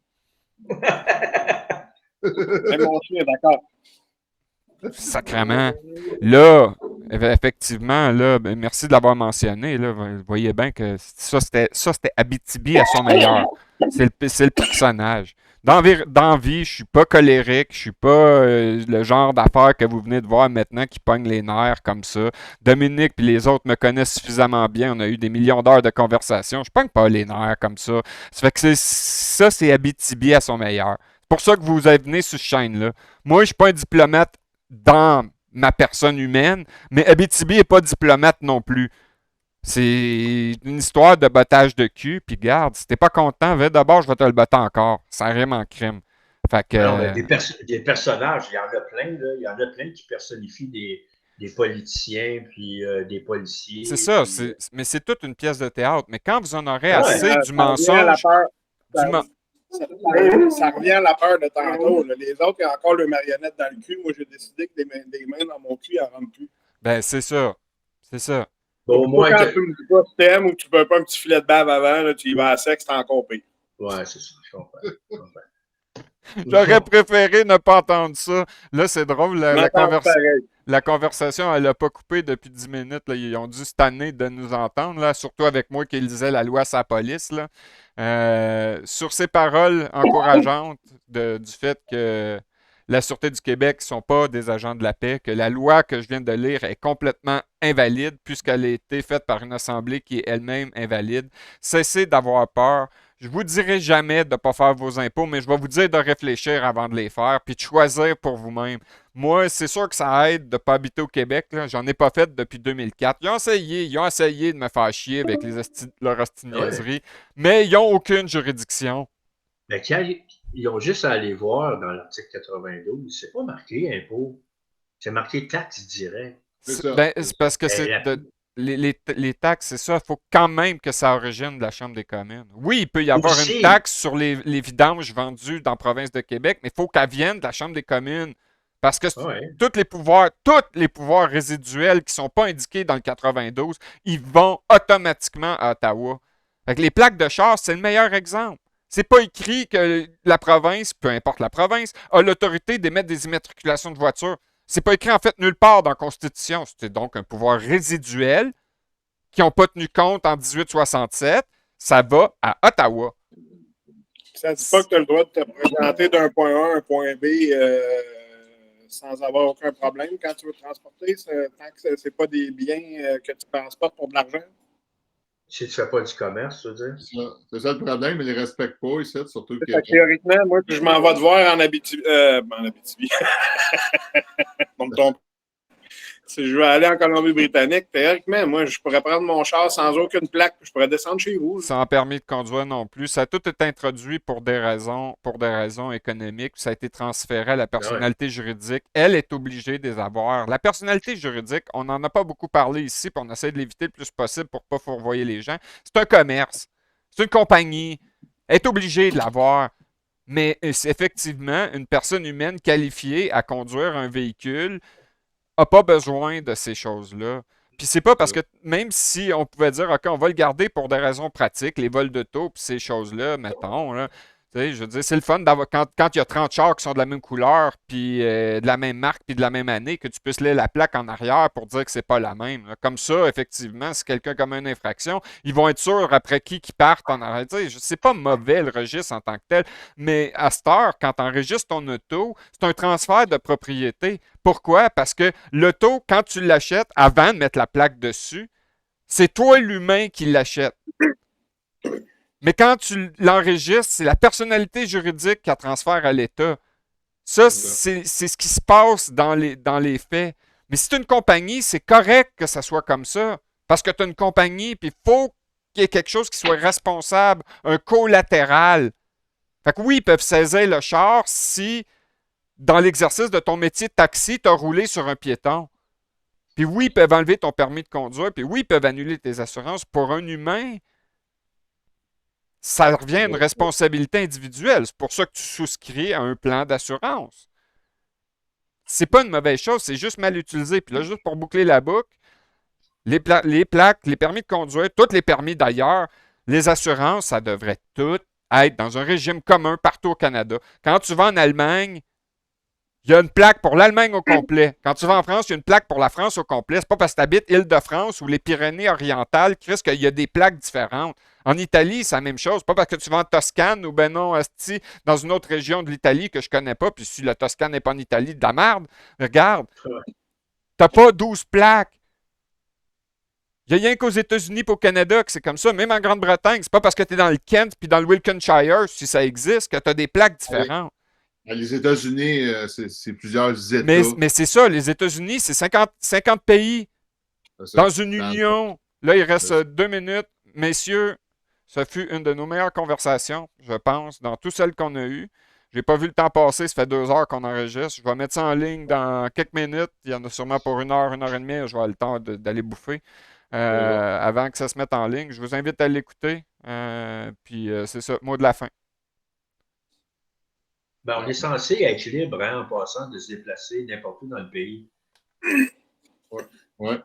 Mon chien, d'accord. Sacrément. Là, effectivement, là, ben, merci de l'avoir mentionné. Là, vous voyez bien que ça, c'était Abitibi à son meilleur. C'est le personnage. Dans la vie, je suis pas colérique, je suis pas le genre d'affaire que vous venez de voir maintenant qui pogne les nerfs comme ça. Dominique et les autres me connaissent suffisamment bien. On a eu des millions d'heures de conversation. Je pogne pas les nerfs comme ça. Ça fait que c'est Abitibi à son meilleur. C'est pour ça que vous venez sur cette chaîne-là. Moi, je suis pas un diplomate dans ma personne humaine, mais Abitibi n'est pas diplomate non plus. C'est une histoire de bottage de cul, puis garde, si t'es pas content, va d'abord, je vais te le botter encore. Ça rime en crime. Fait que, non, mais des personnages, il y en a plein, là. Il y en a plein qui personnifient des politiciens, puis des policiers. c'est ça, puis, mais c'est toute une pièce de théâtre. Mais quand vous en aurez Ouais, assez du mensonge, Ça revient à la peur de tantôt. Là. Les autres, il y a encore le marionnette dans le cul. Moi, j'ai décidé que des mains dans mon cul, elles rentrent plus. ben c'est ça. C'est ça. bon, au moins, Quand tu me dis pas que t'aimes ou que tu peux pas un petit filet de bave avant, là, tu y vas à sexe, t'es encore pire. ouais, c'est ça, je comprends. J'aurais préféré ne pas entendre ça. Là, c'est drôle, la conversation, elle n'a pas coupé depuis 10 minutes. Là. Ils ont dû se tanner de nous entendre, là, surtout avec moi qui lisais la loi sur la police. Là. Sur ces paroles encourageantes du fait que la Sûreté du Québec ne sont pas des agents de la paix, que la loi que je viens de lire est complètement invalide puisqu'elle a été faite par une assemblée qui est elle-même invalide. Cessez d'avoir peur. Je vous dirai jamais de ne pas faire vos impôts, mais je vais vous dire de réfléchir avant de les faire, puis de choisir pour vous-même. Moi, c'est sûr que ça aide de ne pas habiter au Québec. Là. J'en ai pas fait depuis 2004. Ils ont essayé de me faire chier avec leur hostigniaiserie, mais ils n'ont aucune juridiction. Mais quand ils ont juste à aller voir dans l'article 92, c'est pas marqué impôt, c'est marqué taxe directe. C'est parce que les taxes, c'est ça. Il faut quand même que ça origine de la Chambre des communes. Oui, il peut y avoir une taxe sur les vidanges vendues dans la province de Québec, mais il faut qu'elle vienne de la Chambre des communes. Parce que tous les pouvoirs résiduels qui ne sont pas indiqués dans le 92, ils vont automatiquement à Ottawa. Fait que les plaques de char, c'est le meilleur exemple. C'est pas écrit que la province, peu importe la province, a l'autorité d'émettre des immatriculations de voitures. C'est pas écrit en fait nulle part dans la Constitution. C'était donc un pouvoir résiduel qui n'ont pas tenu compte en 1867. Ça va à Ottawa. Ça ne dit pas que tu as le droit de te présenter d'un point A à un point B sans avoir aucun problème quand tu veux transporter, tant que ce n'est pas des biens que tu transportes pour de l'argent. Si tu ne fais pas du commerce, tu veux dire? C'est ça le problème, ils ne les respectent pas ici, surtout que. Théoriquement, moi, je m'en vais te voir en Abitibi. Si je veux aller en Colombie-Britannique, théoriquement, moi, je pourrais prendre mon char sans aucune plaque, je pourrais descendre chez vous. Sans permis de conduire non plus. Ça a tout été introduit pour des raisons économiques. Ça a été transféré à la personnalité juridique. Elle est obligée de les avoir. La personnalité juridique, on n'en a pas beaucoup parlé ici, puis on essaie de l'éviter le plus possible pour ne pas fourvoyer les gens. C'est un commerce. C'est une compagnie. Elle est obligée de l'avoir. Mais c'est effectivement, une personne humaine qualifiée à conduire un véhicule n'a pas besoin de ces choses-là. Puis c'est pas parce que, même si on pouvait dire, OK, on va le garder pour des raisons pratiques, les vols d'auto, puis ces choses-là, mettons, là, tu sais, je veux dire, c'est le fun d'avoir, quand il y a 30 chars qui sont de la même couleur, puis de la même marque, puis de la même année, que tu puisses lire la plaque en arrière pour dire que c'est pas la même. Là. Comme ça, effectivement, si quelqu'un commet une infraction, ils vont être sûrs après qui partent en arrière. Tu sais, c'est pas mauvais le registre en tant que tel, mais à cette heure, quand tu enregistres ton auto, c'est un transfert de propriété. Pourquoi? Parce que l'auto, quand tu l'achètes, avant de mettre la plaque dessus, c'est toi l'humain qui l'achète. Mais quand tu l'enregistres, c'est la personnalité juridique qui la transfère à l'État. Ça, c'est ce qui se passe dans les faits. Mais si tu es une compagnie, c'est correct que ça soit comme ça. Parce que tu as une compagnie, puis il faut qu'il y ait quelque chose qui soit responsable, un collatéral. Fait que oui, ils peuvent saisir le char si, dans l'exercice de ton métier de taxi, tu as roulé sur un piéton. Puis oui, ils peuvent enlever ton permis de conduire, puis oui, ils peuvent annuler tes assurances. Pour un humain, ça revient à une responsabilité individuelle. C'est pour ça que tu souscris à un plan d'assurance. C'est pas une mauvaise chose, c'est juste mal utilisé. Puis là, juste pour boucler la boucle, les plaques, les permis de conduire, tous les permis d'ailleurs, les assurances, ça devrait tout être dans un régime commun partout au Canada. Quand tu vas en Allemagne, il y a une plaque pour l'Allemagne au complet. Quand tu vas en France, il y a une plaque pour la France au complet. C'est pas parce que tu habites Île-de-France ou les Pyrénées-Orientales qu'il y a des plaques différentes. En Italie, c'est la même chose. Pas parce que tu vas en Toscane ou ben non, asti, dans une autre région de l'Italie que je connais pas, puis si la Toscane n'est pas en Italie, de la merde. Regarde, t'as pas 12 plaques. Il n'y a rien qu'aux États-Unis et au Canada que c'est comme ça. Même en Grande-Bretagne, c'est pas parce que tu es dans le Kent puis dans le Wilkinshire, si ça existe, que tu as des plaques différentes. Les États-Unis, c'est plusieurs États. Mais c'est ça, les États-Unis, c'est 50 pays dans une union. Là, il reste 2 minutes. Messieurs, ça fut une de nos meilleures conversations, je pense, dans toutes celles qu'on a eues. Je n'ai pas vu le temps passer, ça fait 2 heures qu'on enregistre. Je vais mettre ça en ligne dans quelques minutes. Il y en a sûrement pour 1 heure et demie. Je vais avoir le temps d'aller bouffer avant que ça se mette en ligne. Je vous invite à l'écouter. Puis c'est ça, mot de la fin. Ben, on est censé être libre en passant de se déplacer n'importe où dans le pays. Ouais.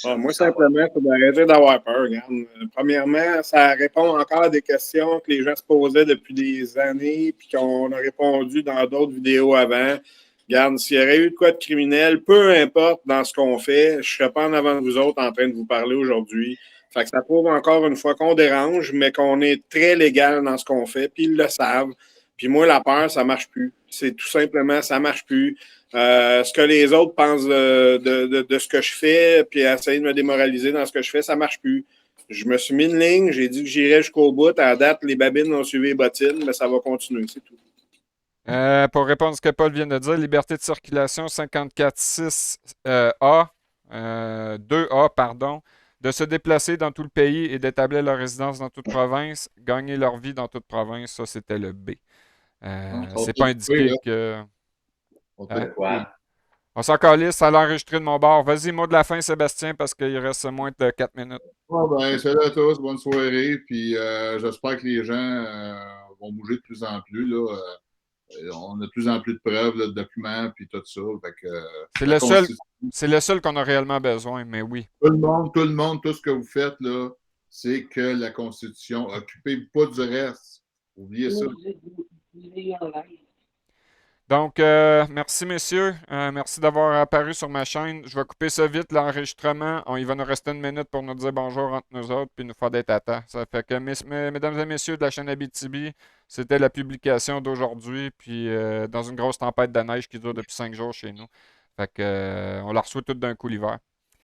Moi, simplement, il faut arrêter d'avoir peur. Regarde. Premièrement, ça répond encore à des questions que les gens se posaient depuis des années puis qu'on a répondu dans d'autres vidéos avant. Regarde, s'il y aurait eu de quoi de criminel, peu importe dans ce qu'on fait, je ne serais pas en avant de vous autres en train de vous parler aujourd'hui. Fait que ça prouve encore une fois qu'on dérange, mais qu'on est très légal dans ce qu'on fait, puis ils le savent. Puis moi, la peur, ça ne marche plus. C'est tout simplement, ça ne marche plus. Ce que les autres pensent de ce que je fais, puis essayer de me démoraliser dans ce que je fais, ça ne marche plus. Je me suis mis une ligne, j'ai dit que j'irais jusqu'au bout. À la date, les babines ont suivi les bottines, mais ça va continuer, c'est tout. Pour répondre à ce que Paul vient de dire, liberté de circulation 54.6 A, 2A, pardon, de se déplacer dans tout le pays et d'établir leur résidence dans toute province, gagner leur vie dans toute province, ça c'était le B. C'est pas indiqué que. Hein? Quoi? On s'en calisse, ça l'a enregistré de mon bord. Vas-y, mot de la fin, Sébastien, parce qu'il reste moins de 4 minutes. Bon, ben, salut à tous, bonne soirée. Puis j'espère que les gens vont bouger de plus en plus. Là. On a de plus en plus de preuves, là, de documents, puis tout ça. Fait que, C'est le seul qu'on a réellement besoin, mais oui. tout le monde, tout ce que vous faites, là, c'est que la Constitution, occupez pas du reste. Oubliez ça. Donc, merci, messieurs. Merci d'avoir apparu sur ma chaîne. Je vais couper ça vite, l'enregistrement. Il va nous rester une minute pour nous dire bonjour entre nous autres, puis nous faire des tatas. Ça fait que, mesdames et messieurs de la chaîne Abitibi, c'était la publication d'aujourd'hui, puis dans une grosse tempête de neige qui dure depuis 5 jours chez nous. Fait que, on la reçoit toute d'un coup l'hiver.